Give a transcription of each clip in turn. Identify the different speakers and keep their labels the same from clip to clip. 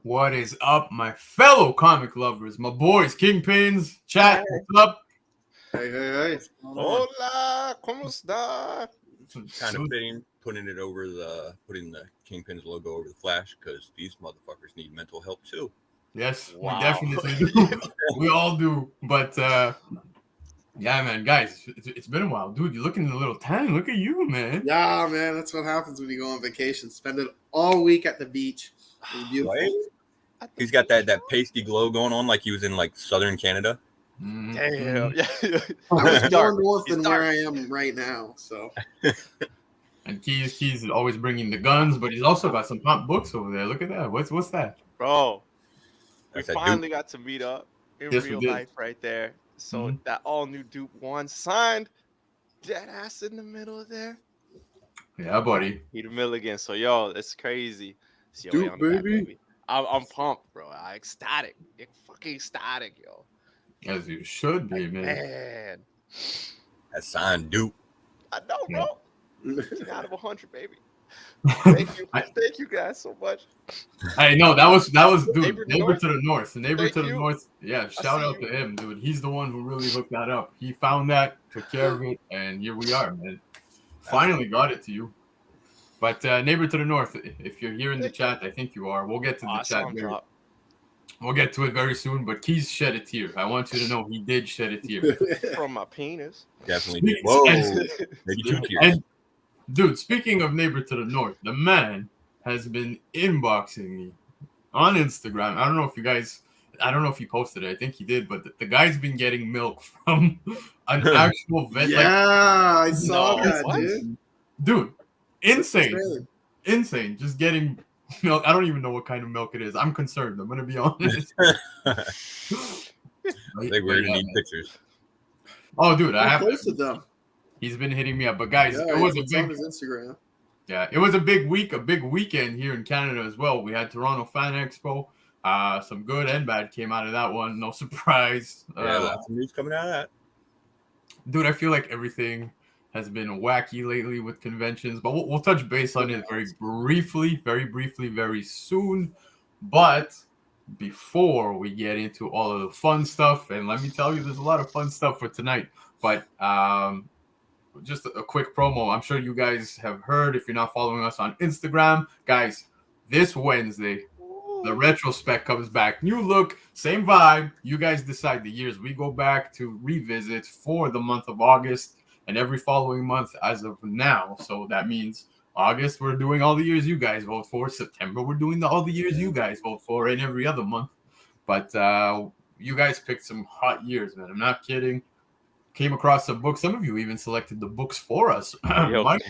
Speaker 1: What is up, my fellow comic lovers? My boys, Kingpins, chat, what's up?
Speaker 2: Hey.
Speaker 3: Hola, ¿cómo está?
Speaker 2: Kind of fitting, putting the Kingpins logo over the Flash because these motherfuckers need mental help too.
Speaker 1: Yes,
Speaker 3: Wow.
Speaker 1: we definitely do. We all do. But yeah, man, guys, it's been a while, dude. You're looking a little tan. Look at you, man.
Speaker 4: Yeah, man, that's what happens when you go on vacation. Spend it all week at the beach. It's beautiful.
Speaker 2: Right? He's got that pasty glow going on like he was in like southern Canada.
Speaker 1: Mm-hmm.
Speaker 3: Damn. Yeah.
Speaker 4: I was more
Speaker 3: dark.
Speaker 4: north
Speaker 3: He's
Speaker 4: than
Speaker 3: dark.
Speaker 4: where I am right now. So
Speaker 1: And Keys is always bringing the guns, but he's also got some hot books over there. Look at that. What's that?
Speaker 3: Bro, we
Speaker 2: That's that
Speaker 3: finally got to meet up in
Speaker 1: Yes, we
Speaker 3: real
Speaker 1: did.
Speaker 3: life right there. So
Speaker 1: Mhm.
Speaker 3: that all new Dupe 1 signed, dead ass in the middle of there.
Speaker 1: Yeah, buddy.
Speaker 3: Peter Milligan. So, yo, it's crazy. See
Speaker 4: Dupe,
Speaker 3: on the back,
Speaker 4: baby.
Speaker 3: I'm pumped, bro. I'm ecstatic. Fucking ecstatic, yo.
Speaker 1: As you should be, man.
Speaker 3: Man.
Speaker 2: That signed Duke.
Speaker 3: I know,
Speaker 1: Yeah.
Speaker 3: bro. 10 out of 100, baby. Thank you. Thank you guys so much.
Speaker 1: I know that was dude.
Speaker 3: Neighbor
Speaker 1: Neighbor
Speaker 3: to
Speaker 1: to the north. The neighbor
Speaker 3: Thank
Speaker 1: to the
Speaker 3: you.
Speaker 1: north. Yeah, shout
Speaker 3: see
Speaker 1: out
Speaker 3: you.
Speaker 1: to him, dude. He's the one who really hooked that up. He found that, took care of it, and here we are, man. Finally got it to you. But neighbor to the north, if you're here in the chat, I think you are. We'll get to the chat. We'll get to it very soon. But Keys shed a tear. I want you to know he did shed a tear.
Speaker 3: From my penis.
Speaker 2: Definitely did. Whoa. Maybe 2 tears.
Speaker 1: And, dude, speaking of neighbor to the north, the man has been inboxing me on Instagram. I don't know if he posted it. I think he did, but the guy's been getting milk from an actual vet.
Speaker 4: yeah, I saw
Speaker 3: No,
Speaker 4: that,
Speaker 3: what?
Speaker 4: dude.
Speaker 1: Insane. Insane. Just getting milk. I don't even know what kind of milk it is. I'm concerned. I'm going to be honest.
Speaker 2: I think we're gonna need pictures.
Speaker 1: Oh, dude, I
Speaker 4: I
Speaker 1: have
Speaker 4: posted them.
Speaker 1: He's been hitting me up. But guys,
Speaker 4: Yeah,
Speaker 1: it was
Speaker 4: it's
Speaker 1: a
Speaker 4: on
Speaker 1: big
Speaker 4: his Instagram.
Speaker 1: Yeah, it was a big week, a big weekend here in Canada as well. We had Toronto FanExpo. Some good and bad came out of that one. No surprise.
Speaker 2: Yeah, lots of news coming out of that.
Speaker 1: Dude, I feel like everything has been wacky lately with conventions, but we'll touch base on it very briefly, very soon. But before we get into all of the fun stuff, and let me tell you, there's a lot of fun stuff for tonight. But just a quick promo. I'm sure you guys have heard if you're not following us on Instagram. Guys, this Wednesday, the retrospect comes back. New look, same vibe. You guys decide the years we go back to revisit for the month of August and every following month as of now. So that means August, we're doing all the years you guys vote for. September, we're doing all the years you guys vote for, and every other month. But you guys picked some hot years, man. I'm not kidding. Came across some books. Some of you even selected the books for us. Mike,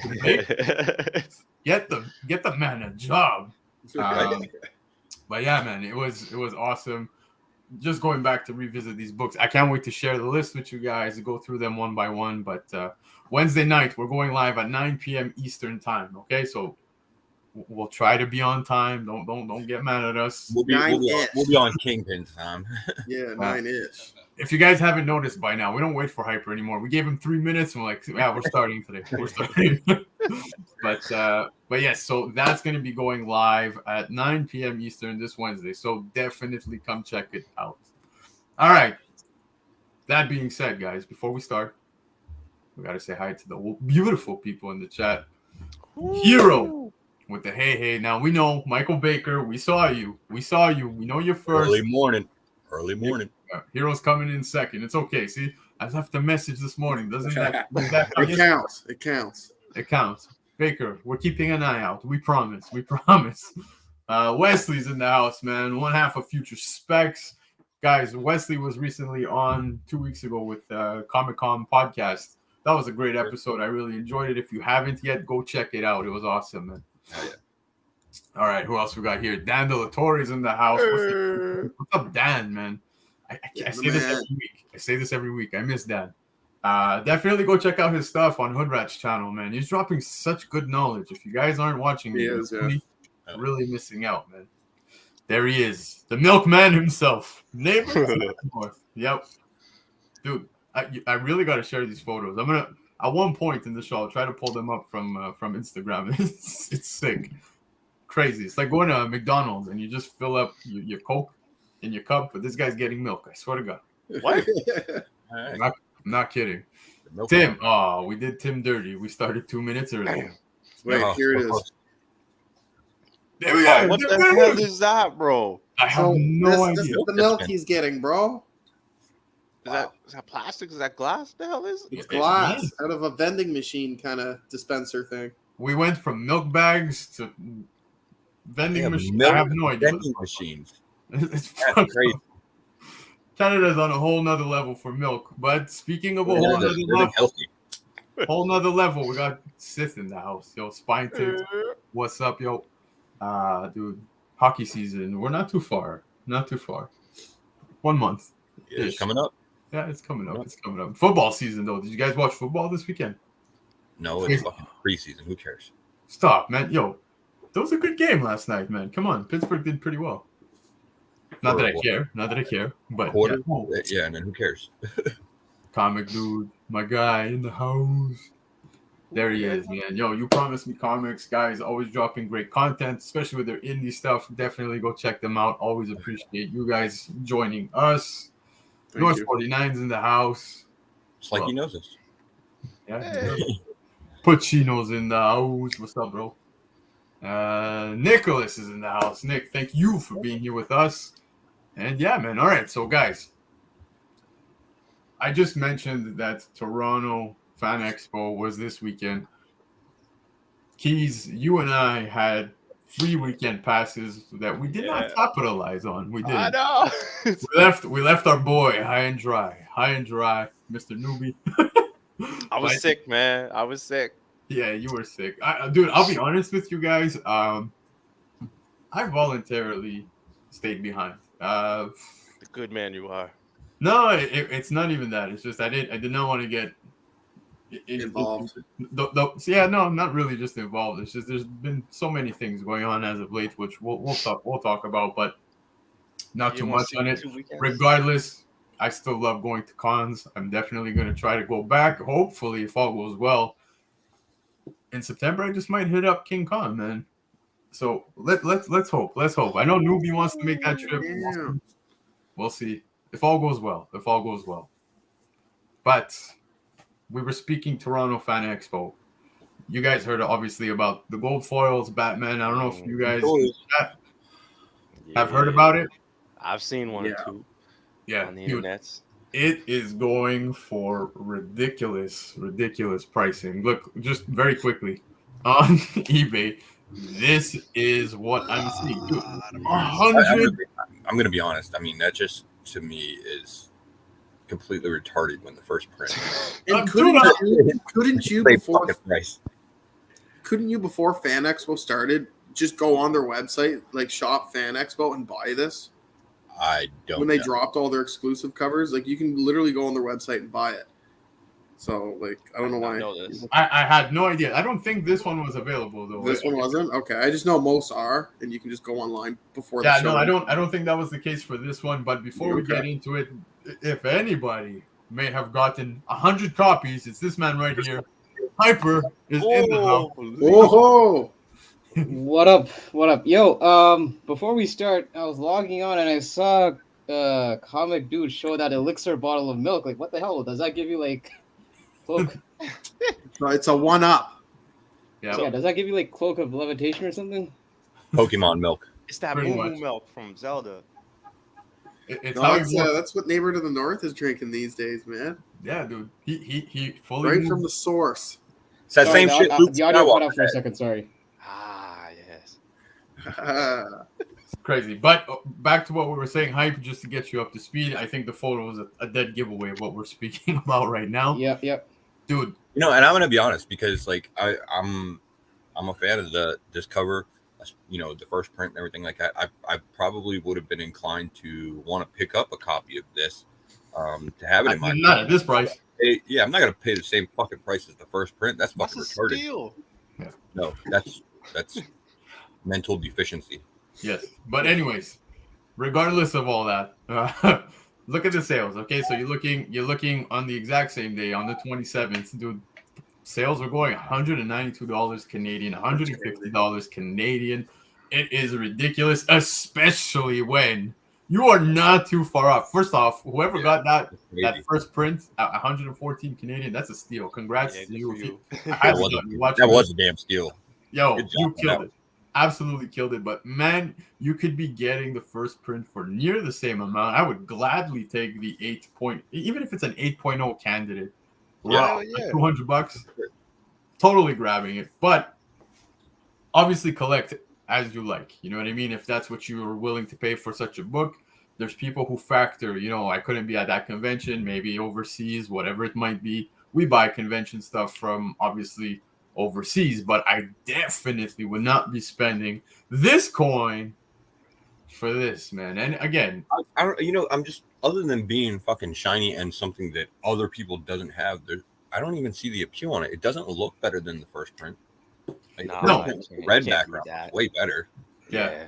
Speaker 1: get the man a job. But yeah, man, it was awesome. Just going back to revisit these books. I can't wait to share the list with you guys, go through them one by one. But Wednesday night, we're going live at 9 p.m. Eastern time. Okay, so we'll try to be on time. Don't get mad at us.
Speaker 2: We'll be on Kingpins time.
Speaker 4: Yeah, 9-ish.
Speaker 1: If you guys haven't noticed by now, we don't wait for Hyper anymore. We gave him 3 minutes, and we're like, yeah, we're starting today. We're starting. But yes, so that's going to be going live at 9 p.m. Eastern this Wednesday. So definitely come check it out. All right. That being said, guys, before we start, we got to say hi to the beautiful people in the chat. Hero with the hey. Now, we know, Michael Baker, we saw you. We know you're first.
Speaker 2: Early morning.
Speaker 1: Hero's coming in second. It's okay. See, I left a message this morning. Doesn't that
Speaker 4: It counts.
Speaker 1: It counts. Baker, we're keeping an eye out. We promise. Wesley's in the house, man. One half of Future Specs. Guys, Wesley was recently on 2 weeks ago with Comic-Con podcast. That was a great episode. I really enjoyed it. If you haven't yet, go check it out. It was awesome, man.
Speaker 2: Oh, yeah.
Speaker 1: All right, who else we got here? Dan Delatorre's in the house. What's up, Dan, man? I say this every week. I miss Dan. Definitely go check out his stuff on Hoodrat's channel, man. He's dropping such good knowledge. If you guys aren't watching, you're really missing out, man. There he is, the milkman himself. Neighbor North. Yep, dude. I really got to share these photos. I'm gonna at one point in the show I'll try to pull them up from Instagram. It's sick. crazy. It's like going to McDonald's and you just fill up your Coke in your cup, but this guy's getting milk. I swear to God.
Speaker 3: What?
Speaker 2: All right.
Speaker 1: I'm not kidding.
Speaker 2: The milk
Speaker 1: Tim,
Speaker 2: one.
Speaker 1: we did Tim dirty. We started 2 minutes early.
Speaker 4: Wait,
Speaker 2: Oh,
Speaker 4: here it
Speaker 2: so
Speaker 4: is.
Speaker 1: There we are.
Speaker 3: What the hell is that, bro?
Speaker 1: I have
Speaker 4: So
Speaker 1: no
Speaker 4: this
Speaker 1: idea.
Speaker 4: is the milk he's getting, bro.
Speaker 3: Is that plastic? Is that glass? The hell is it?
Speaker 4: It's
Speaker 1: It's
Speaker 4: glass
Speaker 1: mint.
Speaker 4: out of a vending machine kind of dispenser thing.
Speaker 1: We went from milk bags to vending
Speaker 2: Yeah,
Speaker 1: machines.
Speaker 2: milk
Speaker 1: I have no idea.
Speaker 2: vending machines.
Speaker 1: It's
Speaker 2: That's
Speaker 1: fucked
Speaker 2: crazy.
Speaker 1: up. Canada's on a whole nother level for milk. But speaking of a
Speaker 2: Yeah,
Speaker 1: whole
Speaker 2: they're
Speaker 1: nother
Speaker 2: living
Speaker 1: level,
Speaker 2: healthy.
Speaker 1: we got Sith in the house. Yo, Spine Tits, what's up, yo? Dude, hockey season. We're not too far. Not too far. 1 month.
Speaker 2: Yeah, it's coming up.
Speaker 1: Yeah, it's coming up.
Speaker 2: Yep.
Speaker 1: It's coming up. Football season, though. Did you guys watch football this weekend?
Speaker 2: No, it's fucking preseason. Who cares?
Speaker 1: Stop, man. Yo, that was a good game last night, man. Come on. Pittsburgh did pretty well. Not that I care. Not that I care. But
Speaker 2: Quarter?
Speaker 1: yeah. Oh,
Speaker 2: Yeah, and then who cares?
Speaker 1: Comic.Dood, my guy in the house. There he is, man. Yo, you promised me comics, guys. Always dropping great content, especially with their indie stuff. Definitely go check them out. Always appreciate you guys joining us.
Speaker 4: Thank
Speaker 1: North
Speaker 4: you.
Speaker 1: 49's in the house.
Speaker 2: It's like he knows us.
Speaker 1: Yeah.
Speaker 3: Hey.
Speaker 1: Puccino's in the house. What's up, bro? Nicholas is in the house. Nick, thank you for being here with us. And yeah, man. All right. So, guys, I just mentioned that Toronto FanExpo was this weekend. Keys, you and I had free weekend passes that we did not capitalize on. We
Speaker 3: I
Speaker 1: did.
Speaker 3: know.
Speaker 1: We left our boy high and dry, Mr. Newbie.
Speaker 3: I was sick, man. I was sick.
Speaker 1: Yeah, you were sick. Dude, I'll be honest with you guys. I voluntarily stayed behind.
Speaker 3: The good man you are.
Speaker 1: No, it's not even that. It's just I did not want to get
Speaker 4: Involved.
Speaker 1: Yeah, no, not really just involved. It's just there's been so many things going on as of late, which we'll talk about, but not
Speaker 3: You
Speaker 1: too
Speaker 3: wanna
Speaker 1: much
Speaker 3: see
Speaker 1: on it.
Speaker 3: 2 weekends?
Speaker 1: Regardless, I still love going to cons. I'm definitely going to try to go back. Hopefully, if all goes well, in September, I just might hit up King Con, man. So let's hope. Let's hope. I know Newbie wants to make that trip.
Speaker 4: Yeah.
Speaker 1: We'll see if all goes well. But we were speaking Toronto FanExpo. You guys heard obviously about the gold foils, Batman. I don't know if you guys have heard about it.
Speaker 3: I've seen one
Speaker 4: Yeah.
Speaker 3: or two
Speaker 1: Yeah,
Speaker 3: on the
Speaker 1: dude,
Speaker 3: internets.
Speaker 1: it is going for ridiculous pricing. Look, just very quickly on eBay. This is what I'm seeing. Dude,
Speaker 2: I'm
Speaker 1: 100.
Speaker 2: going to be honest. I mean, that just to me is completely retarded when the first print.
Speaker 4: And
Speaker 1: Dude,
Speaker 4: couldn't you
Speaker 2: Same
Speaker 4: before
Speaker 2: fucking price.
Speaker 4: FanExpo started just go on their website like shop FanExpo and buy this
Speaker 2: I don't
Speaker 4: when they
Speaker 2: know.
Speaker 4: dropped all their exclusive covers? Like you can literally go on their website and buy it. So like I don't know
Speaker 3: I
Speaker 4: why
Speaker 3: know this.
Speaker 1: I had no idea. I don't think this one was available though.
Speaker 4: this one wasn't. Okay, I just know most are, and you can just go online before.
Speaker 1: Yeah,
Speaker 4: the show.
Speaker 1: no, I don't think that was the case for this one. But before we get into it, if anybody may have gotten 100 copies, it's this man right here. Hyper is in the house.
Speaker 4: Whoa!
Speaker 5: What up? What up? Yo, before we start, I was logging on and I saw Comic.Dood show that elixir bottle of milk. Like, what the hell? Does that give you like cloak?
Speaker 4: No, it's a 1-up.
Speaker 5: Yeah, does that give you like cloak of levitation or something?
Speaker 2: Pokemon milk.
Speaker 3: It's that
Speaker 1: Pretty
Speaker 3: moo
Speaker 1: much.
Speaker 3: milk from Zelda.
Speaker 1: It's
Speaker 4: No,
Speaker 1: how
Speaker 4: that's,
Speaker 1: he works.
Speaker 4: that's what Neighbor to the North is drinking these days, man.
Speaker 1: Yeah, dude. He fully
Speaker 4: Right
Speaker 1: moved.
Speaker 4: from the source.
Speaker 2: It's that
Speaker 5: Sorry,
Speaker 2: same shit. Luke
Speaker 5: the audio cut
Speaker 2: Skywalker
Speaker 5: out for a
Speaker 2: had.
Speaker 5: second. Sorry.
Speaker 3: Ah, yes.
Speaker 1: It's crazy. But back to what we were saying, Hype, just to get you up to speed. I think the photo is a dead giveaway of what we're speaking about right now.
Speaker 5: Yep.
Speaker 1: Dude,
Speaker 2: You know, and I'm gonna be honest because like I'm a fan of this cover. You know, the first print and everything like that. I probably would have been inclined to want to pick up a copy of this to have it in my.
Speaker 1: not at this price.
Speaker 2: Yeah, I'm not gonna pay the same fucking price as the first print. That's fucking
Speaker 3: That's a
Speaker 2: retarded.
Speaker 3: steal.
Speaker 2: No, that's mental deficiency.
Speaker 1: Yes. But anyways, regardless of all that, look at the sales. Okay, so you're looking on the exact same day on the 27th, dude. Sales are going $192 Canadian, $150 Canadian. it is ridiculous, especially when you are not too far off. First off, whoever got that first print at 114 Canadian, that's a steal. Congrats
Speaker 3: Yeah,
Speaker 1: to
Speaker 3: good
Speaker 1: you.
Speaker 3: for you.
Speaker 2: That was a damn steal.
Speaker 1: Yo,
Speaker 2: Good job
Speaker 1: you
Speaker 2: on
Speaker 1: killed
Speaker 2: that.
Speaker 1: it. Absolutely killed it. But man, you could be getting the first print for near the same amount. I would gladly take the 8 point, even if it's an 8.0 candidate.
Speaker 3: Yeah.
Speaker 1: Raw, like $200. Totally grabbing it. But obviously collect as you like. You know what I mean? If that's what you are willing to pay for such a book, there's people who factor, I couldn't be at that convention, maybe overseas, whatever it might be. We buy convention stuff from obviously overseas, but I definitely would not be spending this coin for this, man. And again,
Speaker 2: I don't, I'm just, other than being fucking shiny and something that other people doesn't have, I don't even see the appeal on it. It doesn't look better than the first print. Like,
Speaker 3: No,
Speaker 2: the red background is way better.
Speaker 1: Yeah,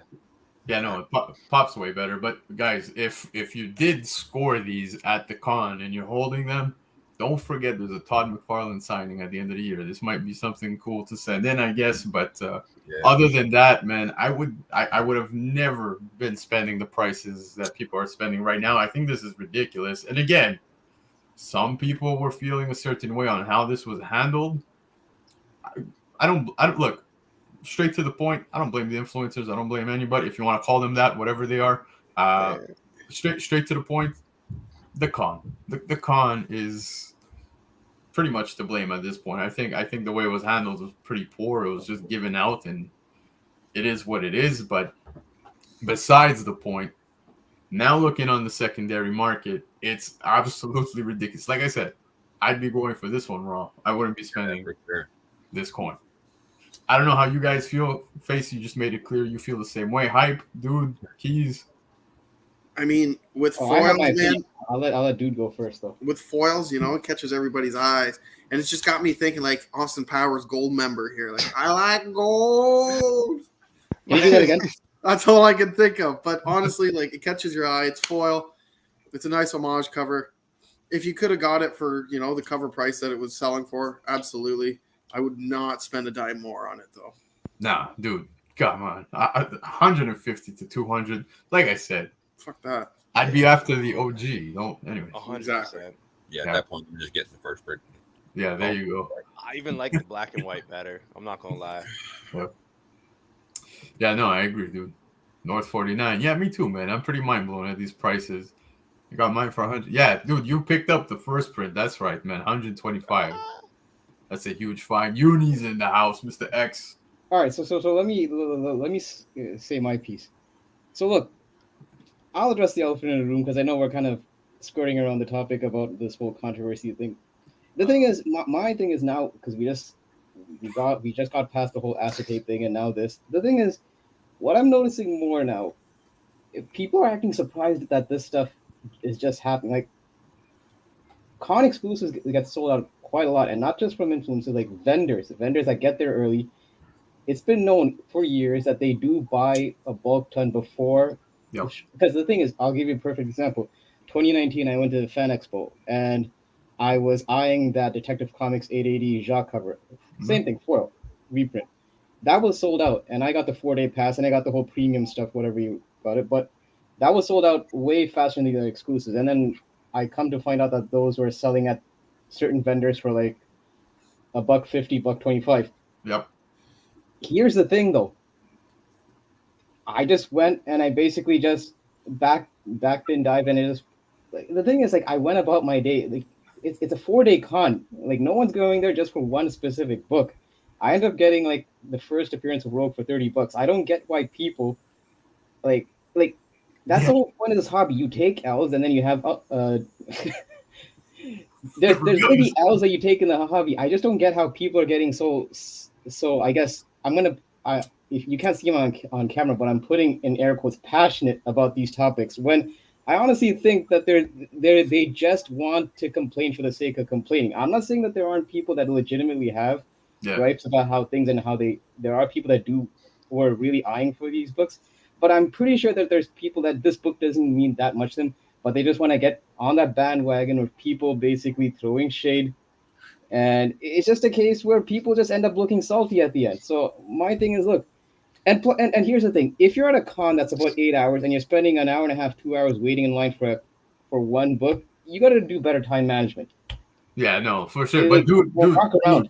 Speaker 1: no, it pops way better. But guys, if you did score these at the con and you're holding them, don't forget there's a Todd McFarlane signing at the end of the year. This might be something cool to send in, I guess. But other than that, man, I would have never been spending the prices that people are spending right now. I think this is ridiculous. And again, some people were feeling a certain way on how this was handled. I don't look. Straight to the point. I don't blame the influencers. I don't blame anybody. If you want to call them that, whatever they are, straight to the point. The con. The con is pretty much to blame at this point. I think the way it was handled was pretty poor. It was just given out, and it is what it is. But besides the point, now looking on the secondary market, it's absolutely ridiculous. Like I said, I'd be going for this one raw. I wouldn't be spending this coin. I don't know how you guys feel. Face, you just made it clear you feel the same way. Hype, dude, keys.
Speaker 4: I mean, with foils, man.
Speaker 5: I'll let dude go first though.
Speaker 4: With foils, it catches everybody's eyes, and it's just got me thinking like Austin Powers gold member here. Like, I like gold.
Speaker 5: Can you do that again?
Speaker 4: That's all I can think of. But honestly, like, it catches your eye. It's foil. It's a nice homage cover. If you could have got it for the cover price that it was selling for, absolutely. I would not spend a dime more on it, though.
Speaker 1: Nah, dude, come on. 150 to 200. Like I said,
Speaker 4: fuck that.
Speaker 1: I'd be after the OG. Don't anyway.
Speaker 3: 100%.
Speaker 4: Exactly.
Speaker 2: Yeah, at that point, you're just getting the first print.
Speaker 1: Yeah, there you go.
Speaker 3: I even like the black and white better. I'm not gonna lie.
Speaker 1: Yeah, no, I agree, dude. North 49. Yeah, me too, man. I'm pretty mind blown at these prices. You got mine for 100. Yeah, dude, you picked up the first print. That's right, man. 125. That's a huge find. Uni's in the house, Mr. X.
Speaker 5: All right, so let me say my piece. So look, I'll address the elephant in the room because I know we're kind of skirting around the topic about this whole controversy thing. The thing is, my thing is now because we just got past the whole acetate thing, and now this. The thing is, what I'm noticing more now, if people are acting surprised that this stuff is just happening. Like, con exclusives get sold out quite a lot, and not just from influencers, like vendors that get there early. It's been known for years that they do buy a bulk ton before.
Speaker 1: Yep.
Speaker 5: Because the thing is, I'll give you a perfect example. 2019, I went to the FanExpo, and I was eyeing that Detective Comics 880 Jacques cover. Same thing, foil, reprint. That was sold out, and I got the 4-day pass, and I got the whole premium stuff, whatever you got it. But that was sold out way faster than the exclusives. And then I come to find out that those were selling at certain vendors for like $1.50, $1.25.
Speaker 1: Yep.
Speaker 5: Here's the thing, though. I just went and I basically just back bin dive, and it is like, the thing is, like, I went about my day. Like, it's a 4-day con. Like, no one's going there just for one specific book. I end up getting like the first appearance of Rogue for $30. I don't get why people like that's the whole point of this hobby. You take L's and then you have there's maybe L's that you take in the hobby. I just don't get how people are getting so. I guess if you can't see him on camera, but I'm putting in air quotes passionate about these topics when I honestly think that they just want to complain for the sake of complaining. I'm not saying that there aren't people that legitimately have gripes about how things and how there are people that do who are really eyeing for these books, but I'm pretty sure that there's people that this book doesn't mean that much to them, but they just want to get on that bandwagon of people basically throwing shade. And it's just a case where people just end up looking salty at the end. So my thing is, look, And here's the thing: if you're at a con that's about 8 hours and you're spending an hour and a half, 2 hours waiting in line for one book, you got to do better time management.
Speaker 1: Yeah, no, for sure. But dude,
Speaker 5: walk around.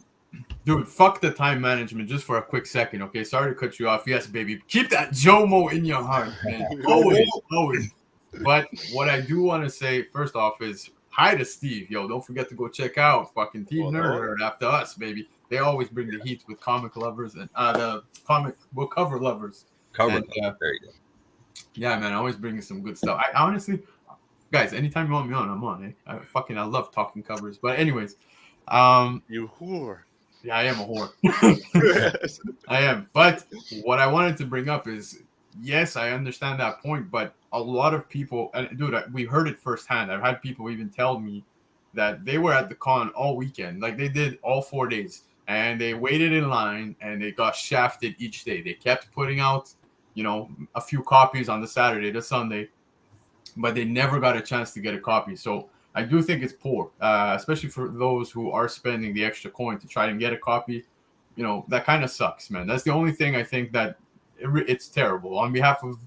Speaker 1: Dude, fuck the time management just for a quick second, okay? Sorry to cut you off. Yes, baby. Keep that Jomo in your heart, man. Always. But what I do want to say, first off, is hi to Steve. Yo, don't forget to go check out fucking Team Nerd Herd after us, baby. They always bring the heat with comic lovers and the comic book cover lovers.
Speaker 2: Cover.
Speaker 1: And,
Speaker 2: There you go.
Speaker 1: yeah, man, always bringing some good stuff. I honestly, guys, anytime you want me on, I'm on. I love talking covers. But anyways,
Speaker 3: You whore.
Speaker 1: yeah, I am a whore. I am. But what I wanted to bring up is, yes, I understand that point, but a lot of people, and dude, we heard it firsthand. I've had people even tell me that they were at the con all weekend. Like, they did all 4 days, and they waited in line, and they got shafted each day. They kept putting out, a few copies on the Saturday to Sunday, but they never got a chance to get a copy. So I do think it's poor, especially for those who are spending the extra coin to try and get a copy. That kind of sucks, man. That's the only thing I think that it's terrible. On behalf of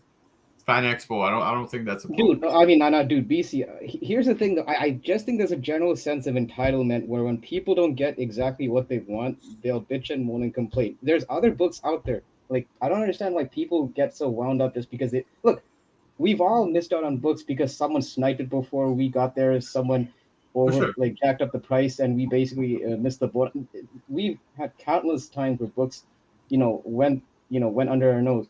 Speaker 1: FanExpo, I don't think that's a
Speaker 5: dude. No, I mean, no, dude. BC. Here's the thing, though. I just think there's a general sense of entitlement where when people don't get exactly what they want, they'll bitch and moan and complain. There's other books out there. Like, I don't understand why people get so wound up just because look. We've all missed out on books because someone sniped it before we got there. Someone jacked up the price, and we basically missed the boat. We've had countless times where books, went under our nose.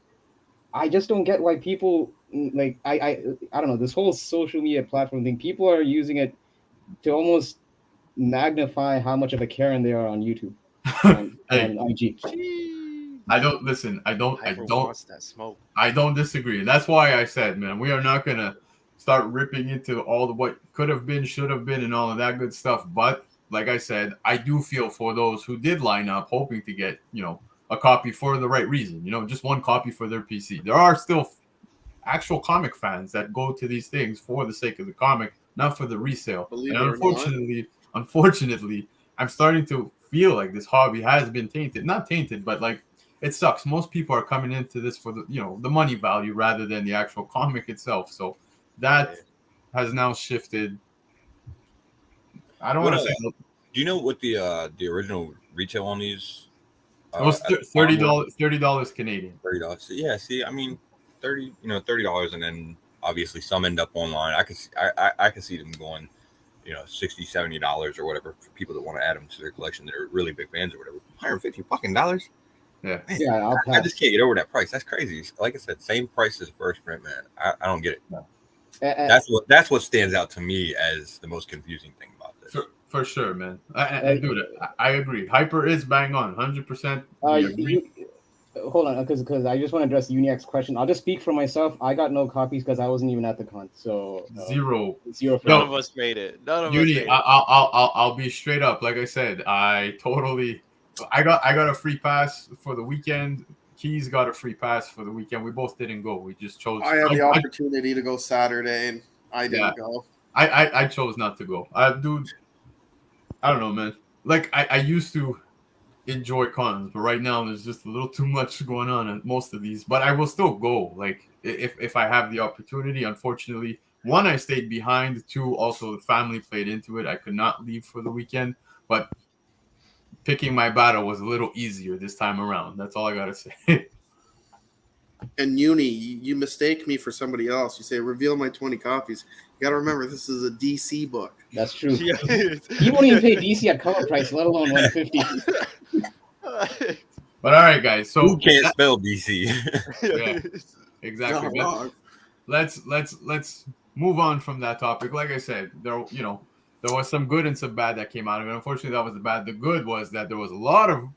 Speaker 5: I just don't get why people I don't know, this whole social media platform thing. People are using it to almost magnify how much of a Karen they are on YouTube and IG.
Speaker 1: I don't listen. I don't
Speaker 3: wants that smoke.
Speaker 1: I don't disagree. That's why I said, man, we are not gonna start ripping into all the what could have been, should have been, and all of that good stuff. But like I said, I do feel for those who did line up hoping to get, a copy for the right reason. Just one copy for their PC. There are still actual comic fans that go to these things for the sake of the comic, not for the resale. And unfortunately, I'm starting to feel like this hobby has been tainted. Not tainted, but like, it sucks. Most people are coming into this for the money value rather than the actual comic itself. So that has now shifted. I don't want to say.
Speaker 2: Do you know what the original retail on these?
Speaker 1: It was $30 Canadian.
Speaker 2: $30. Yeah. See, I mean, $30, and then obviously some end up online. I can see them going, $60, $70 or whatever for people that want to add them to their collection. They're really big fans or whatever. $150 fucking dollars.
Speaker 1: Yeah,
Speaker 2: man, yeah. I just can't get over that price. That's crazy. Like I said, same price as the first print, man. I don't get it. No. That's what stands out to me as the most confusing thing about this.
Speaker 1: For sure, man. Dude, I agree. Hyper is bang on, 100%.
Speaker 5: Hold on, because I just want to address Uniac's question. I'll just speak for myself. I got no copies because I wasn't even at the con. So
Speaker 1: zero.
Speaker 3: None of us made it. None of us made it.
Speaker 1: I'll be straight up. Like I said, I got a free pass for the weekend. Keys got a free pass for the weekend. We both didn't go. We just chose.
Speaker 4: I had the opportunity to go Saturday, and I didn't go.
Speaker 1: I chose not to go. Dude, I don't know, man. Like, I used to enjoy cons, but right now there's just a little too much going on at most of these. But I will still go, like, if I have the opportunity. Unfortunately, one, I stayed behind. Two, also the family played into it. I could not leave for the weekend, but picking my battle was a little easier this time around. That's all I gotta say.
Speaker 4: And Uni, you mistake me for somebody else. You say, reveal my 20 copies. You gotta remember, this is a DC book.
Speaker 5: That's true. He won't even pay DC at cover price, let alone $150.
Speaker 1: But all right, guys. So
Speaker 2: who can't spell DC?
Speaker 1: Yeah, exactly. Let's move on from that topic. Like I said, there was some good and some bad that came out of it. Unfortunately, that was the bad. The good was that there was a lot of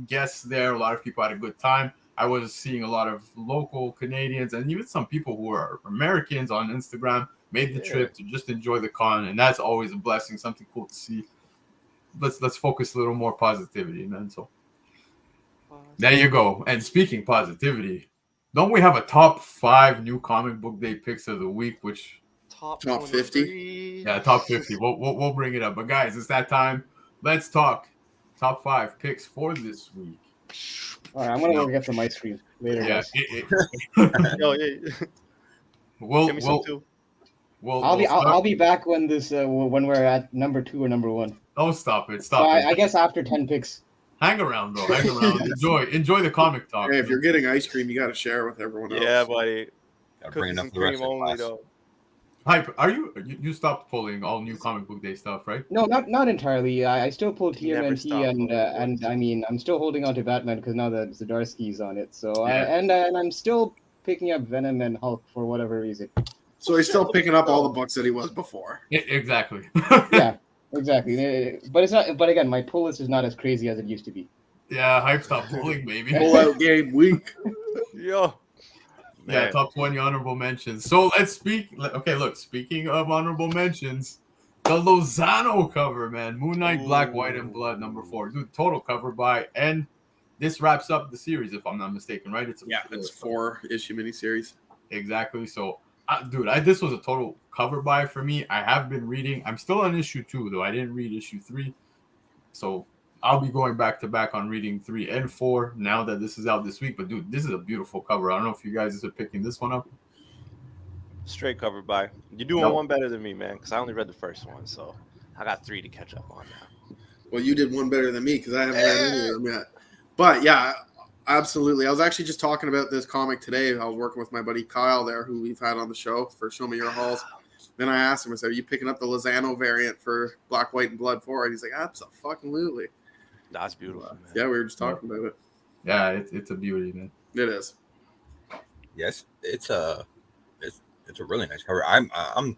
Speaker 1: guests there. A lot of people had a good time. I was seeing a lot of local Canadians and even some people who are Americans on Instagram made the trip to just enjoy the con, and that's always a blessing. Something cool to see. Let's focus a little more positivity, man. So there you go. And speaking positivity, don't we have a top 5 new comic book day picks of the week? Which
Speaker 3: top
Speaker 4: 50?
Speaker 1: Yeah, top 50. We'll bring it up. But guys, it's that time. Let's talk top 5 picks for this week.
Speaker 5: All right, I'm gonna go get some ice cream. Later,
Speaker 1: Yeah,
Speaker 5: guys.
Speaker 3: Yo, yeah.
Speaker 1: we'll
Speaker 3: Give me some too.
Speaker 5: I'll be back when when we're at number 2 or number 1.
Speaker 1: Oh, stop it!
Speaker 5: So
Speaker 1: Stop it!
Speaker 5: I guess after 10 picks.
Speaker 1: Hang around, bro. Hang around. Enjoy the comic talk.
Speaker 4: Hey, if you're getting ice cream, you got to share with everyone else.
Speaker 3: Yeah, buddy.
Speaker 2: Gotta bring
Speaker 3: Cookies
Speaker 2: enough
Speaker 3: and
Speaker 2: for the rest
Speaker 3: cream
Speaker 2: of the
Speaker 3: only
Speaker 2: class.
Speaker 3: though.
Speaker 1: Hype, are you stopped pulling all new comic book day stuff, right?
Speaker 5: No, not entirely. I still pull
Speaker 3: He never
Speaker 5: TMNT
Speaker 3: stopped
Speaker 5: and
Speaker 3: pulling
Speaker 5: and
Speaker 3: boys.
Speaker 5: I mean I'm still holding on to Batman because now that Zdarsky's on it. So
Speaker 1: Yeah.
Speaker 5: and I'm still picking up Venom and Hulk for whatever reason.
Speaker 4: So he's still picking up all the books that he was before.
Speaker 1: Exactly.
Speaker 5: Yeah, exactly. But it's not. But again, my pull list is not as crazy as it used to be.
Speaker 1: Yeah, hype stopped pulling, baby.
Speaker 4: Pull out game week.
Speaker 3: Yo.
Speaker 1: Yeah,
Speaker 3: Man.
Speaker 1: top 20 honorable mentions. So let's speak. Okay, look, speaking of honorable mentions, the Lozano cover, man. Moon Knight, Black, White, and Blood, number 4. Dude, total cover by. And this wraps up the series, if I'm not mistaken, right? It's a
Speaker 4: It's 4-issue miniseries.
Speaker 1: Exactly. So, dude, this was a total cover buy for me. I have been reading. I'm still on issue 2, though. I didn't read issue 3. So I'll be going back to back on reading 3 and 4 now that this is out this week. But, dude, this is a beautiful cover. I don't know if you guys are picking this one up.
Speaker 3: Straight covered by. You're doing one better than me, man, because I only read the first one, so I got 3 to catch up on now.
Speaker 4: Well, you did one better than me because I haven't read any of them yet. But yeah, absolutely. I was actually just talking about this comic today. I was working with my buddy Kyle there, who we've had on the show for Show Me Your Hauls. Then I asked him, I said, are you picking up the Lozano variant for Black, White, and Blood 4? And he's like, absolutely.
Speaker 3: That's beautiful, man.
Speaker 4: Yeah, we were just talking about it.
Speaker 1: Yeah, it's a beauty, man.
Speaker 4: It is.
Speaker 2: Yes, it's a really nice cover. I'm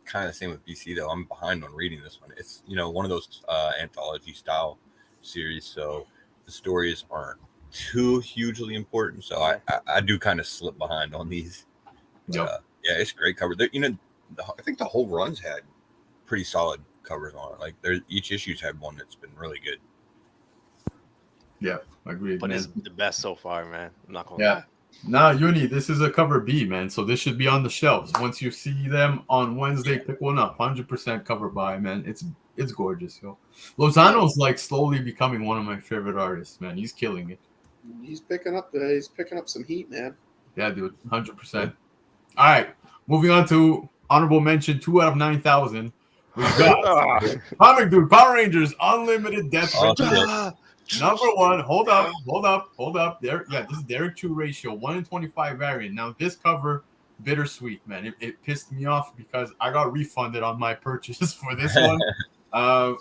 Speaker 2: kind of the same with BC though. I'm behind on reading this one. It's one of those anthology style series, so the stories aren't too hugely important. So I do kind of slip behind on these. But, yeah, it's a great cover. I think the whole run's had pretty solid covers on it. Like each issue's had one that's been really good.
Speaker 1: Yeah, agreed.
Speaker 3: But
Speaker 1: man.
Speaker 3: it's the best so far, man. I'm not gonna lie.
Speaker 1: Nah, Uni, this is a cover B, man. So this should be on the shelves. Once you see them on Wednesday, pick one up. 100% cover buy, man. It's gorgeous, yo. Lozano's like slowly becoming one of my favorite artists, man. He's killing it.
Speaker 4: He's picking up some heat, man.
Speaker 1: Yeah, dude, 100%. All right, moving on to honorable mention 2 out of 9,000. We got Comic.Dood, Power Rangers, Unlimited Death. Number 1. Hold up. There, yeah, this is Derek 2 ratio, 1-in-25 variant. Now this cover, bittersweet, man. It pissed me off because I got refunded on my purchase for this one. A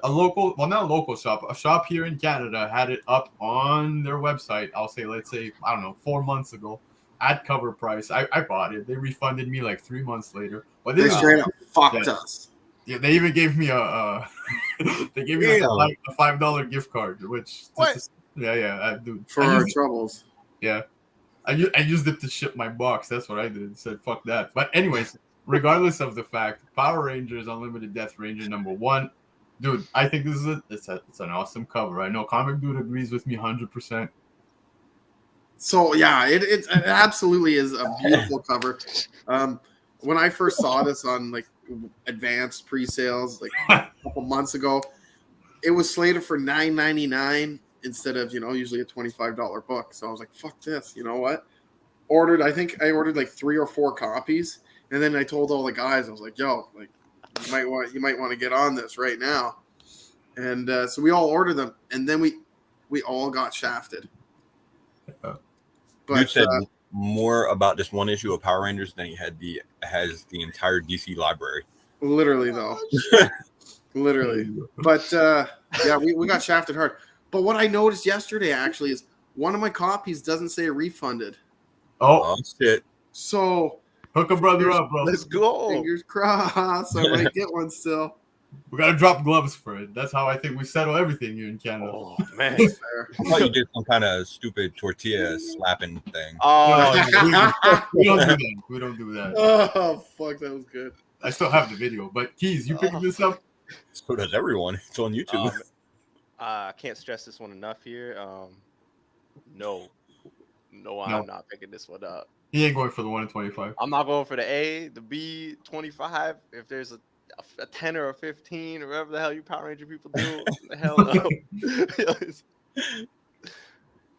Speaker 1: local, well, not a local shop, a shop here in Canada had it up on their website. Let's say, I don't know, 4 months ago at cover price. I bought it. They refunded me like 3 months later. But
Speaker 4: They straight up fucked us.
Speaker 1: Yeah, they even gave me a $5 gift card, which dude,
Speaker 4: For our troubles.
Speaker 1: Yeah, I used it to ship my box. That's what I did. Said fuck that. But anyways, regardless of the fact, Power Rangers Unlimited Death Ranger number 1, dude. I think this is it's an awesome cover. I know Comic.Dood agrees with me 100%.
Speaker 4: So yeah, it absolutely is a beautiful cover. When I first saw this on like advanced pre-sales like a couple months ago, it was slated for $9.99 instead of usually a $25 book. So I was like, fuck this. You know what? I think I ordered like 3 or 4 copies, and then I told all the guys, I was like, yo, like you might want to get on this right now. And so we all ordered them, and then we all got shafted.
Speaker 2: But you said more about this one issue of Power Rangers than he has the entire DC library.
Speaker 4: Literally, though. Literally. But yeah, we got shafted hard. But what I noticed yesterday actually is one of my copies doesn't say refunded.
Speaker 2: Oh shit!
Speaker 4: So
Speaker 1: hook a brother up, bro.
Speaker 3: Let's go.
Speaker 4: Fingers crossed. I might get one still.
Speaker 1: We gotta drop gloves for it. That's how I think we settle everything here in Canada.
Speaker 3: Oh man,
Speaker 2: I thought you did some kind of stupid tortilla slapping thing.
Speaker 3: Oh,
Speaker 1: we don't do that. We don't do that.
Speaker 4: Oh fuck, that was good.
Speaker 1: I still have the video, but Keys, you picking this up?
Speaker 2: So does everyone. It's on YouTube.
Speaker 3: I can't stress this one enough here. No, I'm not picking this one up.
Speaker 1: He ain't going for the 1-in-25.
Speaker 3: I'm not going for the A, the B, 25. If there's a 10 or a 15 or whatever the hell you Power Ranger people do, the hell no.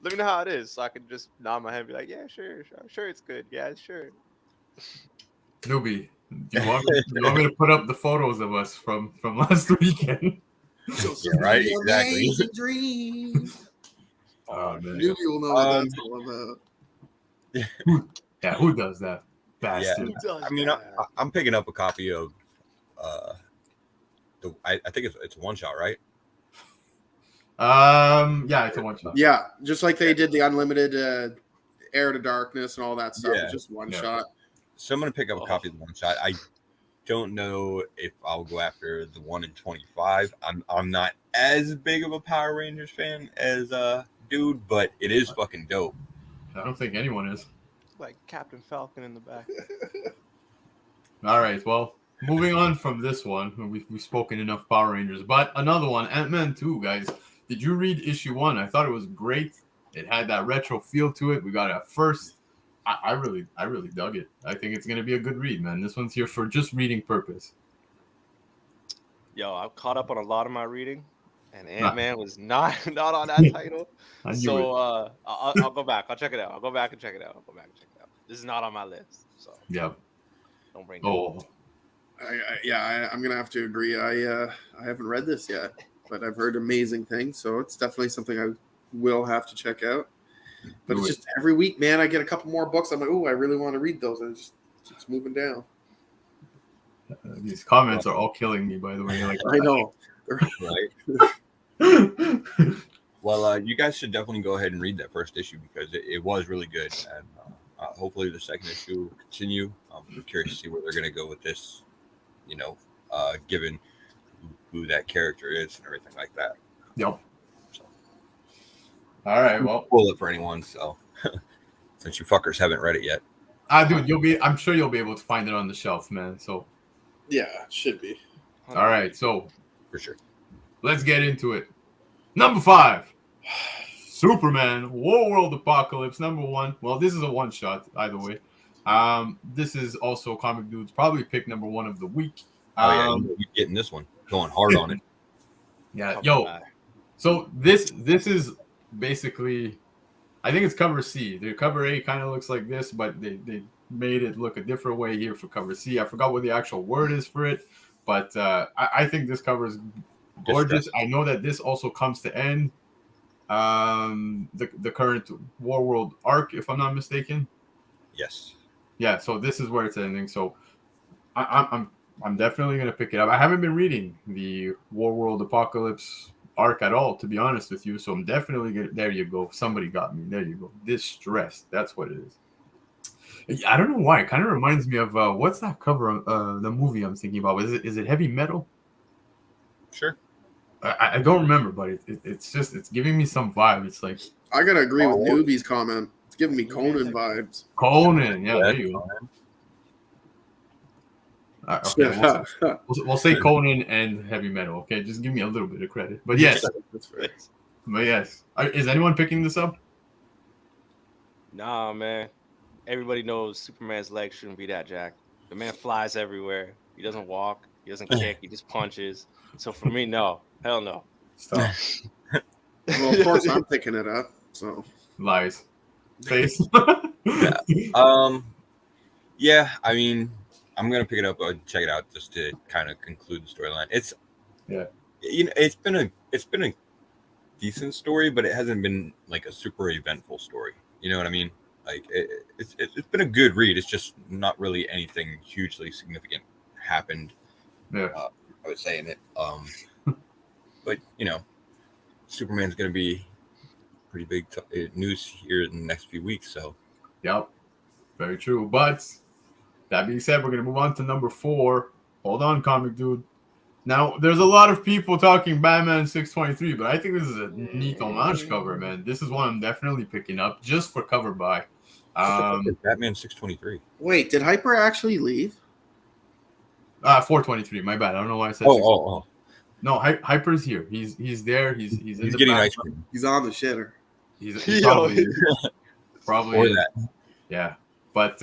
Speaker 3: Let me know how it is, so I can just nod my head and be like, yeah, sure, I'm sure it's good. Yeah, sure.
Speaker 1: Newbie, do you want me to put up the photos of us from last weekend?
Speaker 4: Just
Speaker 2: Yeah, right, exactly.
Speaker 4: amazing dream.
Speaker 1: Oh man.
Speaker 4: Newbie will know what that's all about.
Speaker 1: Yeah, who does that?
Speaker 2: Yeah,
Speaker 1: Bastard.
Speaker 3: Who does
Speaker 2: I mean,
Speaker 3: that?
Speaker 2: I'm picking up a copy of I think it's a one shot, right?
Speaker 1: Yeah, it's a one shot.
Speaker 4: Yeah, just like they did the unlimited Air to Darkness and all that stuff.
Speaker 2: Yeah.
Speaker 4: It's just one
Speaker 1: Yeah.
Speaker 4: shot.
Speaker 2: So I'm gonna pick up a
Speaker 3: Oh.
Speaker 2: copy of the one shot. I don't know if I'll go after the 1 in 25. I'm not as big of a Power Rangers fan as dude, but it is fucking dope.
Speaker 1: I don't think anyone is.
Speaker 3: Like Captain Falcon in the back.
Speaker 1: All right, well, moving on from this one, we've spoken enough Power Rangers, but another one, Ant-Man 2, guys. Did you read issue 1? I thought it was great. It had that retro feel to it. We got it first. I really dug it. I think it's gonna be a good read, man. This one's here for just reading purpose.
Speaker 3: Yo, I've caught up on a lot of my reading, and Ant-Man was not on that title.
Speaker 1: I knew
Speaker 3: So
Speaker 1: it.
Speaker 3: I'll go back. I'll check it out. I'll go back and check it out. This is not on my list, so
Speaker 1: Yeah.
Speaker 3: don't bring that
Speaker 1: Oh,
Speaker 3: up.
Speaker 4: I'm gonna have to agree. I haven't read this yet, but I've heard amazing things, so it's definitely something I will have to check out. But it's just every week, man, I get a couple more books. I'm like, oh, I really want to read those, and it's moving down.
Speaker 1: these comments are all killing me, by the way. Like,
Speaker 4: I know.
Speaker 2: Right. Well, you guys should definitely go ahead and read that first issue because it was really good, and hopefully the second issue will continue. I'm curious to see where they're going to go with this. You know, given who that character is and everything like that.
Speaker 1: Yep.
Speaker 2: So,
Speaker 1: all right, well,
Speaker 2: spoil it for anyone. So, since you fuckers haven't read it yet,
Speaker 1: dude, I'm sure you'll be able to find it on the shelf, man. So,
Speaker 4: Yeah, it should be.
Speaker 1: all right, so
Speaker 2: for sure.
Speaker 1: let's get into it. Number 5, Superman, War World Apocalypse, number 1. Well, this is a one shot, either way. This is also Comic.Dood's probably pick number 1 of the week.
Speaker 2: You're getting this one, going hard on it.
Speaker 1: Yeah, yo. So this is basically, I think it's cover C. The cover A kind of looks like this, but they made it look a different way here for cover C. I forgot what the actual word is for it, but I think this cover is gorgeous. I know that this also comes to end the current War World arc, if I'm not mistaken.
Speaker 2: Yes.
Speaker 1: Yeah, so this is where it's ending. So I'm definitely gonna pick it up. I haven't been reading the War World Apocalypse arc at all, to be honest with you. So I'm definitely gonna. There you go. Somebody got me. There you go. Distressed. That's what it is. I don't know why. It kind of reminds me of what's that cover of the movie I'm thinking about? Is it Heavy Metal?
Speaker 2: Sure.
Speaker 1: I don't remember, but it's giving me some vibe. It's like
Speaker 4: I gotta agree with Newbie's comment. It's giving me Conan vibes.
Speaker 1: Conan. Yeah, there you go. Okay, we'll say Conan and Heavy Metal. Okay, just give me a little bit of credit. But yes,
Speaker 4: That's fair.
Speaker 1: Is anyone picking this up?
Speaker 3: Nah, man. Everybody knows Superman's legs shouldn't be that jacked. The man flies everywhere. He doesn't walk. He doesn't kick. He just punches. So for me, no. Hell no.
Speaker 1: Stop.
Speaker 4: Well, of course I'm picking it up. So
Speaker 1: Lies. Face.
Speaker 2: Yeah. I mean, I'm gonna pick it up and check it out just to kind of conclude the storyline. It's been a decent story, but it hasn't been like a super eventful story. You know what I mean? Like it's been a good read. It's just not really anything hugely significant happened.
Speaker 1: Yeah.
Speaker 2: I would say in it. But Superman's gonna be pretty big news here in the next few weeks. So.
Speaker 1: Yep. Very true. But that being said, we're gonna move on to number 4. Hold on, Comic.Dood. Now, there's a lot of people talking Batman 623, but I think this is a neat homage cover, man. This is one I'm definitely picking up just for cover by.
Speaker 2: Batman 623.
Speaker 4: wait, did Hyper actually leave?
Speaker 1: 423. My bad. I don't know why I said.
Speaker 2: Oh.
Speaker 1: No, Hyper's here. He's there. He's in the
Speaker 2: getting
Speaker 1: back.
Speaker 2: ice cream.
Speaker 4: He's on the shitter.
Speaker 1: He's probably probably
Speaker 2: Or that.
Speaker 1: Yeah, but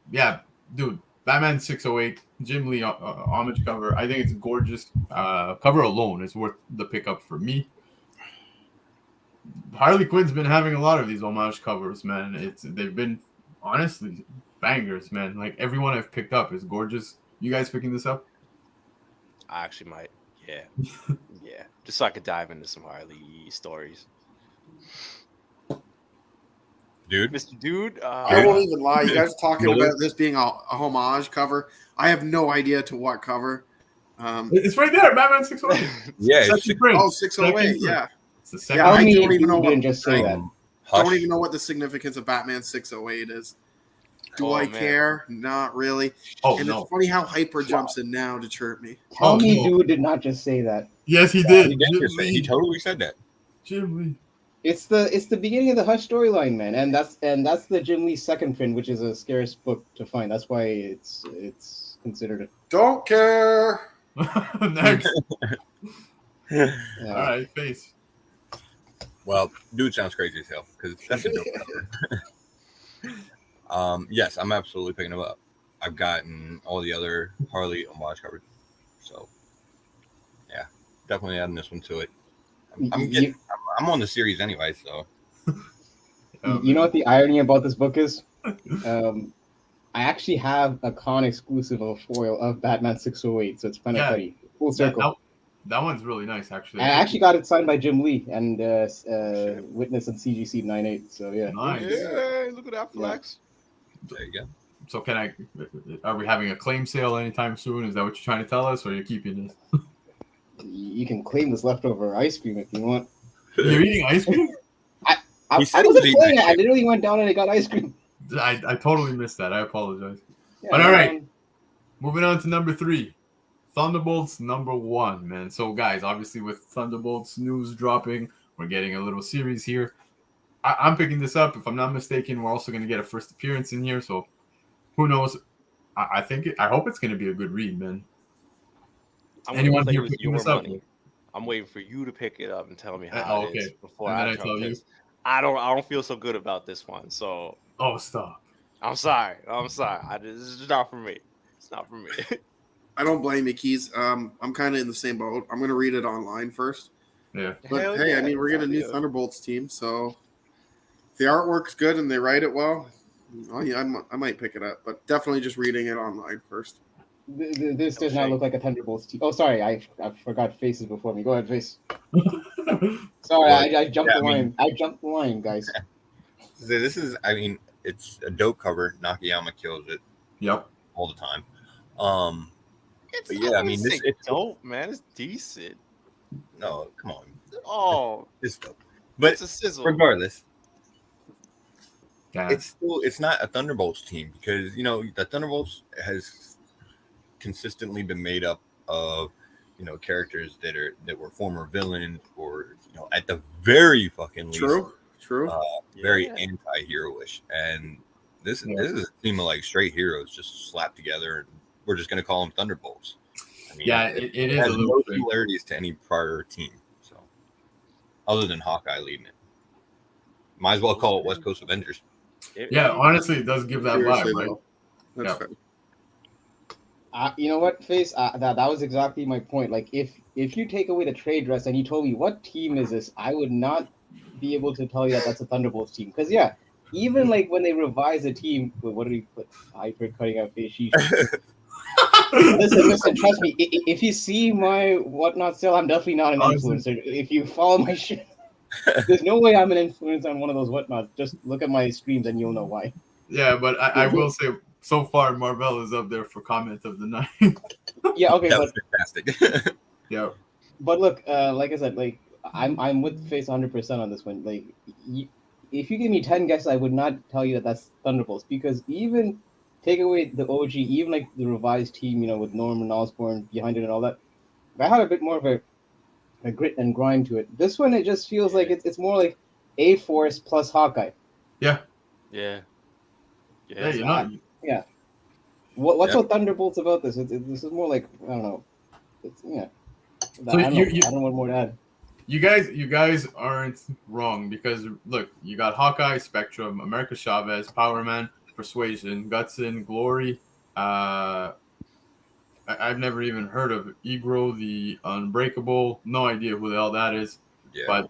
Speaker 1: yeah, dude, Batman 608, Jim Lee homage cover. I think it's gorgeous. Cover alone is worth the pickup for me. Harley Quinn's been having a lot of these homage covers, man. They've been honestly bangers, man. Like everyone I've picked up is gorgeous. You guys picking this up?
Speaker 3: I actually might. Yeah. Yeah. Just so I could dive into some Harley stories.
Speaker 2: Dude,
Speaker 3: Mr. Dude,
Speaker 4: I won't even lie. You guys are talking
Speaker 2: Really?
Speaker 4: about this being a homage cover. I have no idea to what cover.
Speaker 1: It's right there, Batman 608.
Speaker 2: yeah, it's
Speaker 1: Second print.
Speaker 4: Oh, 608.
Speaker 1: Second print.
Speaker 4: Yeah.
Speaker 1: It's the second.
Speaker 5: Tell
Speaker 4: I
Speaker 5: me
Speaker 4: don't
Speaker 5: if
Speaker 4: even know
Speaker 5: you
Speaker 4: what-
Speaker 5: didn't just say that.
Speaker 2: Hush.
Speaker 4: Don't even know what the significance of Batman 608 is. Do
Speaker 3: Oh,
Speaker 4: I
Speaker 3: man.
Speaker 4: care? Not really.
Speaker 1: Oh
Speaker 4: And
Speaker 1: no.
Speaker 4: it's funny how Hyper jumps in now to chirp me.
Speaker 5: Tell me,
Speaker 1: no.
Speaker 5: dude did not just say that.
Speaker 1: Yes, he did.
Speaker 2: He did
Speaker 1: Jim
Speaker 2: just say, he
Speaker 1: Lee.
Speaker 2: totally said that.
Speaker 1: Jim Lee.
Speaker 5: It's the beginning of the Hush storyline, man, and that's the Jim Lee second print, which is a scarce book to find. That's why it's considered
Speaker 4: Don't care.
Speaker 1: Next.
Speaker 5: a.
Speaker 1: All right, face.
Speaker 2: Well, dude sounds crazy as hell because that's a dope cover. Yes, I'm absolutely picking them up. I've gotten all the other Harley homage covers, so yeah, definitely adding this one to it. I'm on the series anyway, so
Speaker 5: You know what the irony about this book is? I actually have a con exclusive of foil of Batman 608, so it's kind of
Speaker 1: Yeah.
Speaker 5: funny. Full circle.
Speaker 1: That one's really nice, actually.
Speaker 5: I actually got it signed by Jim Lee and witness on CGC 98. So yeah.
Speaker 1: Nice.
Speaker 3: Yeah, look at that flex.
Speaker 2: there you go.
Speaker 1: So are we having a claim sale anytime soon? Is that what you're trying to tell us, or are you keeping this?
Speaker 5: You can claim this leftover ice cream if you want.
Speaker 1: You're eating ice cream?
Speaker 5: I
Speaker 2: He said
Speaker 5: wasn't
Speaker 2: he was
Speaker 5: playing
Speaker 2: eating
Speaker 5: it. I literally went down and I got ice cream.
Speaker 1: I totally missed that. I apologize.
Speaker 5: Yeah,
Speaker 1: But all right. Moving on to number 3. Thunderbolts #1, man. So, guys, obviously with Thunderbolts news dropping, we're getting a little series here. I'm picking this up. If I'm not mistaken, we're also going to get a first appearance in here. So, who knows? I hope it's going to be a good read, man.
Speaker 3: I'm
Speaker 1: Anyone
Speaker 3: gonna play
Speaker 1: here
Speaker 3: with
Speaker 1: picking
Speaker 3: your
Speaker 1: this up?
Speaker 3: money. I'm waiting for you to pick it up and tell me how it is
Speaker 1: Okay.
Speaker 3: before
Speaker 1: And then
Speaker 3: I
Speaker 1: I
Speaker 3: jump
Speaker 1: tell you.
Speaker 3: this. I don't feel so good about this one, so
Speaker 1: Oh, stop.
Speaker 3: I'm sorry. This is not for me. It's not for me.
Speaker 4: I don't blame you, Keys. I'm kind of in the same boat. I'm going to read it online first.
Speaker 1: Yeah.
Speaker 4: But
Speaker 3: Hell
Speaker 4: hey,
Speaker 3: yeah,
Speaker 4: I mean, we're getting a new
Speaker 3: yeah.
Speaker 4: Thunderbolts team, so if the artwork's good and they write it well, oh yeah, I might pick it up. But definitely just reading it online first.
Speaker 5: This does not look like a Thunderbolts team. Oh, sorry, I forgot faces before me. Go ahead, face. Sorry, I jumped the line. I jumped the line, guys.
Speaker 2: So this is, I mean, it's a dope cover. Nakayama kills it
Speaker 1: Yep.
Speaker 2: all the time.
Speaker 3: It's
Speaker 2: But yeah, I mean,
Speaker 3: wouldn't
Speaker 2: this-
Speaker 3: say dope, man. It's decent.
Speaker 2: No, come on,
Speaker 3: Oh,
Speaker 2: it's dope. But
Speaker 3: it's a sizzle.
Speaker 2: regardless,
Speaker 1: Yeah.
Speaker 2: it's not a Thunderbolts team because the Thunderbolts has consistently been made up of characters that were former villains or at the very fucking least
Speaker 4: True.
Speaker 2: very
Speaker 3: Yeah.
Speaker 2: anti-hero-ish, and this
Speaker 1: Yeah.
Speaker 2: is a team of like straight heroes just slapped together, and we're just gonna call them Thunderbolts. I mean,
Speaker 1: Yeah, it is
Speaker 2: has
Speaker 1: a little
Speaker 2: no
Speaker 1: bit.
Speaker 2: similarities to any prior team, so other than Hawkeye leading it. Might as well call it West Coast Avengers.
Speaker 1: Yeah, honestly, it does give that
Speaker 4: Seriously,
Speaker 1: vibe, right?
Speaker 4: though. That's
Speaker 1: Yeah.
Speaker 4: fair.
Speaker 5: You know what, face? That was exactly my point. Like, if you take away the trade dress and you told me what team is this, I would not be able to tell you that that's a Thunderbolts team. Because yeah, even like when they revise a team, wait, what did we put? Hyper cutting out face. Listen. Trust me. If you see my whatnot sale, I'm definitely not an influencer. If you follow my shit, there's no way I'm an influencer on one of those whatnots. Just look at my streams and you'll know why.
Speaker 1: Yeah, but I will say, so far, Marvel is up there for comment of the night.
Speaker 5: Yeah, okay,
Speaker 2: That
Speaker 5: but
Speaker 2: was fantastic.
Speaker 1: Yeah.
Speaker 5: But look, like I said, like I'm with Face 100% on this one. Like, if you give me 10 guesses, I would not tell you that that's Thunderbolts, because even take away the OG, even like the revised team, with Norman Osborn behind it and all that, that had a bit more of a grit and grind to it. This one, it just feels like it's more like A-Force plus Hawkeye.
Speaker 1: Yeah.
Speaker 3: Yeah.
Speaker 1: Yeah, you're not.
Speaker 5: What's
Speaker 2: Yeah.
Speaker 5: so Thunderbolts about this? This is more like, I don't know. It's
Speaker 1: So
Speaker 5: I don't
Speaker 1: you-
Speaker 5: know. I don't know what more to add.
Speaker 1: You guys aren't wrong, because look, you got Hawkeye, Spectrum, America Chavez, Power Man, Persuasion, Gutson, Glory. I've never even heard of Egro, the Unbreakable. No idea who the hell that is.
Speaker 2: Yeah.
Speaker 1: But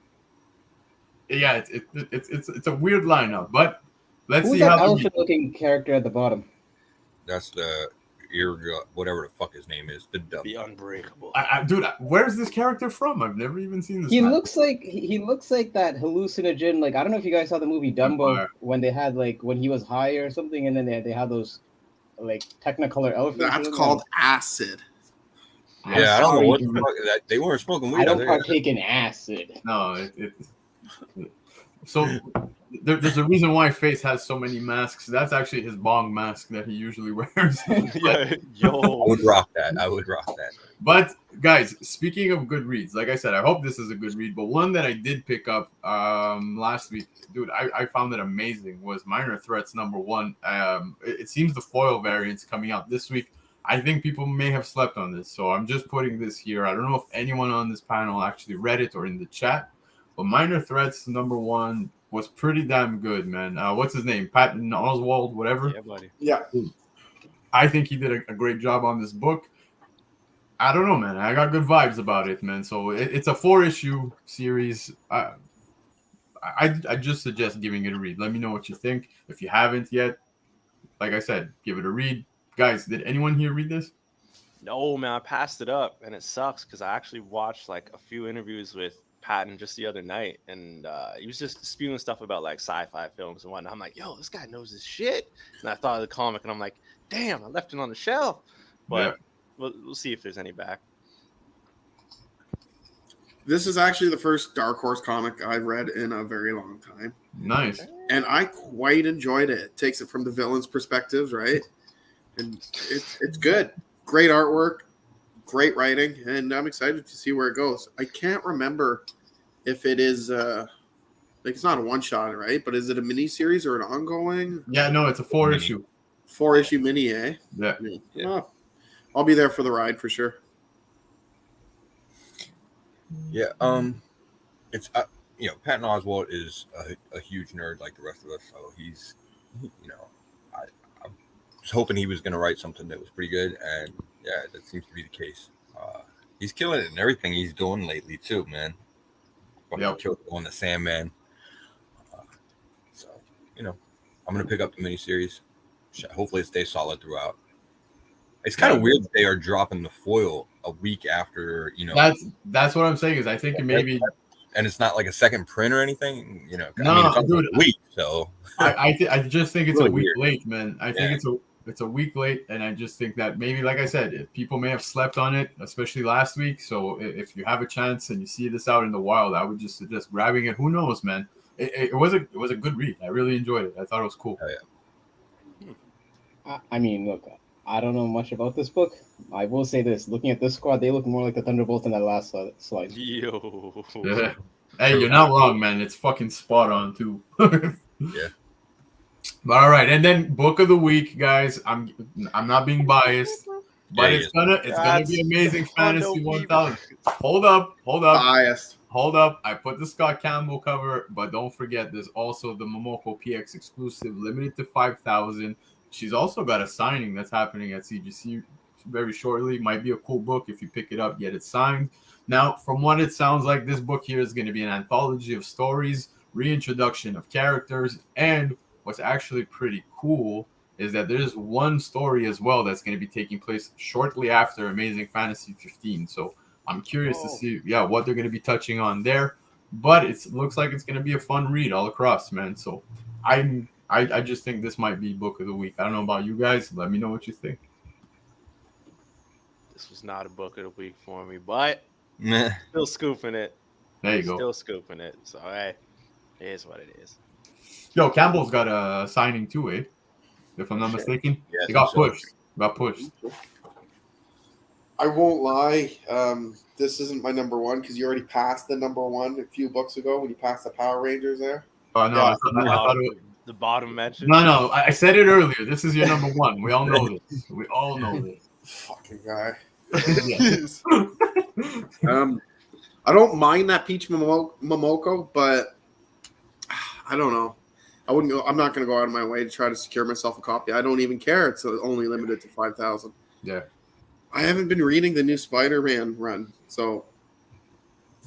Speaker 1: yeah, it's a weird lineup, but let's
Speaker 5: Who's
Speaker 1: see
Speaker 5: that
Speaker 1: how.
Speaker 5: elephant-looking character at the bottom?
Speaker 2: That's the ear, whatever the fuck his name is. The dub.
Speaker 3: The Unbreakable.
Speaker 1: Dude, where's this character from? I've never even seen this.
Speaker 5: He
Speaker 1: man.
Speaker 5: looks like that hallucinogen. Like, I don't know if you guys saw the movie Dumbo
Speaker 1: Vampire.
Speaker 5: when they had like when he was high or something, and then they had those like Technicolor elephants.
Speaker 4: That's called acid.
Speaker 2: Yeah, I don't know
Speaker 5: sorry,
Speaker 2: what
Speaker 5: dude.
Speaker 2: the fuck that they weren't smoking weed.
Speaker 5: I don't
Speaker 2: think.
Speaker 5: partake in acid.
Speaker 1: No, so there's a reason why Face has so many masks. That's actually his bong mask that he usually wears.
Speaker 3: Yeah,
Speaker 2: I would rock that. I would rock that.
Speaker 1: But guys, speaking of good reads, like I said, I hope this is a good read. But one that I did pick up last week, dude, I found it amazing, was Minor Threats #1. It seems the foil variant's coming out this week. I think people may have slept on this, so I'm just putting this here. I don't know if anyone on this panel actually read it or in the chat, but Minor Threats #1 was pretty damn good, man. What's his name? Patton Oswalt, whatever.
Speaker 3: Yeah, buddy.
Speaker 4: Yeah.
Speaker 1: I think he did a great job on this book. I don't know, man. I got good vibes about it, man. So it's a 4-issue series. I just suggest giving it a read. Let me know what you think. If you haven't yet, like I said, give it a read. Guys, did anyone here read this?
Speaker 3: No, man, I passed it up, and it sucks because I actually watched like a few interviews with Patton just the other night, and he was just spewing stuff about like sci-fi films and whatnot. I'm like, yo, this guy knows his shit. And I thought of the comic, and I'm like, damn, I left it on the shelf. But we'll see if there's any back.
Speaker 4: This is actually the first Dark Horse comic I've read in a very long time.
Speaker 1: Nice.
Speaker 4: And I quite enjoyed it. It takes it from the villain's perspectives, right? And it's good. Great artwork, great writing, and I'm excited to see where it goes. I can't remember if it is like it's not a one-shot, right? But is it a mini-series or an ongoing?
Speaker 1: Yeah, no, it's a 4-issue.
Speaker 4: 4-issue mini, eh?
Speaker 1: Yeah.
Speaker 2: Yeah.
Speaker 4: Oh, I'll be there for the ride for sure.
Speaker 2: Yeah. It's Patton Oswalt is a huge nerd like the rest of us, so he's I was hoping he was going to write something that was pretty good, and yeah, that seems to be the case. He's killing it in everything he's doing lately too, man.
Speaker 1: Yep.
Speaker 2: Killed on the Sandman. So I'm going to pick up the miniseries. Hopefully, it stays solid throughout. It's kind of weird that they are dropping the foil a week after,
Speaker 1: That's what I'm saying, is I think maybe,
Speaker 2: and it's not like a second print or anything,
Speaker 1: No,
Speaker 2: it's only
Speaker 1: dude,
Speaker 2: a week, so
Speaker 1: I just think it's
Speaker 2: Really
Speaker 1: a week
Speaker 2: weird.
Speaker 1: late, man. I think it's a week late, and I just think that maybe, like I said, if people may have slept on it, especially last week. So if you have a chance and you see this out in the wild, I would just suggest grabbing it. Who knows, man? It was a good read. I really enjoyed it. I thought it was cool.
Speaker 2: Oh, yeah.
Speaker 5: I mean, look, I don't know much about this book. I will say this: looking at this squad, they look more like the Thunderbolts in that last slide.
Speaker 3: Yo.
Speaker 1: Yeah. Hey, you're not wrong, man. It's fucking spot on too.
Speaker 2: Yeah.
Speaker 1: But all right, and then book of the week, guys. I'm not being biased, but
Speaker 2: Yeah,
Speaker 1: it's gonna be Amazing Fantasy
Speaker 3: Hundo
Speaker 1: 1000. Hold up.
Speaker 4: Biased.
Speaker 1: Hold up. I put the Scott Campbell cover, but don't forget there's also the Momoko PX exclusive, limited to 5,000. She's also got a signing that's happening at CGC very shortly. Might be a cool book if you pick it up, get it signed. Now, from what it sounds like, this book here is going to be an anthology of stories, reintroduction of characters, and what's actually pretty cool is that there's one story as well that's going to be taking place shortly after Amazing Fantasy 15. So I'm curious to see, what they're going to be touching on there. But it looks like it's going to be a fun read all across, man. So I just think this might be book of the week. I don't know about you guys. Let me know what you think.
Speaker 3: This was not a book of the week for me, but
Speaker 2: Meh.
Speaker 3: still scooping it.
Speaker 1: There you go.
Speaker 3: Still scooping it. So, hey, it is what it is.
Speaker 1: Yo, Campbell's got a signing too, eh? If I'm not
Speaker 3: Shit.
Speaker 1: mistaken.
Speaker 2: Yeah,
Speaker 1: He got
Speaker 2: so.
Speaker 1: pushed.
Speaker 4: I won't lie. This isn't my number one because you already passed the number one a few books ago when you passed the Power Rangers there.
Speaker 1: Oh, no.
Speaker 4: Yeah.
Speaker 1: I thought it was,
Speaker 3: The bottom mention.
Speaker 1: no. I said it earlier. This is your number one. We all know this. We all know this.
Speaker 4: Fucking guy.
Speaker 1: Yeah.
Speaker 4: I don't mind that Peach Momoko, but I don't know. I'm not going to go out of my way to try to secure myself a copy. I don't even care. It's only limited to 5,000.
Speaker 1: Yeah.
Speaker 4: I haven't been reading the new Spider-Man run, so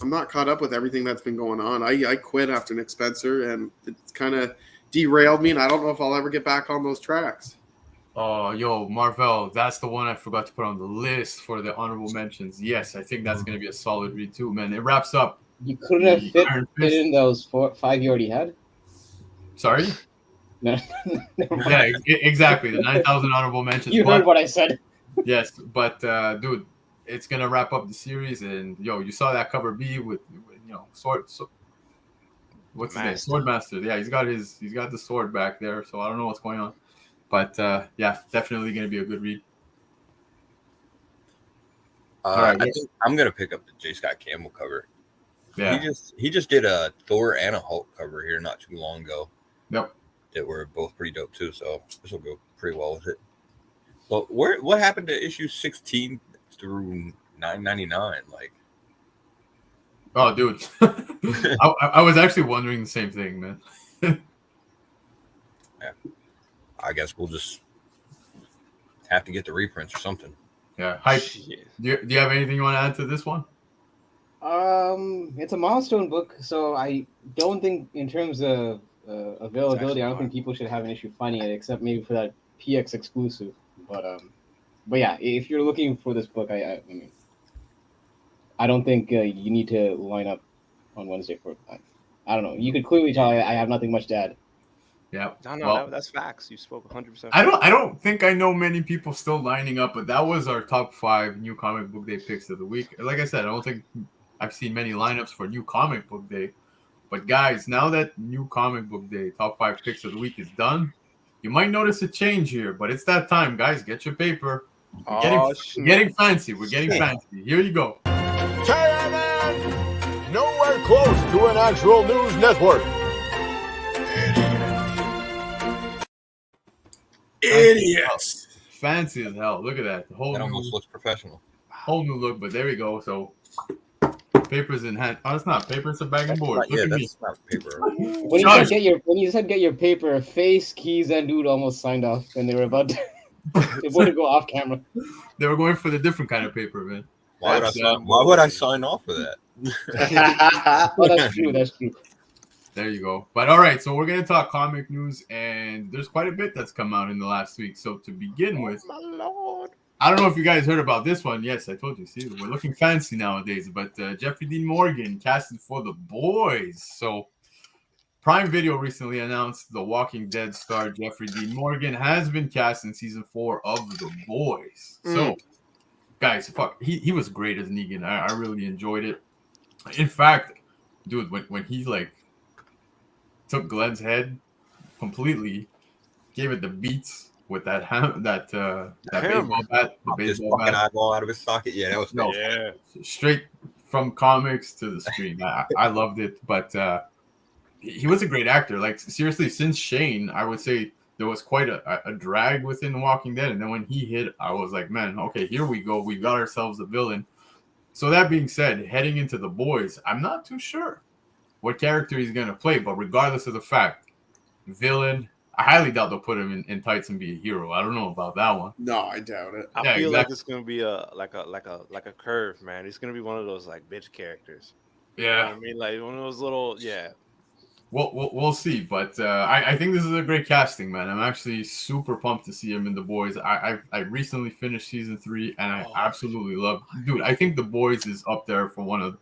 Speaker 4: I'm not caught up with everything that's been going on. I quit after Nick Spencer, and it's kind of derailed me, and I don't know if I'll ever get back on those tracks.
Speaker 1: Oh, yo, Marvel, that's the one I forgot to put on the list for the honorable mentions. Yes, I think that's going to be a solid read too, man. It wraps up.
Speaker 5: You couldn't have
Speaker 1: Iron
Speaker 5: fit
Speaker 1: Fist.
Speaker 5: in those 5 you already had?
Speaker 1: Sorry?
Speaker 5: No, never mind.
Speaker 1: Yeah, exactly. The 9,000 honorable mentions.
Speaker 5: You heard what I said.
Speaker 1: Yes, but dude, it's gonna wrap up the series, and yo, you saw that cover B with sword. So, what's his name? Swordmaster. Yeah, he's got the sword back there. So I don't know what's going on, but yeah, definitely gonna be a good read.
Speaker 2: I think I'm gonna pick up the J. Scott Campbell cover.
Speaker 1: Yeah,
Speaker 2: he just did a Thor and a Hulk cover here not too long ago.
Speaker 1: Yep.
Speaker 2: That were both pretty dope too. So this will go pretty well with it. But what happened to issue 16 through 999? Like,
Speaker 1: oh, dude, I was actually wondering the same thing, man.
Speaker 2: yeah, I guess we'll just have to get the reprints or something.
Speaker 1: Yeah, hype. Do you have anything you want to add to this one?
Speaker 5: It's a milestone book, so I don't think in terms of availability, I don't think people should have an issue finding it, except maybe for that PX exclusive. But yeah, if you're looking for this book, I mean, I don't think you need to line up on Wednesday for it. I don't know. You could clearly tell I have nothing much to add.
Speaker 1: Yeah.
Speaker 3: No, that's facts. You spoke 100%.
Speaker 1: I don't think I know many people still lining up, but that was our top 5 new comic book day picks of the week. Like I said, I don't think I've seen many lineups for new comic book day. But guys, now that new comic book day top 5 picks of the week is done, you might notice a change here, but it's that time, guys. Get your paper. We're getting fancy. We're getting fancy. Here you go.
Speaker 6: Thailand, nowhere close to an actual news network.
Speaker 4: Idiots.
Speaker 1: Fancy as hell. Look at that. The
Speaker 2: That almost looks professional.
Speaker 1: whole new look, but there we go. So papers in hand. Oh, it's not paper. It's a bag and board. Look at me.
Speaker 2: That's not paper.
Speaker 5: When you said get your paper, Face, Keys, and Dude almost signed off, and they were about to they wanted to go off camera.
Speaker 1: They were going for the different kind of paper, man.
Speaker 2: Why would I sign off for that?
Speaker 5: Oh, that's true. That's true.
Speaker 1: There you go. But all right, so we're gonna talk comic news, and there's quite a bit that's come out in the last week. So to begin with,
Speaker 6: My Lord.
Speaker 1: I don't know if you guys heard about this one. Yes, I told you. See, we're looking fancy nowadays. But Jeffrey Dean Morgan casted for The Boys. So Prime Video recently announced The Walking Dead star Jeffrey Dean Morgan has been cast in season 4 of The Boys. So, guys, he was great as Negan. I really enjoyed it. In fact, dude, when he like took Glenn's head completely, gave it the beats with that baseball bat,
Speaker 2: His fucking eyeball out of his socket. Yeah, that was
Speaker 1: straight from comics to the screen. I loved it, but he was a great actor. Like seriously, since Shane, I would say there was quite a drag within The Walking Dead, and then when he hit, I was like, man, okay, here we go. We got ourselves a villain. So that being said, heading into The Boys, I'm not too sure what character he's going to play, but regardless of the fact, villain, I highly doubt they'll put him in tights and be a hero. I don't know about that one.
Speaker 4: No, I doubt it.
Speaker 3: I feel like it's gonna be like a curve, man. He's gonna be one of those like bitch characters.
Speaker 1: Yeah,
Speaker 3: you know what I mean, like one of those little
Speaker 1: We'll see, but I think this is a great casting, man. I'm actually super pumped to see him in The Boys. I recently finished season 3, and I absolutely love. Dude, I think The Boys is up there for one of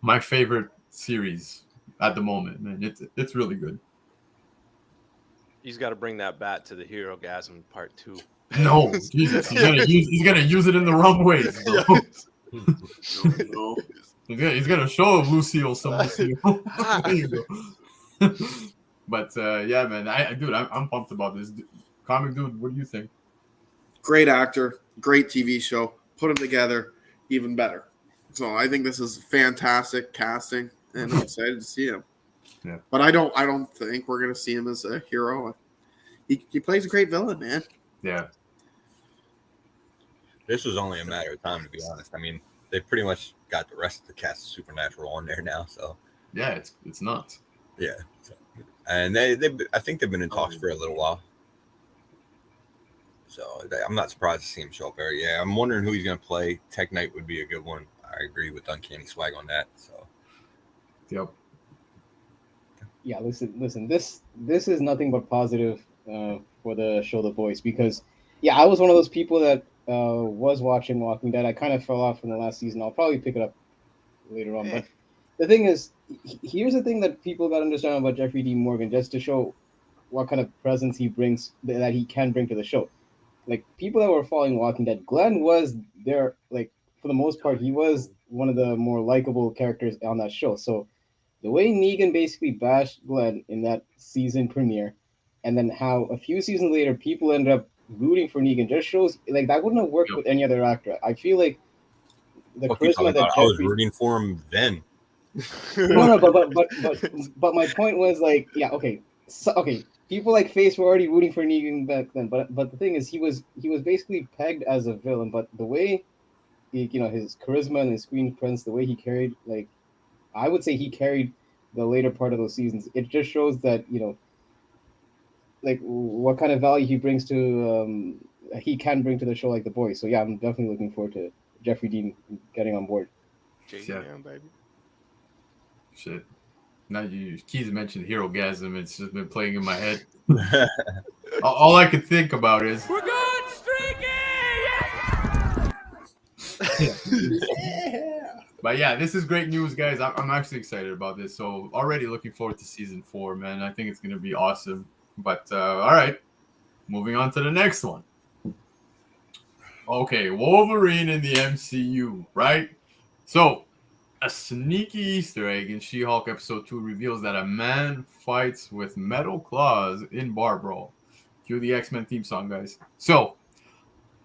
Speaker 1: my favorite series at the moment, man. It's really good.
Speaker 3: He's got to bring that bat to the Hero Gasm Part 2.
Speaker 1: No, Jesus, he's gonna use it in the wrong ways. No. He's gonna show Lucille some Lucille. There you go. But yeah, man, I'm pumped about this. Comic.Dood, what do you think?
Speaker 4: Great actor, great TV show. Put them together, even better. So I think this is fantastic casting, and I'm excited to see him.
Speaker 1: Yeah.
Speaker 4: But I don't think we're gonna see him as a hero. He plays a great villain, man.
Speaker 1: Yeah.
Speaker 2: This was only a matter of time, to be honest. I mean, they pretty much got the rest of the cast of Supernatural on there now, so
Speaker 1: yeah, it's nuts.
Speaker 2: Yeah, and I think they've been in talks for a little while, so I'm not surprised to see him show up there. Yeah, I'm wondering who he's gonna play. Tech Knight would be a good one. I agree with Uncanny Swag on that. So
Speaker 1: Yep.
Speaker 5: Yeah, listen. This is nothing but positive for the show The Voice, because yeah, I was one of those people that was watching Walking Dead. I kind of fell off from the last season. I'll probably pick it up later on. But the thing is, here's the thing that people got to understand about Jeffrey Dean Morgan, just to show what kind of presence he brings, that he can bring to the show. Like, people that were following Walking Dead, Glenn was there. Like, for the most part, he was one of the more likable characters on that show. So the way Negan basically bashed Glenn in that season premiere, and then how a few seasons later people ended up rooting for Negan, just shows like that wouldn't have worked with any other actor. I feel like the
Speaker 2: What you talking
Speaker 5: charisma that
Speaker 2: about? I was
Speaker 5: Jeffrey...
Speaker 2: rooting for him then.
Speaker 5: No, but my point was, like, yeah, okay, so, okay, people like Face were already rooting for Negan back then, but the thing is, he was basically pegged as a villain, but the way his charisma and his screen presence, the way he carried, like, I would say he carried the later part of those seasons. It just shows that, like, what kind of value he brings to he can bring to the show like The Boys. So yeah, I'm definitely looking forward to Jeffrey Dean getting on board.
Speaker 3: JDM, baby.
Speaker 1: Shit. Now Keys mentioned Hero Gasm. It's just been playing in my head. All I could think about is
Speaker 3: We're going streaky!
Speaker 1: Yeah. But yeah, this is great news, guys. I'm actually excited about this. So already looking forward to season 4, man. I think it's going to be awesome. But all right, moving on to the next one. Okay, Wolverine in the MCU, right? So a sneaky Easter egg in She-Hulk episode 2 reveals that a man fights with metal claws in Bar Brawl. Cue the X-Men theme song, guys. So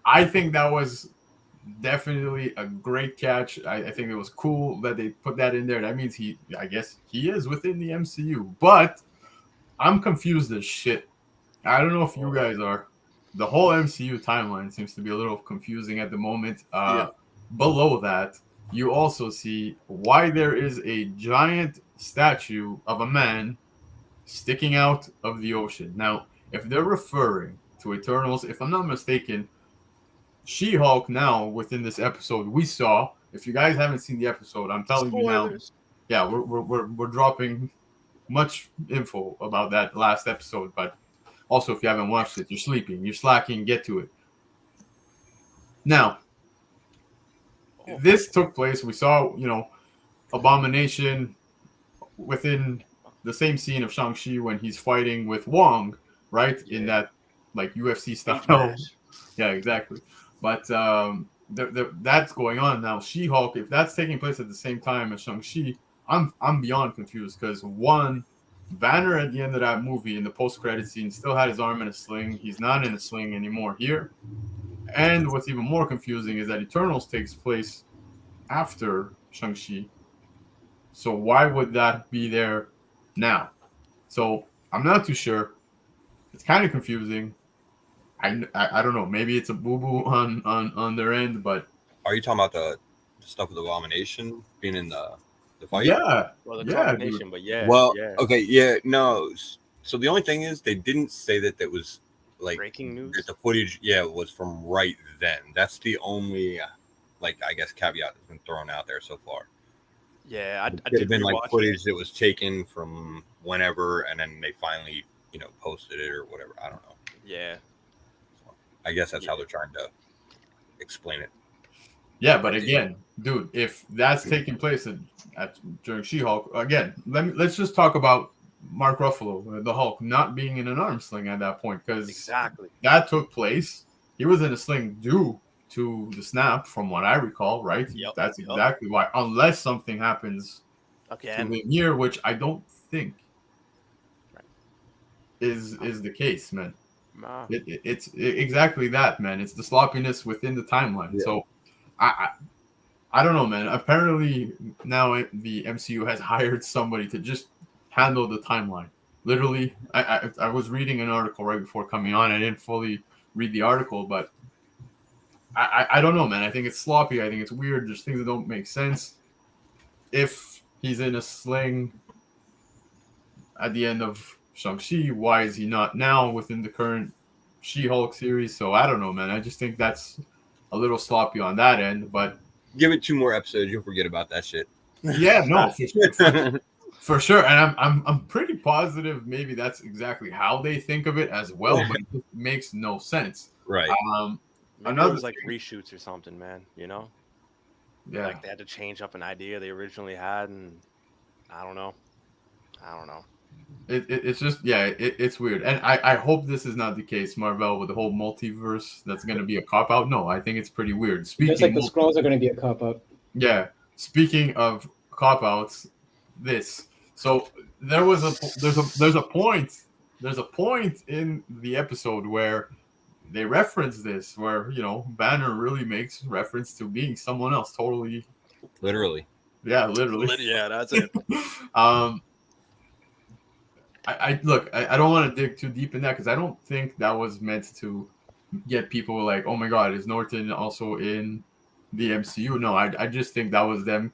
Speaker 1: I think that was definitely a great catch. I think it was cool that they put that in there. That means I guess he is within the MCU. But I'm confused as shit. I don't know if you guys are. The whole MCU timeline seems to be a little confusing at the moment. Below that, you also see why there is a giant statue of a man sticking out of the ocean. Now, if they're referring to Eternals, if I'm not mistaken, She-Hulk now within this episode we saw. If you guys haven't seen the episode, I'm telling you now. Yeah, we're dropping much info about that last episode, but also if you haven't watched it, you're sleeping, you're slacking, get to it. Now, this took place. We saw, Abomination within the same scene of Shang-Chi when he's fighting with Wong, right? Yeah. In that like UFC style. Yeah, exactly. But that's going on now. She-Hulk, if that's taking place at the same time as Shang-Chi, I'm beyond confused, because one, Banner at the end of that movie in the post-credit scene still had his arm in a sling. He's not in a sling anymore here. And what's even more confusing is that Eternals takes place after Shang-Chi. So why would that be there now? So I'm not too sure. It's kind of confusing. I don't know. Maybe it's a boo-boo on their end, but...
Speaker 2: Are you talking about the stuff with Abomination being in the fight?
Speaker 1: Yeah.
Speaker 3: Well, the combination,
Speaker 1: dude.
Speaker 3: But yeah.
Speaker 2: Well,
Speaker 3: yeah.
Speaker 2: Okay, yeah, no. So the only thing is they didn't say that was like
Speaker 3: breaking news.
Speaker 2: That the footage, was from right then. That's the only, I guess, caveat that's been thrown out there so far.
Speaker 3: Yeah, I
Speaker 2: It had been like footage that was taken from whenever, and then they finally, posted it or whatever. I don't know.
Speaker 3: Yeah.
Speaker 2: So I guess that's how they're trying to explain it.
Speaker 1: Yeah, but again, dude, if that's taking place during She-Hulk, again, let's just talk about Mark Ruffalo, the Hulk, not being in an arm sling at that point, because
Speaker 3: exactly
Speaker 1: that took place. He was in a sling due to the snap, from what I recall, right?
Speaker 3: Yep.
Speaker 1: That's exactly why, unless something happens to him here, which I don't think is the case, man.
Speaker 3: Nah.
Speaker 1: It's exactly that, man. It's the sloppiness within the timeline. Yeah. So I don't know, man. Apparently now the MCU has hired somebody to just handle the timeline. Literally, I was reading an article right before coming on. I didn't fully read the article, but I don't know, man. I think it's sloppy. I think it's weird. There's things that don't make sense. If he's in a sling at the end of Shang-Chi, why is he not now within the current She-Hulk series? So I don't know, man. I just think that's a little sloppy on that end, but
Speaker 2: give it 2 more episodes, you'll forget about that shit.
Speaker 1: Yeah, no, For sure, and I'm pretty positive maybe that's exactly how they think of it as well, but it makes no sense.
Speaker 2: Right.
Speaker 3: Maybe
Speaker 1: Another
Speaker 3: it was like
Speaker 1: thing-
Speaker 3: reshoots or something, man. You know,
Speaker 1: Yeah,
Speaker 3: like they had to change up an idea they originally had, and I don't know.
Speaker 1: it's just it's weird, and I hope this is not the case, Marvel, with the whole multiverse. That's going to be a cop out. No, I think it's pretty weird.
Speaker 5: Just like
Speaker 1: Speaking,
Speaker 5: the scrolls are going to be a cop out.
Speaker 1: yeah. Speaking of cop outs, so there's a point in the episode where they reference this, where Banner really makes reference to being someone else, totally.
Speaker 2: Literally.
Speaker 1: Yeah, literally.
Speaker 3: Yeah, that's it.
Speaker 1: I look, I don't want to dig too deep in that because I don't think that was meant to get people like, oh my god, is Norton also in the MCU? No, I just think that was them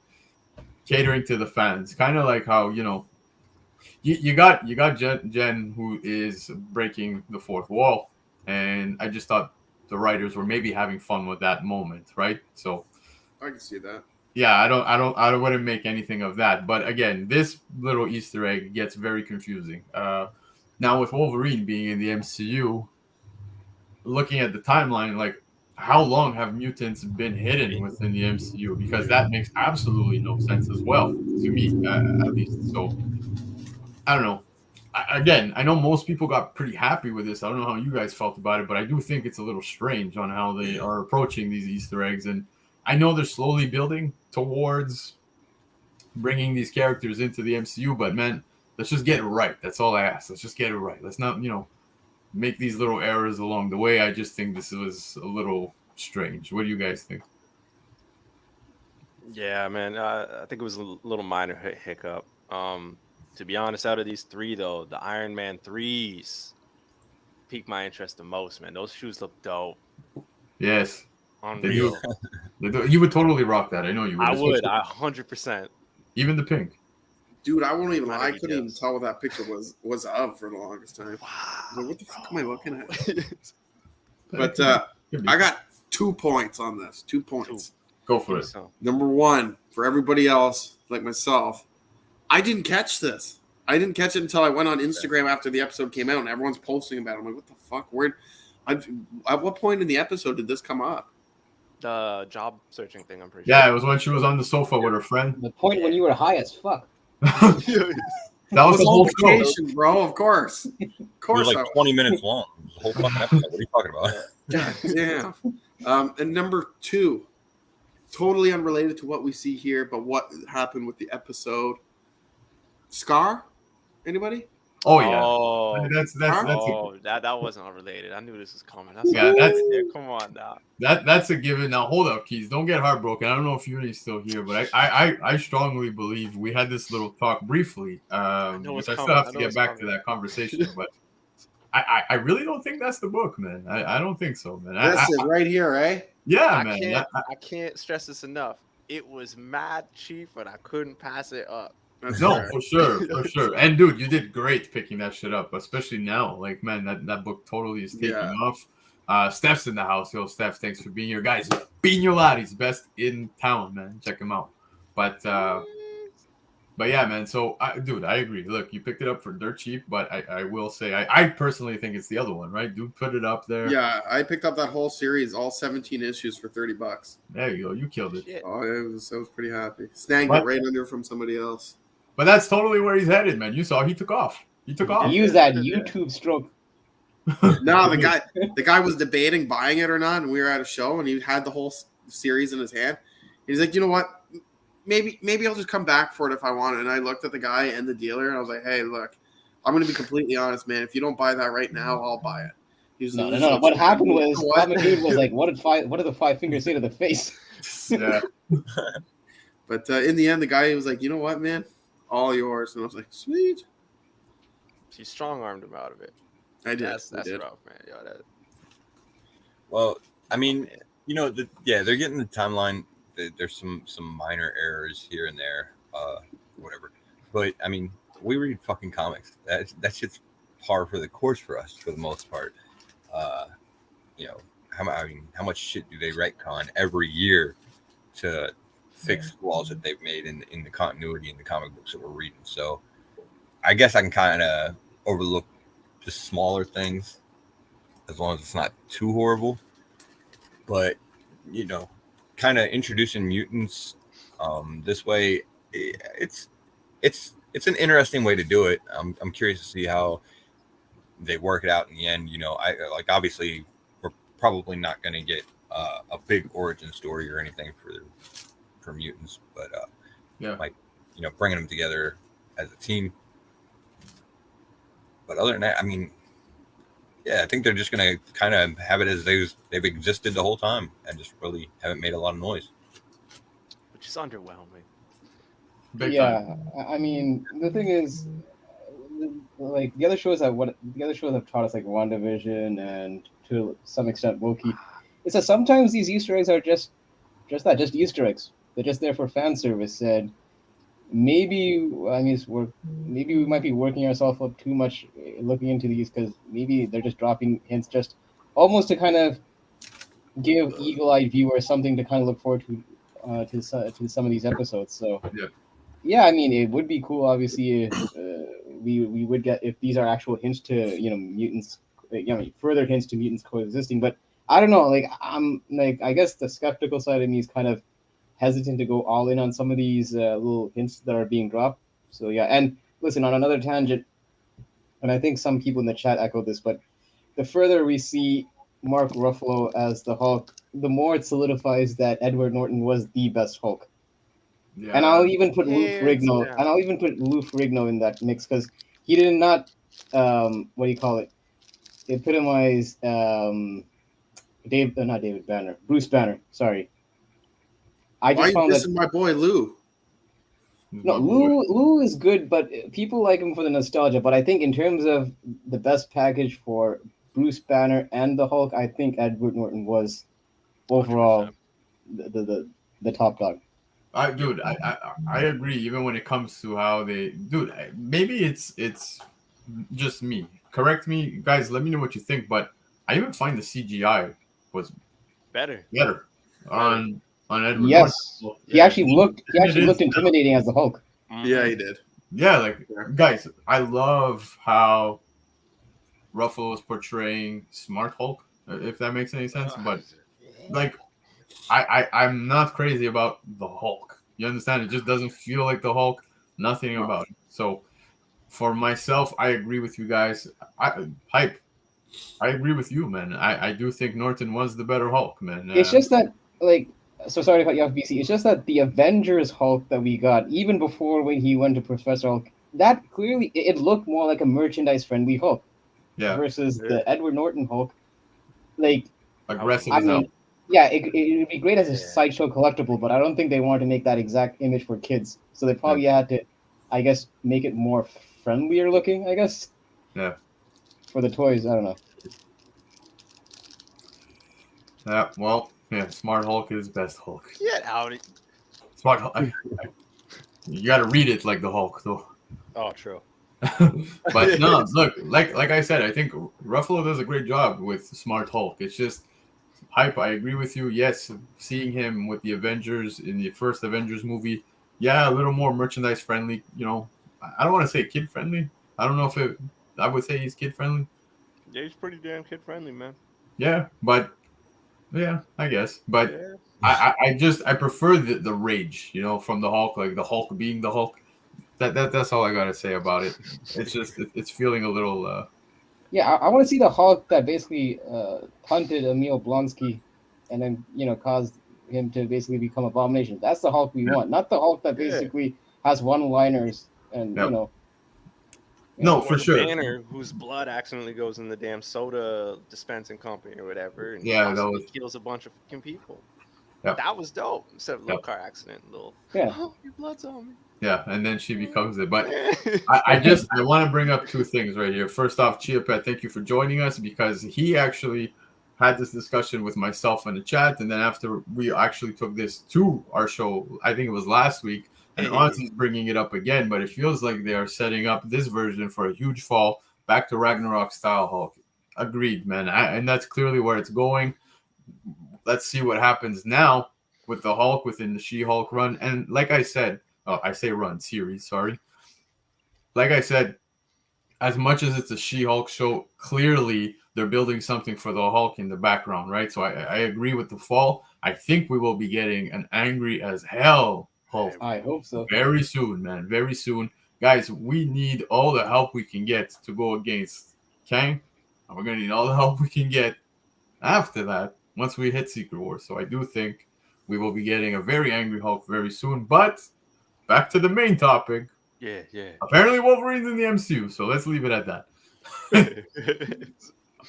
Speaker 1: catering to the fans, kind of like how you got Jen who is breaking the fourth wall, and I just thought the writers were maybe having fun with that moment, right? So
Speaker 4: I can see that.
Speaker 1: yeah, I wouldn't make anything of that. But again, this little Easter egg gets very confusing. Now with Wolverine being in the MCU, looking at the timeline, like how long have mutants been hidden within the MCU? Because that makes absolutely no sense as well to me, at least. So I don't know. Again, I know most people got pretty happy with this. I don't know how you guys felt about it, but I do think it's a little strange on how they are approaching these Easter eggs. And I know they're slowly building towards bringing these characters into the MCU, but man, let's just get it right. That's all I ask. Let's just get it right. Let's not, make these little errors along the way. I just think this was a little strange. What do you guys think?
Speaker 3: Yeah, man. I think it was a little minor hiccup. To be honest, out of these three, though, the Iron Man 3s piqued my interest the most, man. Those shoes look dope.
Speaker 1: Yes. They
Speaker 3: Unreal.
Speaker 1: do. You would totally rock that. I know you would.
Speaker 3: I would.
Speaker 1: especially-
Speaker 3: 100%.
Speaker 1: Even the pink.
Speaker 4: Dude, I won't even
Speaker 3: Not
Speaker 4: lie. I
Speaker 3: any
Speaker 4: couldn't even
Speaker 3: details.
Speaker 4: tell what that picture was of for the longest time.
Speaker 3: Wow.
Speaker 4: Like, what the fuck am I looking at?
Speaker 3: at?
Speaker 4: But I got 2 points on this. 2 points.
Speaker 1: Go for it.
Speaker 3: So,
Speaker 4: Number one, for everybody else, like myself, I didn't catch this. I didn't catch it until I went on Instagram after the episode came out and everyone's posting about it. I'm like, what the fuck? At what point in the episode did this come up?
Speaker 3: the job searching thing, I'm pretty
Speaker 1: Yeah, it was when she was on the sofa with her friend.
Speaker 5: The point when you were high as fuck.
Speaker 3: sure.
Speaker 1: That was the whole show.
Speaker 4: Multiplication, bro. Of course. Of
Speaker 2: It was
Speaker 4: course.
Speaker 2: like 20 minutes long. It was the whole fucking episode. What are you talking about?
Speaker 4: God damn. And number two, totally unrelated to what we see here, but what happened with the episode. Scar? Anybody?
Speaker 1: Oh yeah.
Speaker 3: Oh,
Speaker 1: That's
Speaker 3: that wasn't unrelated. I knew this was coming.
Speaker 1: Yeah, that's-
Speaker 3: come on now.
Speaker 1: that's a given. Now hold up, Keys. Don't get heartbroken. I don't know if Uni's still here, but I strongly believe we had this little talk briefly.
Speaker 3: know
Speaker 1: Which
Speaker 3: it's
Speaker 1: I still
Speaker 3: coming.
Speaker 1: have
Speaker 3: I
Speaker 1: to
Speaker 3: know
Speaker 1: get
Speaker 3: it's
Speaker 1: back to
Speaker 3: coming.
Speaker 1: that conversation, but I really don't think that's the book, man. I don't think so, man.
Speaker 4: This is right here, eh?
Speaker 1: Yeah,
Speaker 3: I
Speaker 1: man.
Speaker 3: can't stress this enough. It was mad cheap, but I couldn't pass it up.
Speaker 4: That's
Speaker 1: No,
Speaker 4: right.
Speaker 1: for sure. And dude, you did great picking that shit up, especially now. Like, man, that book totally is taking
Speaker 4: Yeah.
Speaker 1: off. Steph's in the house. Yo, Steph, thanks for being here. Guys, Pino Lotti's best in town, man. Check him out. But yeah, man. So, dude, I agree. Look, you picked it up for dirt cheap, but I will say, I personally think it's the other one, right? Dude, put it up there.
Speaker 4: Yeah, I picked up that whole series, all 17 issues for $30.
Speaker 1: There you go. You killed it.
Speaker 3: Shit.
Speaker 4: Oh, I was pretty happy. Snagged
Speaker 1: What?
Speaker 4: it right under from somebody else.
Speaker 1: But that's totally where he's headed, man. You saw he took off. He took off.
Speaker 5: Use that YouTube stroke.
Speaker 4: No, the guy was debating buying it or not, and we were at a show, and he had the whole series in his hand. He's like, you know what? Maybe I'll just come back for it if I want it. And I looked at the guy and the dealer, and I was like, hey, look, I'm going to be completely honest, man. If you don't buy that right now, I'll buy it. He was
Speaker 5: No. What happened was
Speaker 4: What?
Speaker 5: Comic.Dood was like, what did the five fingers say to the face?
Speaker 1: Yeah.
Speaker 4: But in the end, the guy was like, you know what, man? All yours. And I was like, sweet.
Speaker 3: She strong armed him out of it.
Speaker 4: I did.
Speaker 3: That's
Speaker 4: I did.
Speaker 3: rough, man. Yo, that,
Speaker 2: Well, I mean, they're getting the timeline. There's some minor errors here and there, whatever. But I mean, we read fucking comics. That shit's par for the course for us for the most part. How much shit do they retcon every year to fix flaws that they've made in the continuity in the comic books that we're reading. So I guess I can kind of overlook the smaller things as long as it's not too horrible. But kind of introducing mutants this way, it's an interesting way to do it. I'm curious to see how they work it out in the end. Obviously we're probably not going to get a big origin story or anything for mutants, but bringing them together as a team. But other than that, I mean, yeah, I think they're just going to kind of have it as they've existed the whole time and just really haven't made a lot of noise.
Speaker 3: Which is underwhelming.
Speaker 1: Big
Speaker 5: Yeah,
Speaker 1: time.
Speaker 5: I mean, the thing is, like the other shows have taught us, like WandaVision and to some extent Loki, is that sometimes these Easter eggs are just Easter eggs. They're just there for fan service, and maybe maybe we might be working ourselves up too much looking into these, because maybe they're just dropping hints just almost to kind of give eagle-eyed viewers something to kind of look forward to some of these episodes. So yeah, I mean, it would be cool, obviously, if we would get, if these are actual hints to mutants, further hints to mutants coexisting. But I don't know, like I'm like, I guess the skeptical side of me is kind of hesitant to go all in on some of these little hints that are being dropped. So yeah, and listen, on another tangent, and I think some people in the chat echo this, but the further we see Mark Ruffalo as the Hulk, the more it solidifies that Edward Norton was the best Hulk.
Speaker 1: Yeah.
Speaker 5: And I'll even put Lou
Speaker 3: Hands
Speaker 5: Ferrigno,
Speaker 3: down.
Speaker 5: and I'll even put Lou Ferrigno in that mix, because he did not, what do you call it? Epitomize Bruce Banner. Sorry, I
Speaker 4: Why are
Speaker 5: just
Speaker 4: you
Speaker 5: found that
Speaker 4: dissing my boy Lou?
Speaker 5: no, Lou is good, but people like him for the nostalgia. But I think in terms of the best package for Bruce Banner and the Hulk, I think Edward Norton was overall the top dog.
Speaker 1: I agree. Even when it comes to how maybe it's just me. Correct me, guys. Let me know what you think. But I even find the CGI was
Speaker 3: Better.
Speaker 1: on Edward
Speaker 5: Yes,
Speaker 1: Norton.
Speaker 5: he actually looked
Speaker 1: It is
Speaker 5: intimidating as the Hulk.
Speaker 4: Yeah, he did.
Speaker 1: Yeah, like guys, I love how Ruffalo is portraying Smart Hulk, if that makes any sense. But like, I'm not crazy about the Hulk. You understand? It just doesn't feel like the Hulk. Nothing about it. So for myself, I agree with you guys. Hype. I agree with you, man. I do think Norton was the better Hulk, man.
Speaker 5: It's just that, like, so sorry to cut you off, BC. It's just that the Avengers Hulk that we got, even before when he went to Professor Hulk, that clearly it looked more like a merchandise-friendly Hulk versus the Edward Norton Hulk. Like,
Speaker 1: aggressive
Speaker 5: I
Speaker 1: as hell.
Speaker 5: mean, yeah, it would be great as a sideshow collectible, but I don't think they wanted to make that exact image for kids. So they probably had to, I guess, make it more friendlier looking, I guess.
Speaker 1: Yeah.
Speaker 5: For the toys, I don't know.
Speaker 1: Yeah, well, yeah, Smart Hulk is best Hulk.
Speaker 3: Get out.
Speaker 1: Smart Hulk. You got to read it like the Hulk, though.
Speaker 3: Oh, true.
Speaker 1: But no, look, like I said, I think Ruffalo does a great job with Smart Hulk. It's just hype. I agree with you. Yes, seeing him with the Avengers in the first Avengers movie, yeah, a little more merchandise friendly. I don't want to say kid friendly. I don't know if I would say he's kid friendly.
Speaker 3: Yeah, he's pretty damn kid friendly, man.
Speaker 1: Yeah, but yeah, I guess. But
Speaker 3: Yeah.
Speaker 1: I prefer the rage, from the Hulk, like the Hulk being the Hulk. That's all I gotta say about it. It's just it's feeling a little.
Speaker 5: Yeah, I want to see the Hulk that basically punted Emil Blonsky, and then caused him to basically become Abomination. That's the Hulk we want, not the Hulk that basically has one-liners and
Speaker 1: No, for sure.
Speaker 3: Banner, whose blood accidentally goes in the damn soda dispensing company or whatever, and kills a bunch of fucking people.
Speaker 1: Yep.
Speaker 3: That was dope. Instead of a little car accident, your blood's on me.
Speaker 1: Yeah, and then she becomes it. But I want to bring up two things right here. First off, Chiapet, thank you for joining us, because he actually had this discussion with myself in the chat, and then after we actually took this to our show, I think it was last week, and Ozzy's bringing it up again, but it feels like they are setting up this version for a huge fall back to Ragnarok style Hulk. Agreed, man. And that's clearly where it's going. Let's see what happens now. with the Hulk within the She-Hulk run. And like I said, I say run series, sorry. Like I said, as much as it's a She-Hulk show, clearly they're building something for the Hulk in the background, right? So I agree with the fall. I think we will be getting an angry as hell Hulk
Speaker 5: I hope so.
Speaker 1: very soon, man. Very soon. Guys, we need all the help we can get to go against Kang. And we're going to need all the help we can get after that once we hit Secret Wars. So I do think we will be getting a very angry Hulk very soon. But back to the main topic.
Speaker 3: Yeah.
Speaker 1: Apparently Wolverine's in the MCU, so let's leave it at that.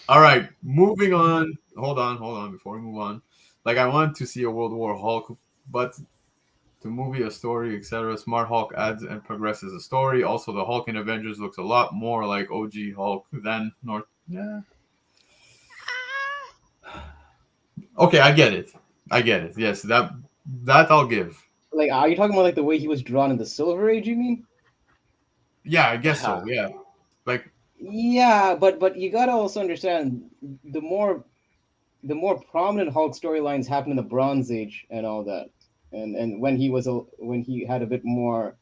Speaker 1: All right, moving on. Hold on. Before we move on, like I want to see a World War Hulk, but to movie, a story, etc. Smart Hulk adds and progresses the story. Also, the Hulk in Avengers looks a lot more like OG Hulk than North. Yeah. Okay, I get it. Yes, that I'll give.
Speaker 5: Like, are you talking about like the way he was drawn in the Silver Age? You mean?
Speaker 1: Yeah, I guess so. Yeah, like
Speaker 5: Yeah, but you gotta also understand the more prominent Hulk storylines happen in the Bronze Age and all that, and when he had a bit more,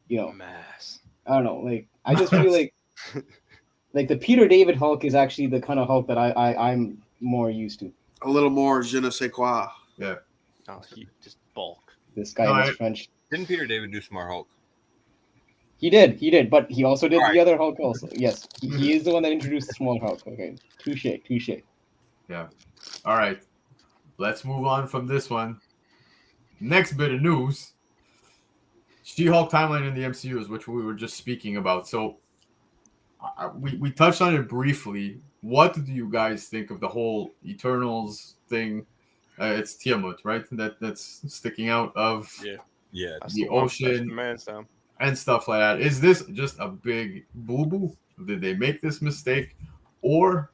Speaker 3: Mass.
Speaker 5: I don't know, like I just feel like the Peter David Hulk is actually the kind of Hulk that I'm more used to.
Speaker 4: A little more je ne sais quoi.
Speaker 1: yeah.
Speaker 3: Oh, he just bulk.
Speaker 5: This guy is French.
Speaker 2: Didn't Peter David do Smart Hulk?
Speaker 5: He did, but he also did
Speaker 2: All right.
Speaker 5: the other Hulk also. Yes, he is the one that introduced the small Hulk. Okay, touche.
Speaker 1: Yeah. All right. Let's move on from this one. Next bit of news. She-Hulk timeline in the MCU is which we were just speaking about. So we touched on it briefly. What do you guys think of the whole Eternals thing? It's Tiamat, right? That's sticking out of
Speaker 2: Yeah.
Speaker 3: That's
Speaker 1: the
Speaker 3: one.
Speaker 1: ocean.
Speaker 3: That's the man, Sam.
Speaker 1: and stuff like that. Is this just a big boo-boo? Did they make this mistake? Or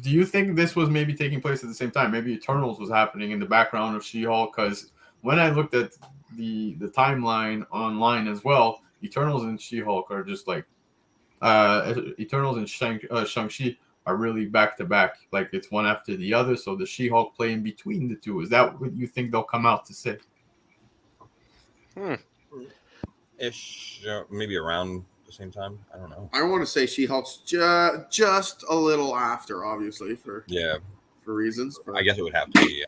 Speaker 1: do you think this was maybe taking place at the same time? Maybe Eternals was happening in the background of She-Hulk? Because when I looked at the timeline online as well, Eternals and She-Hulk are just like Eternals and Shang-Chi are really back-to-back. Like it's one after the other. So the She-Hulk play in between the two. Is that what you think they'll come out to say?
Speaker 2: Ish, maybe around the same time. I don't know.
Speaker 4: I want to say She-Hulk's just a little after, obviously, for reasons. But
Speaker 2: I guess it would have to be.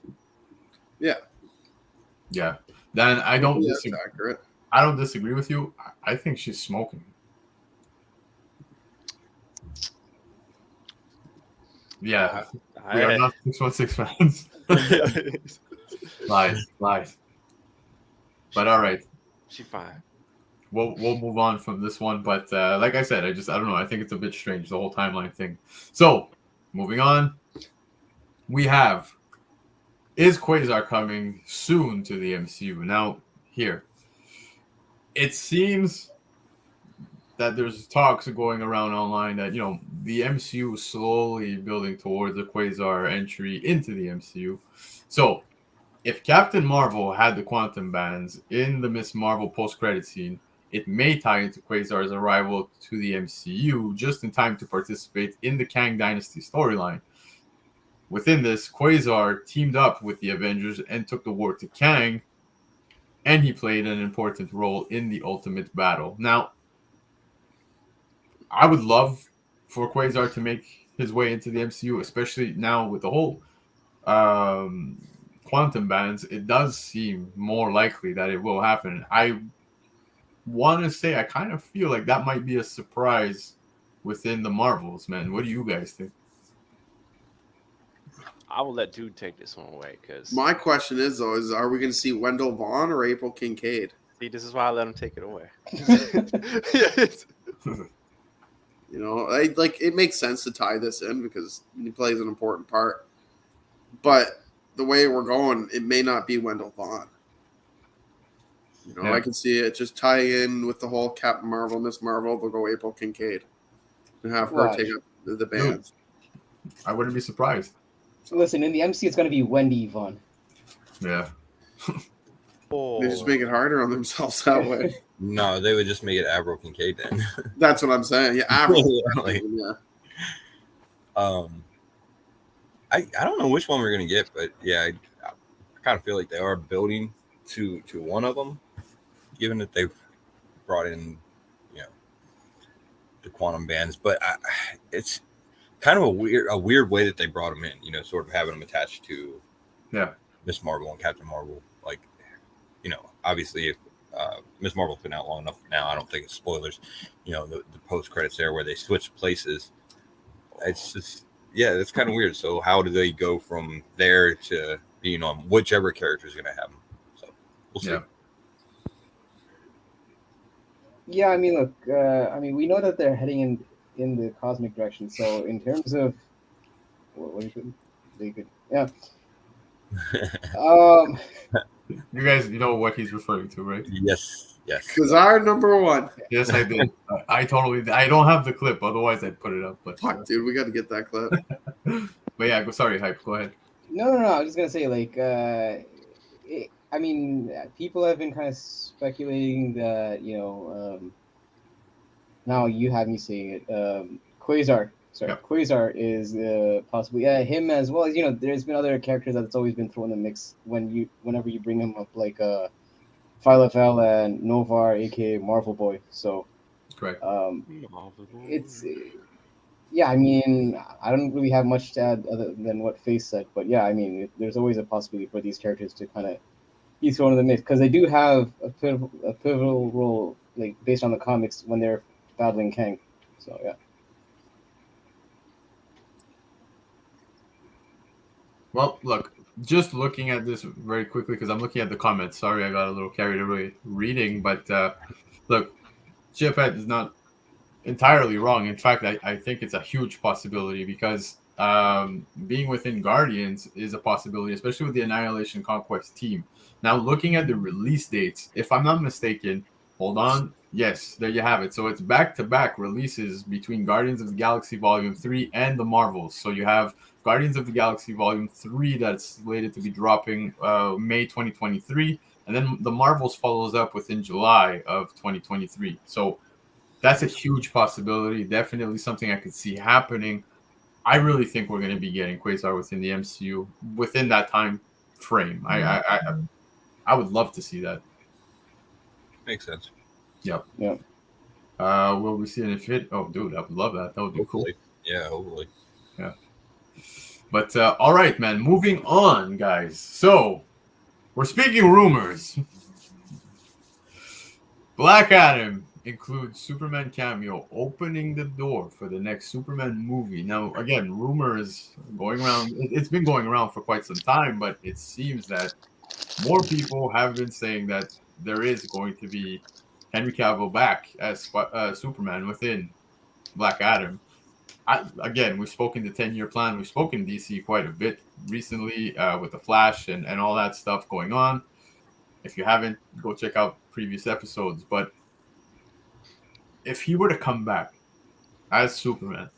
Speaker 1: Yeah. Then I don't
Speaker 4: that's
Speaker 1: disagree.
Speaker 4: accurate.
Speaker 1: I don't disagree with you. I think she's smoking. Yeah. We are not 616 fans. Lies. But all right.
Speaker 3: She fine.
Speaker 1: We'll move on from this one. But like I said, I don't know. I think it's a bit strange, the whole timeline thing. So, moving on. We have, is Quasar coming soon to the MCU? Now, here. It seems that there's talks going around online that, the MCU is slowly building towards a Quasar entry into the MCU. So, if Captain Marvel had the quantum bands in the Miss Marvel post-credit scene, it may tie into Quasar's arrival to the MCU just in time to participate in the Kang Dynasty storyline. Within this, Quasar teamed up with the Avengers and took the war to Kang, and he played an important role in the ultimate battle. Now, I would love for Quasar to make his way into the MCU, especially now with the whole quantum bands. It does seem more likely that it will happen. I want to say I kind of feel like that might be a surprise within the Marvels, man. What do you guys think?
Speaker 3: I will let Dude take this one away because
Speaker 4: My question is, though, are we going to see Wendell Vaughn or April Kincaid?
Speaker 3: see, this is why I let him take it away.
Speaker 4: It makes sense to tie this in because he plays an important part. But the way we're going, it may not be Wendell Vaughn.
Speaker 1: Yeah.
Speaker 4: I can see it just tie in with the whole Captain Marvel, Miss Marvel. They'll go April Kincaid and have her take up the bands.
Speaker 1: I wouldn't be surprised.
Speaker 5: Listen, in the MC, it's going to be Wendy Vaughn.
Speaker 1: Yeah.
Speaker 4: They just make it harder on themselves that way.
Speaker 2: No, they would just make it Avril Kincaid then.
Speaker 4: That's what I'm saying. Yeah, Avril.
Speaker 2: Like,
Speaker 4: Yeah.
Speaker 2: I don't know which one we're gonna get, but yeah, I kind of feel like they are building to one of them, given that they've brought in, you know, the quantum bands. But it's kind of a weird way that they brought them in. You know, sort of having them attached to Miss Marvel and Captain Marvel. Like, you know, obviously if Miss Marvel's been out long enough now, I don't think it's spoilers. You know, the post credits there where they switch places. It's just, yeah, that's kind of weird. So how do they go from there to being on whichever character is going to have them? So we'll see.
Speaker 5: Yeah, I mean, look, we know that they're heading in the cosmic direction. So in terms of what is it? They could, yeah.
Speaker 1: You guys, you know what he's referring to, right?
Speaker 2: Yes.
Speaker 4: Kazar #1.
Speaker 1: Yes, I did. I don't have the clip, otherwise I'd put it up. But
Speaker 4: Fuck, dude, we got to get that clip.
Speaker 1: But yeah, sorry, Hype. Go ahead.
Speaker 5: No. I was just gonna say, like, people have been kind of speculating that, you know, now you have me saying it. Quasar. Sorry, yeah. Quasar is possibly him as well as, you know. There's been other characters that's always been thrown in the mix whenever you bring him up, like Phyla-Fel and Novar, aka Marvel Boy. So,
Speaker 1: correct.
Speaker 5: It's yeah. I mean, I don't really have much to add other than what Face said, but yeah, I mean, there's always a possibility for these characters to kind of be thrown in the mix because they do have a pivotal role, like based on the comics when they're battling Kang. So yeah.
Speaker 1: Well, look, just looking at this very quickly because I'm looking at the comments. Sorry, I got a little carried away reading, but look, Chiphead is not entirely wrong. In fact, I think it's a huge possibility because being within Guardians is a possibility, especially with the Annihilation Conquest team. Now, looking at the release dates, if I'm not mistaken, hold on. Yes, there you have it. So it's back-to-back releases between Guardians of the Galaxy Volume 3 and the Marvels. So you have Guardians of the Galaxy Volume 3 that's slated to be dropping May 2023. And then the Marvels follows up within July of 2023. So that's a huge possibility. Definitely something I could see happening. I really think we're going to be getting Quasar within the MCU within that time frame. I would love to see that.
Speaker 2: Makes sense.
Speaker 1: Yep.
Speaker 5: Yeah.
Speaker 1: Will we see an fit? Oh, dude, I would love that. That would be
Speaker 2: Hopefully.
Speaker 1: cool.
Speaker 2: Yeah, hopefully.
Speaker 1: Yeah. But all right, man. Moving on, guys. So we're speaking rumors. Black Adam includes Superman cameo, opening the door for the next Superman movie. Now, again, rumors going around. It's been going around for quite some time, but it seems that more people have been saying that there is going to be Henry Cavill back as Superman within Black Adam. Again, we've spoken the 10-year plan. We've spoken DC quite a bit recently with the Flash and all that stuff going on. If you haven't, go check out previous episodes. But if he were to come back as Superman,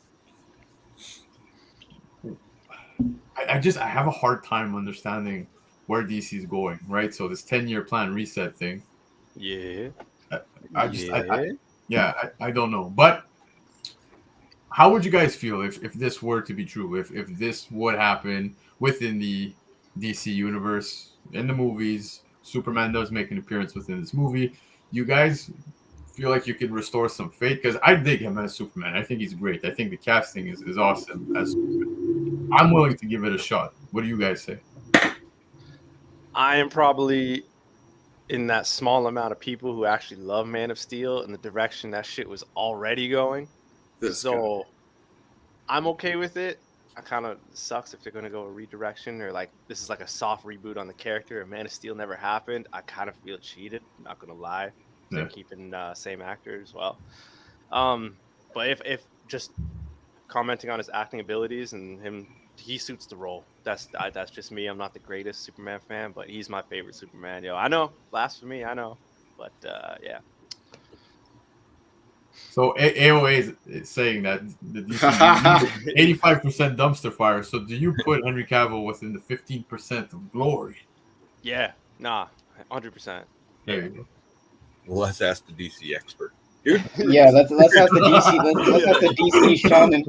Speaker 1: I have a hard time understanding where DC is going, right? So this 10-year plan reset thing.
Speaker 3: Yeah.
Speaker 1: I don't know. But how would you guys feel if this were to be true? If this would happen within the DC universe, in the movies, Superman does make an appearance within this movie. You guys feel like you could restore some faith? Because I dig him as Superman. I think he's great. I think the casting is awesome as Superman. I'm willing to give it a shot. What do you guys say?
Speaker 3: I am probably in that small amount of people who actually love Man of Steel and the direction that shit was already going. So I'm okay with it. I kind of sucks if they're going to go a redirection or like this is like a soft reboot on the character. Man of Steel never happened. I kind of feel cheated. Not going to lie. They're keeping same actor as well. But if just commenting on his acting abilities and him, he suits the role. That's just me. I'm not the greatest Superman fan, but he's my favorite Superman. Yo, I know, blasphemy, I know, but yeah.
Speaker 1: So AOA is saying that the DC 85% dumpster fire. So do you put Henry Cavill within the 15% of glory?
Speaker 3: Yeah, 100%.
Speaker 1: There you go.
Speaker 2: Well, let's ask the DC expert. Dude.
Speaker 5: Yeah, let's ask the DC. Let's ask the DC shaman.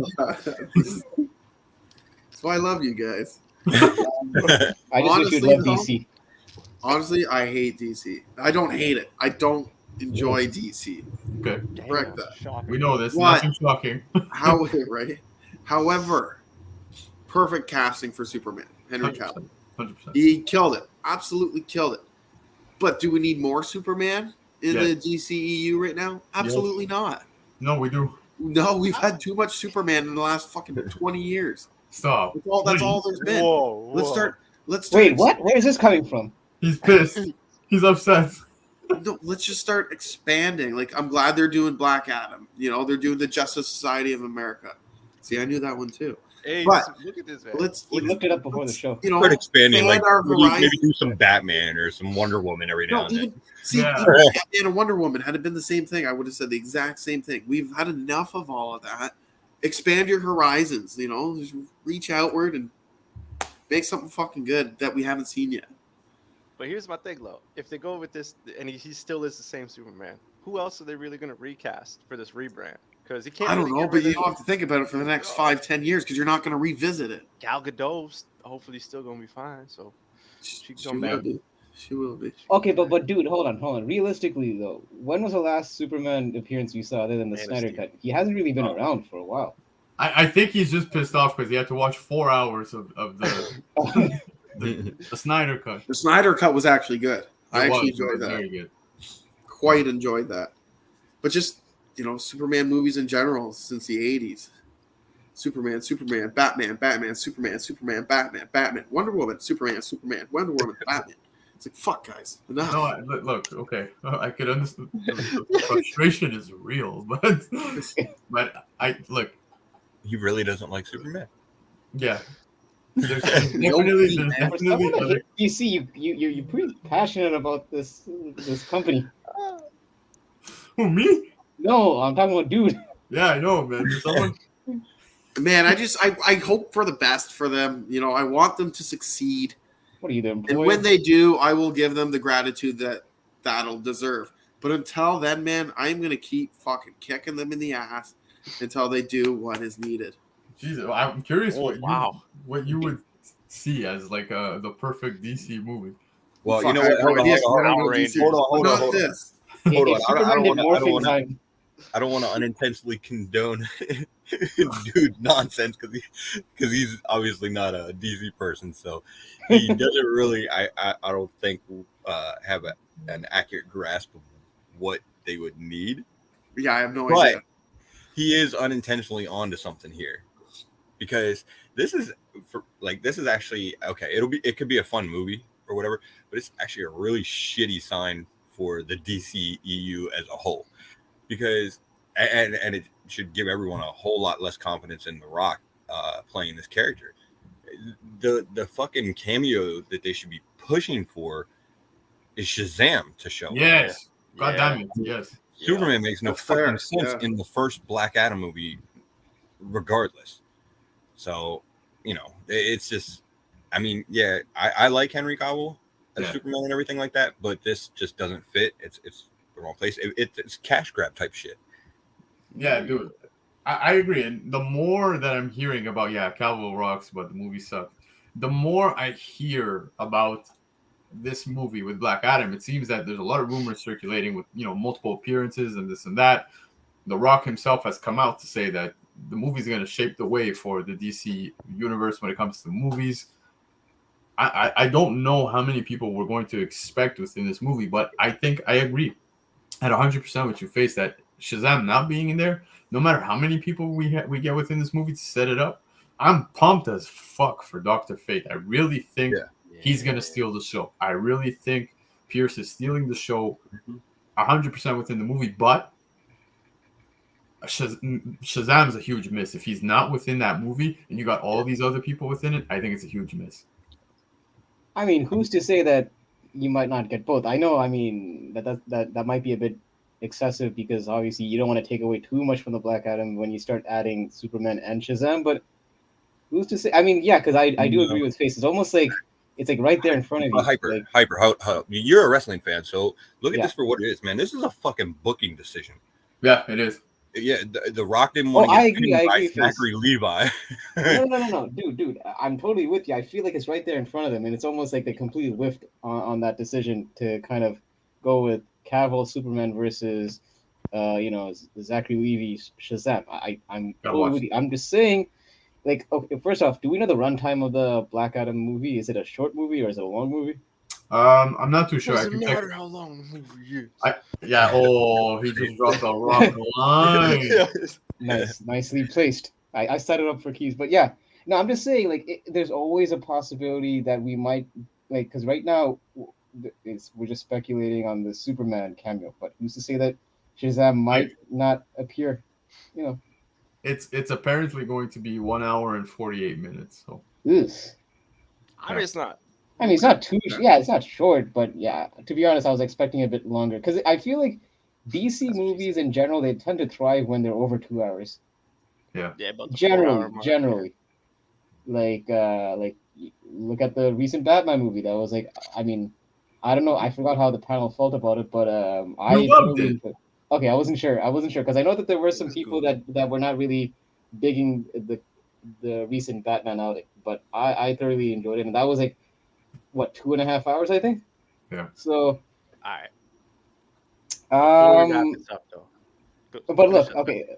Speaker 4: That's why I love you guys.
Speaker 5: I just wish you'd love DC.
Speaker 4: Honestly, I hate DC. I don't hate it. I don't enjoy DC.
Speaker 1: Okay,
Speaker 4: Correct that.
Speaker 3: Shocking.
Speaker 1: we know this.
Speaker 4: What?
Speaker 1: Nothing shocking.
Speaker 4: How right? However, perfect casting for Superman, Henry Cavill.
Speaker 1: 100%.
Speaker 4: He killed it. Absolutely killed it. But do we need more Superman in
Speaker 1: Yes.
Speaker 4: the DCEU right now? Absolutely not.
Speaker 1: No, we do.
Speaker 4: No, we've had too much Superman in the last fucking 20 years.
Speaker 1: Stop.
Speaker 4: That's all there's been.
Speaker 3: Whoa,
Speaker 4: Let's
Speaker 3: whoa.
Speaker 4: start.
Speaker 5: Wait, what? Where is this coming from?
Speaker 1: He's pissed. He's upset.
Speaker 4: No, let's just start expanding. Like, I'm glad they're doing Black Adam. You know, they're doing the Justice Society of America. See, I knew that one too.
Speaker 3: Hey,
Speaker 4: But
Speaker 3: look at this, man.
Speaker 4: Let's
Speaker 5: We looked it up before the show.
Speaker 4: You know,
Speaker 2: Start expanding, like
Speaker 4: expand our
Speaker 2: maybe
Speaker 4: horizon.
Speaker 2: do some Batman or some Wonder Woman every now
Speaker 4: No,
Speaker 2: and then.
Speaker 4: even see,
Speaker 1: Yeah.
Speaker 4: even Batman and Wonder Woman had it been the same thing, I would have said the exact same thing. We've had enough of all of that. Expand your horizons. You know, just reach outward and make something fucking good that we haven't seen yet.
Speaker 3: But here's my thing, though. If they go with this, and he still is the same Superman, who else are they really going to recast for this rebrand? Because he can't.
Speaker 4: I don't
Speaker 3: really
Speaker 4: know,
Speaker 3: get
Speaker 4: but
Speaker 3: rid
Speaker 4: you
Speaker 3: of
Speaker 4: don't have to think about it for the next 5-10 years because you're not going to revisit it.
Speaker 3: Gal Gadot's hopefully still going to be fine. So she
Speaker 4: She
Speaker 3: come
Speaker 4: will
Speaker 3: back.
Speaker 4: be. She will be.
Speaker 5: Okay, but dude, hold on. Realistically, though, when was the last Superman appearance you saw other than the
Speaker 3: Man of
Speaker 5: Snyder
Speaker 3: Steel.
Speaker 5: cut? He hasn't really been around for a while.
Speaker 1: I think he's just pissed off because he had to watch 4 hours of the Snyder cut.
Speaker 4: The Snyder cut was actually good. I
Speaker 1: It
Speaker 4: actually
Speaker 1: was
Speaker 4: enjoyed that.
Speaker 1: Very good.
Speaker 4: Quite enjoyed that. But just, you know, Superman movies in general since the 80s. Superman, Batman, Superman, Batman, Wonder Woman, Superman, Wonder Woman, Batman. It's like, fuck, guys. Enough.
Speaker 1: No, look, okay. I could understand. The frustration is real, but I look.
Speaker 2: He really doesn't like Superman.
Speaker 1: Yeah. There's definitely
Speaker 5: For someone that
Speaker 1: other.
Speaker 5: hates DC, you're pretty passionate about this company.
Speaker 1: Who, me?
Speaker 5: No, I'm talking about dude.
Speaker 1: Yeah, I know, man. There's someone.
Speaker 4: Man, I hope for the best for them. You know, I want them to succeed.
Speaker 5: What are you, the
Speaker 4: And
Speaker 5: employee?
Speaker 4: when they do, I will give them the gratitude that'll deserve. But until then, man, I'm going to keep fucking kicking them in the ass until they do what is needed.
Speaker 1: Jesus, I'm curious
Speaker 3: Oh, wow.
Speaker 1: what you would see as like the perfect DC movie.
Speaker 2: Well,
Speaker 4: Fuck,
Speaker 2: you know
Speaker 4: I
Speaker 2: what?
Speaker 4: have no idea, 'cause I don't know
Speaker 3: Power
Speaker 4: DC.
Speaker 2: Hold on,
Speaker 4: Not
Speaker 2: hold on.
Speaker 4: this.
Speaker 2: Hold
Speaker 5: If
Speaker 2: on,
Speaker 5: Superman
Speaker 2: I don't
Speaker 5: did
Speaker 2: wanna-
Speaker 5: morphing time.
Speaker 2: I don't want to unintentionally condone dude nonsense because he's obviously not a DC person, so he doesn't really. I don't think have an accurate grasp of what they would need.
Speaker 4: Yeah, I have no
Speaker 2: But
Speaker 4: idea.
Speaker 2: he is unintentionally onto something here because this is actually okay. It could be a fun movie or whatever, but it's actually a really shitty sign for the DCEU as a whole. Because and it should give everyone a whole lot less confidence in The Rock playing this character. The fucking cameo that they should be pushing for is Shazam to show up.
Speaker 1: Yes. God
Speaker 3: Yeah.
Speaker 1: damn it. Yes.
Speaker 2: Superman makes no
Speaker 4: That's
Speaker 2: fucking
Speaker 4: fair,
Speaker 2: sense
Speaker 4: yeah.
Speaker 2: in the first Black Adam movie, regardless. So, you know, it's just, I mean, yeah, I like Henry Cavill as
Speaker 1: Yeah.
Speaker 2: Superman and everything like that, but this just doesn't fit. It's the wrong place. It's cash grab type shit.
Speaker 1: Yeah, dude. I agree. And the more that I'm hearing about, Cavill rocks, but the movie sucked. The more I hear about this movie with Black Adam, it seems that there's a lot of rumors circulating with, multiple appearances and this and that. The Rock himself has come out to say that the movie's going to shape the way for the DC universe when it comes to movies. I don't know how many people we're going to expect within this movie, but I think I agree at 100% with your face that Shazam not being in there, no matter how many people we get within this movie to set it up, I'm pumped as fuck for Dr. Fate. I really think he's going to steal the show. I really think Pierce is stealing the show 100% within the movie, but Shazam's a huge miss. If he's not within that movie and you got all these other people within it, I think it's a huge miss.
Speaker 5: I mean, who's to say that you might not get both? I know, I mean, that might be a bit excessive because obviously you don't want to take away too much from the Black Adam when you start adding Superman and Shazam, but who's to say? I mean, yeah, because I do agree with Face. It's almost like it's like right there in front of you.
Speaker 2: Hyper.
Speaker 5: Like,
Speaker 2: You're a wrestling fan, so look at
Speaker 5: Yeah.
Speaker 2: this for what it is, man. This is a fucking booking decision.
Speaker 1: Yeah, it is.
Speaker 2: Yeah, the Rock didn't want to
Speaker 5: I
Speaker 2: get
Speaker 5: agree.
Speaker 2: bitten
Speaker 5: I
Speaker 2: by
Speaker 5: agree, Face.
Speaker 2: Zachary Levi.
Speaker 5: No, dude. I'm totally with you. I feel like it's right there in front of them, and it's almost like they completely whiffed on that decision to kind of go with Cavill Superman versus, Zachary Levy's Shazam. I'm
Speaker 1: Gotta
Speaker 5: totally
Speaker 1: watch
Speaker 5: with you. I'm just saying, like, okay, first off, do we know the runtime of the Black Adam movie? Is it a short movie or is it a long movie?
Speaker 1: I'm not too sure. I
Speaker 3: Doesn't
Speaker 1: can check.
Speaker 3: matter how long the movie is.
Speaker 1: Yeah. Oh, he just dropped a rock line.
Speaker 5: Nicely placed. I set it up for Keys, but yeah, no, I'm just saying, like, there's always a possibility that we might, like, because right now we're just speculating on the Superman cameo, but who's to say that Shazam might not appear? You know,
Speaker 1: It's apparently going to be 1 hour and 48 minutes. So
Speaker 5: ugh.
Speaker 3: I mean, it's not.
Speaker 5: I mean, it's not too, yeah, it's not short, but yeah, to be honest, I was expecting a bit longer because I feel like DC movies in general, they tend to thrive when they're over 2 hours.
Speaker 1: yeah.
Speaker 3: Yeah, about the 4-hour mark,
Speaker 5: Generally, like look at the recent Batman movie. That was like, I mean, I don't know, I forgot how the panel felt about it, but I
Speaker 1: You loved
Speaker 5: totally
Speaker 1: it.
Speaker 5: okay. I wasn't sure because I know that there were some
Speaker 1: That's
Speaker 5: people
Speaker 1: cool.
Speaker 5: that were not really digging the recent Batman outing, but I thoroughly enjoyed it, and that was like what 2.5 hours, I think.
Speaker 1: Yeah.
Speaker 5: So
Speaker 3: All right. Before we wrap
Speaker 5: um,
Speaker 3: this up, though.
Speaker 5: but
Speaker 3: finish
Speaker 5: look,
Speaker 3: up.
Speaker 5: okay.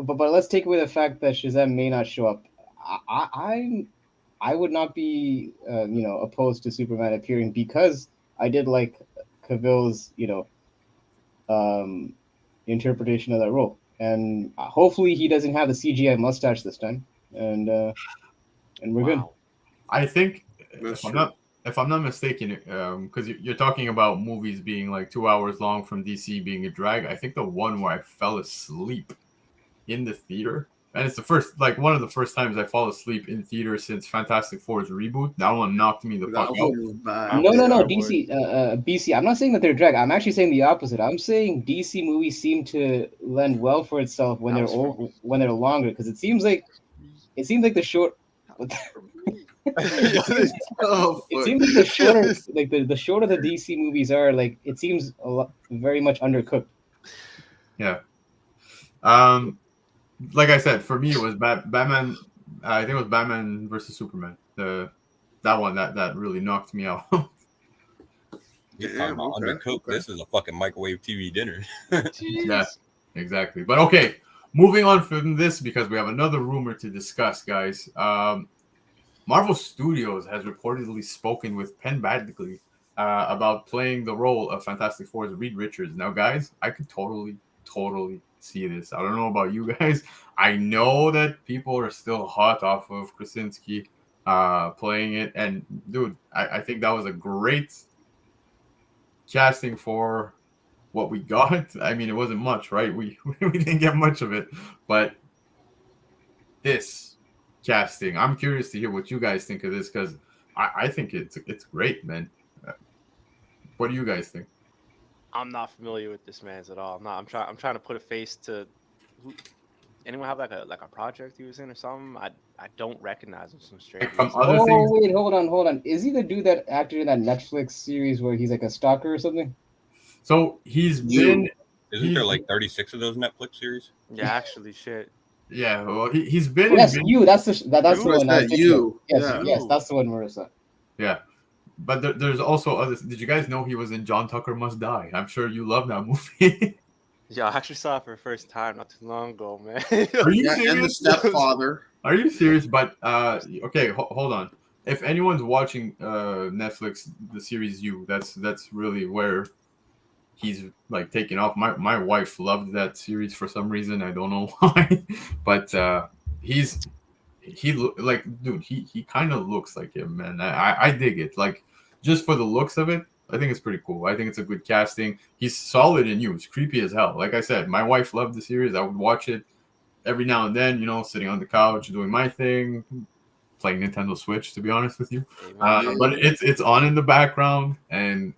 Speaker 5: But let's take away the fact that Shazam may not show up. I would not be opposed to Superman appearing because I did like Cavill's interpretation of that role, and hopefully he doesn't have the CGI mustache this time, and we're good.
Speaker 3: Wow.
Speaker 1: I think
Speaker 4: That's
Speaker 1: if I'm
Speaker 4: true.
Speaker 1: not if I'm not mistaken, because you're talking about movies being like 2 hours long from DC being a drag. I think the one where I fell asleep in the theater, and it's one of the first times I fall asleep in theater since Fantastic Four's reboot. That one knocked me the
Speaker 4: That
Speaker 1: fuck out.
Speaker 4: one was bad.
Speaker 5: No,
Speaker 3: Star
Speaker 5: DC, BC. I'm not saying that they're drag. I'm actually saying the opposite. I'm saying DC movies seem to lend well for itself when
Speaker 3: That
Speaker 5: they're
Speaker 3: was for me.
Speaker 5: when they're longer, because it seems like the short.
Speaker 4: Oh,
Speaker 5: It
Speaker 4: fuck.
Speaker 5: seems like the shorter, like the shorter the DC movies are, like it seems very much undercooked.
Speaker 1: Yeah. Like I said, for me it was Batman. I think it was Batman versus Superman. That one that really knocked me out.
Speaker 2: You're talking
Speaker 4: Damn,
Speaker 2: about
Speaker 4: okay,
Speaker 2: undercooked.
Speaker 4: okay.
Speaker 2: This is a fucking microwave TV dinner.
Speaker 1: Yeah, exactly. But okay, moving on from this because we have another rumor to discuss, guys. Marvel Studios has reportedly spoken with Penn Badgley about playing the role of Fantastic Four's Reed Richards. Now, guys, I could totally see this. I don't know about you guys. I know that people are still hot off of Krasinski playing it, and dude, I think that was a great casting for what we got. I mean, it wasn't much, right? We didn't get much of it, but this casting, I'm curious to hear what you guys think of this because I think it's great, man. What do you guys think?
Speaker 3: I'm not familiar with this man's at all. I'm trying to put a face to. Anyone have like a project he was in or something? I don't recognize him from straight.
Speaker 1: From other
Speaker 5: Oh
Speaker 1: things,
Speaker 5: wait, hold on. Is he the dude that acted in that Netflix series where he's like a stalker or something?
Speaker 1: so he's been.
Speaker 2: Isn't there like 36 of those Netflix series?
Speaker 3: Yeah, actually, shit.
Speaker 1: Yeah, well, he's been.
Speaker 5: Yes,
Speaker 1: in,
Speaker 5: you. That's the that's the
Speaker 4: Who is
Speaker 5: one. I was
Speaker 4: that?
Speaker 5: thinking of.
Speaker 4: You.
Speaker 5: Yes,
Speaker 4: Yeah.
Speaker 5: yes, that's the one, Marissa.
Speaker 1: Yeah, but there's also others. Did you guys know he was in John Tucker Must Die? I'm sure you love that movie.
Speaker 3: Yeah, I actually saw it for the first time not too long ago, man.
Speaker 1: Are you
Speaker 4: Yeah, and the
Speaker 1: serious?
Speaker 4: stepfather.
Speaker 1: Are you serious? But okay, hold on. If anyone's watching Netflix, the series You, that's really where he's like taking off. My wife loved that series for some reason. I don't know why, but like dude, he kind of looks like him, man. I dig it. Like just for the looks of it, I think it's pretty cool. I think it's a good casting. He's solid in You. It's creepy as hell. Like I said, my wife loved the series. I would watch it every now and then, sitting on the couch doing my thing, playing Nintendo Switch. To be honest with you, but it's on in the background, and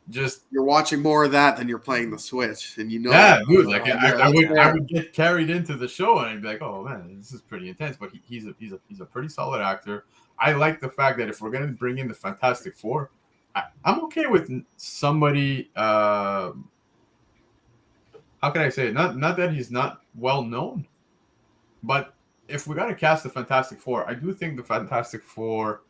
Speaker 1: just
Speaker 4: You're watching more of that than you're playing the Switch, and
Speaker 1: yeah, dude. Like
Speaker 4: yeah,
Speaker 1: I would get carried into the show, and I'd be like, oh man, this is pretty intense. But he's a pretty solid actor. I like the fact that if we're gonna bring in the Fantastic Four, I'm okay with somebody how can I say it? Not that he's not well known, but if we got to cast the Fantastic Four, I do think the Fantastic Four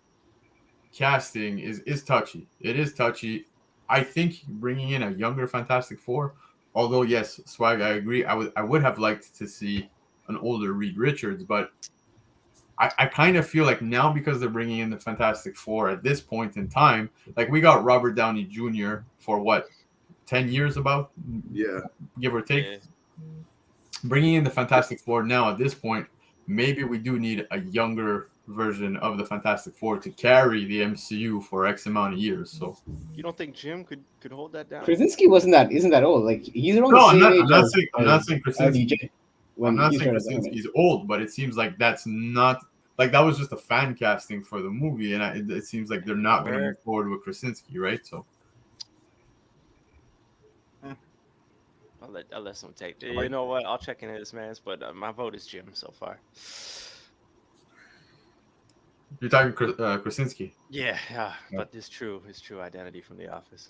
Speaker 1: casting is touchy. It is touchy. I think bringing in a younger Fantastic Four, although yes, Swag, I agree. I would have liked to see an older Reed Richards, but I kind of feel like now because they're bringing in the Fantastic Four at this point in time, like we got Robert Downey Jr. for what 10 years about,
Speaker 4: Yeah.
Speaker 1: give or take.
Speaker 3: Yeah.
Speaker 1: Bringing in the Fantastic Four now at this point, maybe we do need a younger version of the Fantastic Four to carry the MCU for X amount of years. So
Speaker 3: You don't think Jim could hold that down?
Speaker 5: Krasinski isn't that old. Like he's around
Speaker 1: no,
Speaker 5: the same age.
Speaker 1: I'm not saying Krasinski.
Speaker 5: RDJ when
Speaker 1: I'm not
Speaker 5: he
Speaker 1: saying
Speaker 5: started doing it.
Speaker 1: Krasinski's old, but it seems like that's not like that was just a fan casting for the movie, and it seems like they're not going to move forward with Krasinski, right? So
Speaker 3: I'll let someone take. You know what? I'll check into this, man. But my vote is Jim so far.
Speaker 1: you're talking Krasinski.
Speaker 3: Yeah, but his true identity from The Office.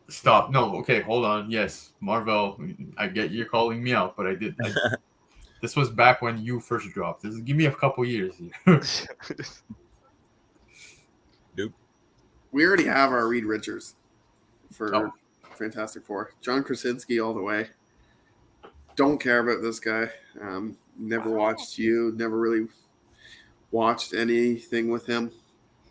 Speaker 1: Stop. No, okay, hold on. Yes, Marvel, I get you're calling me out, but this was back when you first dropped. Give me a couple years here.
Speaker 4: We already have our Reed Richards for
Speaker 1: Oh.
Speaker 4: Fantastic Four. John Krasinski all the way. Don't care about this guy. Never watched you. Never really watched anything with him.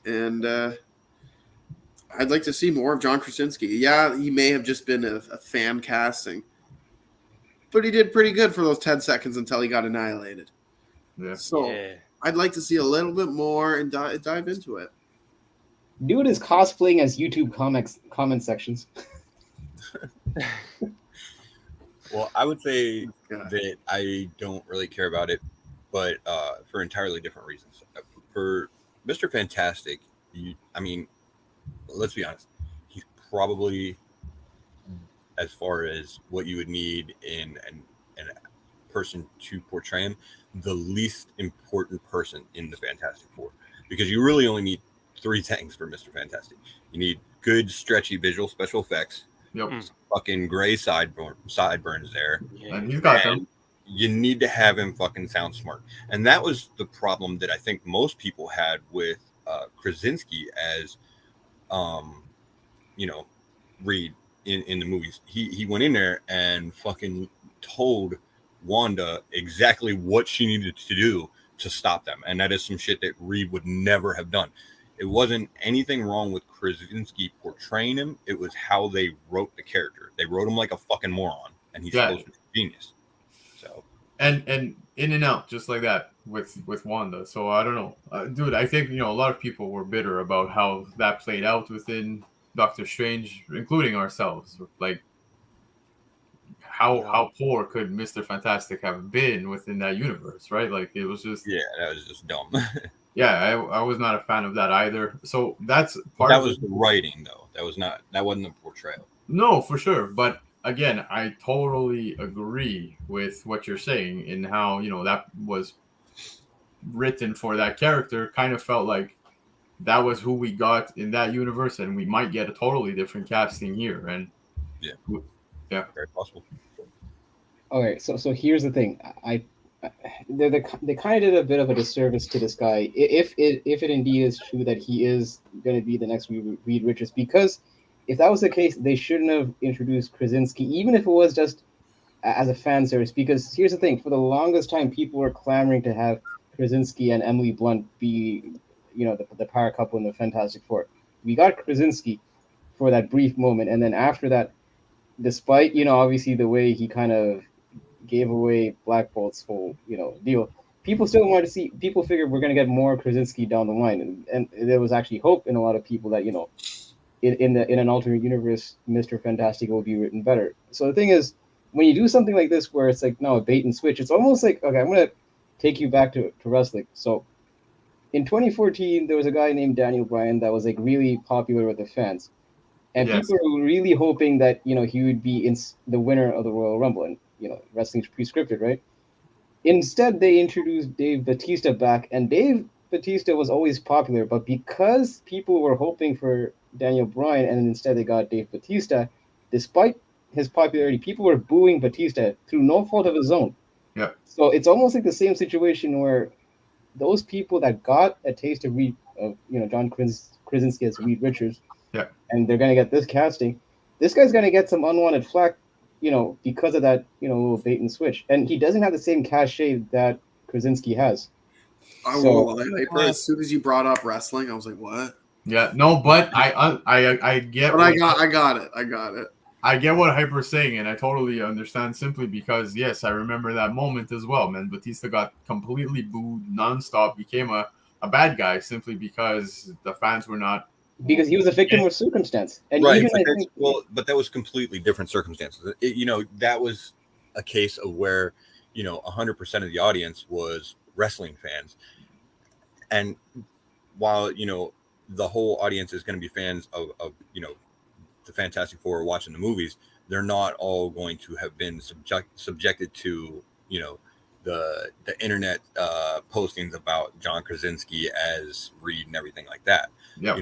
Speaker 4: And I'd like to see more of John Krasinski. Yeah, he may have just been a fan casting. But he did pretty good for those 10 seconds until he got annihilated.
Speaker 1: Yeah.
Speaker 4: So
Speaker 3: Yeah.
Speaker 4: I'd like to see a little bit more and dive into it.
Speaker 5: Dude is cosplaying as YouTube comics comment sections.
Speaker 2: Well, I would say
Speaker 4: God.
Speaker 2: that I don't really care about it, but for entirely different reasons. For Mr. Fantastic, let's be honest, he's probably, as far as what you would need in a person to portray him, the least important person in the Fantastic Four, because you really only need three things for Mr. Fantastic. You need good, stretchy visual special effects.
Speaker 1: Yep.
Speaker 2: Fucking gray sideburns there.
Speaker 3: Yeah.
Speaker 1: And he's got
Speaker 2: And
Speaker 1: them.
Speaker 2: you need to have him fucking sound smart. And that was the problem that I think most people had with Krasinski as Reed in the movies. He went in there and fucking told Wanda exactly what she needed to do to stop them. And that is some shit that Reed would never have done. It wasn't anything wrong with Krasinski portraying him. It was how they wrote the character. They wrote him like a fucking moron, and he's supposed to be a genius. So
Speaker 1: And in and out just like that with Wanda. So I don't know, dude. I think a lot of people were bitter about how that played out within Doctor Strange, including ourselves. Like how poor could Mr. Fantastic have been within that universe, right? Like it was just
Speaker 2: that was just dumb.
Speaker 1: yeah. I was not a fan of that either. So that's part
Speaker 2: That
Speaker 1: of
Speaker 2: was the writing, though. That wasn't the portrayal.
Speaker 1: No, for sure. But again, I totally agree with what you're saying in how, that was written for that character. Kind of felt like that was who we got in that universe, and we might get a totally different casting here. And
Speaker 2: Yeah.
Speaker 1: Yeah.
Speaker 2: Very possible.
Speaker 5: Okay, so here's the thing. They kind of did a bit of a disservice to this guy if it indeed is true that he is going to be the next Reed Richards, because if that was the case, they shouldn't have introduced Krasinski, even if it was just as a fan service. Because here's the thing: for the longest time, people were clamoring to have Krasinski and Emily Blunt be, the power couple in the Fantastic Four. We got Krasinski for that brief moment, and then after that, despite obviously the way he kind of gave away Black Bolt's whole deal, people still wanted to see. People figured we're going to get more Krasinski down the line, and there was actually hope in a lot of people that in an alternate universe, Mr. Fantastic will be written better. So the thing is, when you do something like this, where it's like a bait and switch, it's almost like, okay, I'm going to take you back to wrestling. So in 2014, there was a guy named Daniel Bryan that was like really popular with the fans, and
Speaker 1: Yes.
Speaker 5: people were really hoping that he would be in the winner of the Royal Rumble, and wrestling's pre-scripted, right? Instead, they introduced Dave Bautista back, and Dave Bautista was always popular, but because people were hoping for Daniel Bryan, and instead they got Dave Bautista, despite his popularity, people were booing Batista through no fault of his own.
Speaker 1: Yeah.
Speaker 5: So it's almost like the same situation where those people that got a taste of John Krasinski as Reed Richards,
Speaker 1: Yeah.
Speaker 5: and they're gonna get this casting. This guy's gonna get some unwanted flack, because of that, little bait and switch. And he doesn't have the same cachet that Krasinski has.
Speaker 4: I
Speaker 5: So-
Speaker 4: won't lie, Hyper. As soon as you brought up wrestling, I was like, "What?"
Speaker 1: Yeah, no, but I get.
Speaker 4: But
Speaker 1: what-
Speaker 4: I got it.
Speaker 1: I get what Hyper's saying, and I totally understand. Simply because, yes, I remember that moment as well. Man, Batista got completely booed nonstop, became a bad guy simply because the fans were not.
Speaker 5: Because he was a victim of circumstance, and
Speaker 2: Right,
Speaker 5: even
Speaker 2: but
Speaker 5: I think,
Speaker 2: but that was completely different circumstances. That was a case of where 100% of the audience was wrestling fans, and while the whole audience is going to be fans of the Fantastic Four watching the movies, they're not all going to have been subjected to the internet postings about John Krasinski as Reed and everything like that.
Speaker 1: Yeah.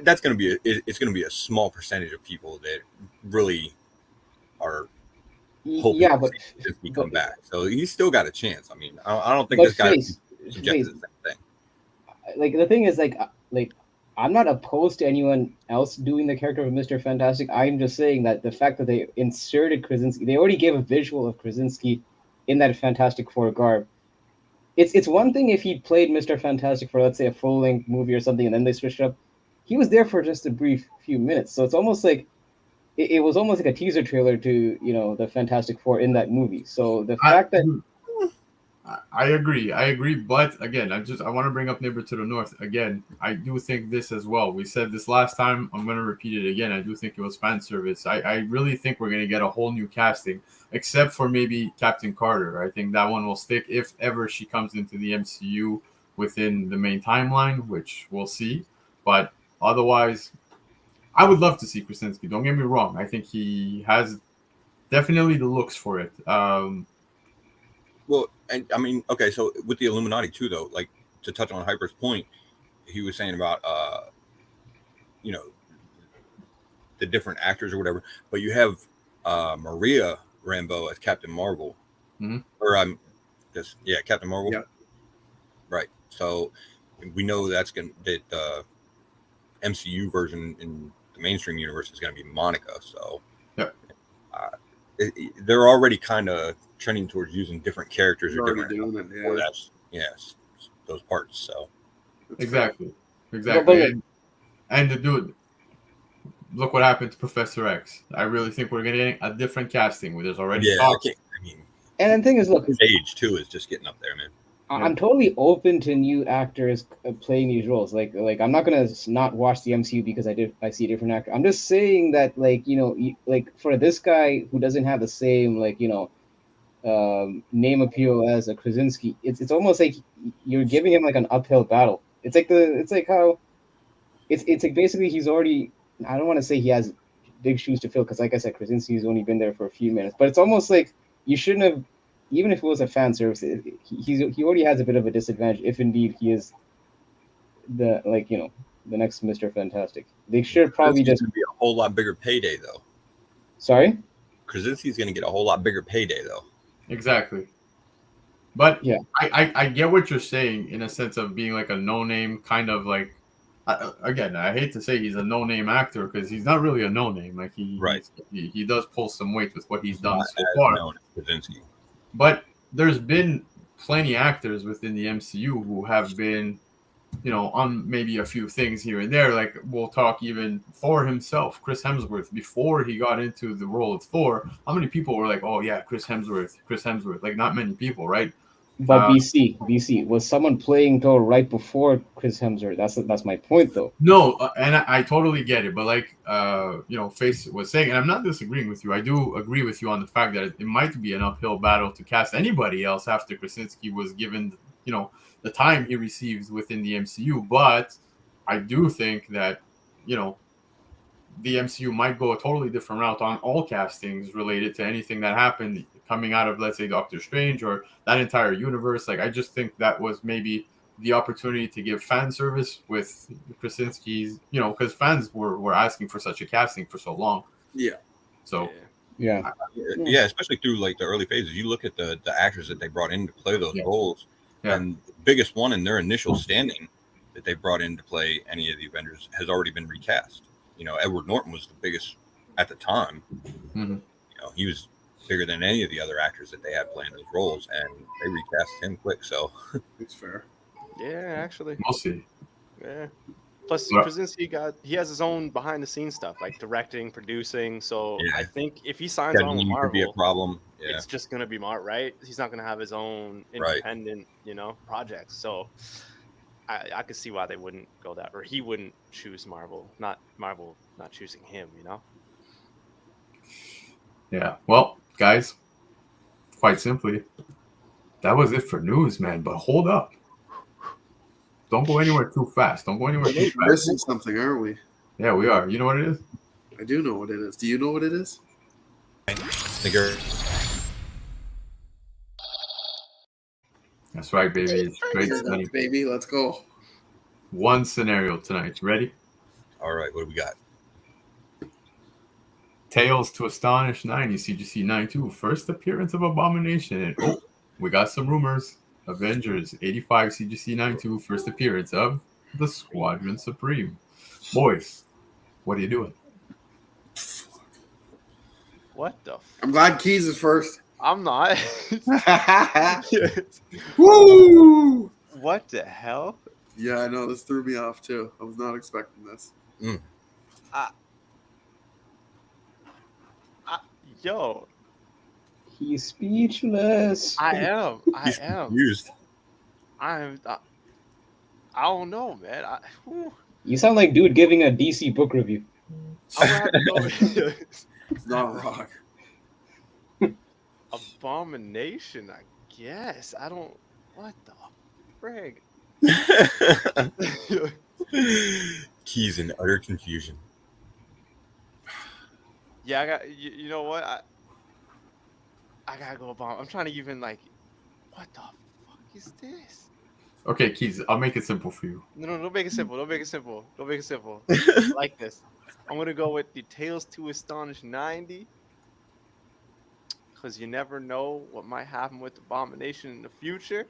Speaker 2: That's going to be it's going to be a small percentage of people that really are hoping
Speaker 5: yeah,
Speaker 2: to
Speaker 5: but
Speaker 2: see Krasinski come back. So he's still got a chance. I mean, I don't think
Speaker 5: But
Speaker 2: this guy
Speaker 5: Face-
Speaker 2: is subjected to the same thing.
Speaker 5: like the thing is, like I'm not opposed to anyone else doing the character of Mr. Fantastic. I'm just saying that the fact that they inserted Krasinski, they already gave a visual of Krasinski in that Fantastic Four garb. It's one thing if he played Mr. Fantastic for, let's say, a full-length movie or something, and then they switched it up. He was there for just a brief few minutes, so it's almost like it was almost like a teaser trailer to the Fantastic Four in that movie. So the fact that
Speaker 1: I agree, but again, I want to bring up Neighbor to the North again. I do think this as well. We said this last time. I'm going to repeat it again. I do think it was fan service. I really think we're going to get a whole new casting, except for maybe Captain Carter. I think that one will stick if ever she comes into the MCU within the main timeline, which we'll see. But otherwise, I would love to see Krasinski. Don't get me wrong. I think he has definitely the looks for it.
Speaker 2: Well, and I mean, okay, so with the Illuminati too, though, like to touch on Hyper's point, he was saying about the different actors or whatever, but you have Maria Rambeau as Captain Marvel, or Captain Marvel,
Speaker 4: Yeah.
Speaker 2: Right. So we know that the MCU version in the mainstream universe is going to be Monica. So
Speaker 1: Yep.
Speaker 2: They're already kind of trending towards using different characters
Speaker 4: They're
Speaker 2: or
Speaker 4: already
Speaker 2: different
Speaker 4: doing it,
Speaker 2: for
Speaker 4: yeah.
Speaker 2: that. Yes, those parts. So
Speaker 1: Exactly.
Speaker 5: But-
Speaker 1: And the dude, look what happened to Professor X. I really think we're getting a different casting. Where there's already talk.
Speaker 2: I mean,
Speaker 5: and the thing is, look,
Speaker 2: his age too is just getting up there, man.
Speaker 5: I'm totally open to new actors playing these roles. Like I'm not gonna not watch the MCU because I see a different actor. I'm just saying that like for this guy who doesn't have the same name appeal as a Krasinski, it's almost like you're giving him like an uphill battle. It's like basically he's already. I don't want to say he has big shoes to fill because, like I said, Krasinski's only been there for a few minutes. But it's almost like you shouldn't have. Even if it was a fan service, he already has a bit of a disadvantage if indeed he is the next Mr. Fantastic. They should probably just
Speaker 2: be a whole lot bigger payday though.
Speaker 5: Sorry?
Speaker 2: Krasinski's going to get a whole lot bigger payday though.
Speaker 1: Exactly. But
Speaker 5: yeah,
Speaker 1: I get what you're saying in a sense of being like a no-name kind of like. Again, I hate to say he's a no-name actor because he's not really a no-name. Like he does pull some weight with what he's done so far.
Speaker 2: Krasinski.
Speaker 1: But there's been plenty actors within the MCU who have been, on maybe a few things here and there. Like we'll talk even Thor himself, Chris Hemsworth, before he got into the role of Thor. How many people were like, "Oh yeah, Chris Hemsworth"? Like not many people, right?
Speaker 5: But BC was someone playing Thor right before Chris Hemsworth. That's my point though.
Speaker 1: No, and I totally get it. But like Face was saying, and I'm not disagreeing with you. I do agree with you on the fact that it might be an uphill battle to cast anybody else after Krasinski was given, the time he receives within the MCU. But I do think that, the MCU might go a totally different route on all castings related to anything that happened coming out of, let's say, Doctor Strange or that entire universe. Like, I just think that was maybe the opportunity to give fan service with Krasinski's, because fans were asking for such a casting for so long.
Speaker 4: Yeah.
Speaker 1: So,
Speaker 5: Yeah.
Speaker 2: Yeah, especially through like the early phases. You look at the actors that they brought in to play those
Speaker 1: Yeah.
Speaker 2: roles,
Speaker 1: Yeah.
Speaker 2: and the biggest one in their initial standing that they brought in to play any of the Avengers has already been recast. You know, Edward Norton was the biggest at the time.
Speaker 1: Mhm.
Speaker 2: You know, he was bigger than any of the other actors that they had playing those roles, and they recast him quick. So
Speaker 4: It's fair.
Speaker 3: Yeah, actually.
Speaker 1: We'll see.
Speaker 3: Yeah. Plus,
Speaker 1: Well-
Speaker 3: Krasinski he has his own behind the scenes stuff like directing, producing. So
Speaker 2: Yeah.
Speaker 3: I think if he signs on with
Speaker 2: scheduling could be a
Speaker 3: Marvel,
Speaker 2: problem. Yeah,
Speaker 3: it's just gonna be Marvel, right? He's not gonna have his own
Speaker 2: Right.
Speaker 3: independent, projects. So I could see why they wouldn't go that, or he wouldn't choose Marvel, not choosing him.
Speaker 1: Yeah. Well, guys, quite simply, that was it for news, man. But hold up. Don't go anywhere too fast. Don't go anywhere too
Speaker 4: We're
Speaker 1: fast.
Speaker 4: missing something, aren't we?
Speaker 1: Yeah, we are. You know what it is?
Speaker 4: I do know what it is. Do you know what it is?
Speaker 2: I think you're-
Speaker 1: That's right, baby. It's great
Speaker 4: Fair
Speaker 1: tonight.
Speaker 4: enough, baby. Let's go.
Speaker 1: One scenario tonight. You ready?
Speaker 2: all right. What do we got?
Speaker 1: Tales to Astonish 90, CGC 92. First appearance of Abomination. And, oh, we got some rumors. Avengers 85 CGC 92. First appearance of the Squadron Supreme. Boys, what are you doing?
Speaker 3: What the?
Speaker 4: I'm glad Keys is first.
Speaker 3: I'm not.
Speaker 4: Woo!
Speaker 3: What the hell?
Speaker 4: Yeah, I know. This threw me off, too. I was not expecting this.
Speaker 3: Yo,
Speaker 5: He's speechless.
Speaker 3: I am.
Speaker 2: He's confused.
Speaker 3: I don't know, man.
Speaker 5: You sound like dude giving a DC book review.
Speaker 3: I'm gonna have to go.
Speaker 4: It's not rock.
Speaker 3: Abomination, I guess. I don't. What the frig?
Speaker 2: Keys in utter confusion.
Speaker 3: Yeah, I got. You know what? I gotta go bomb. I'm trying to even like. What the fuck is this?
Speaker 1: Okay, Keys, I'll make it simple for you.
Speaker 3: No, don't make it simple. Don't make it simple. Don't make it simple. I like this. I'm gonna go with the Tales to Astonish 90. Because you never know what might happen with Abomination in the future.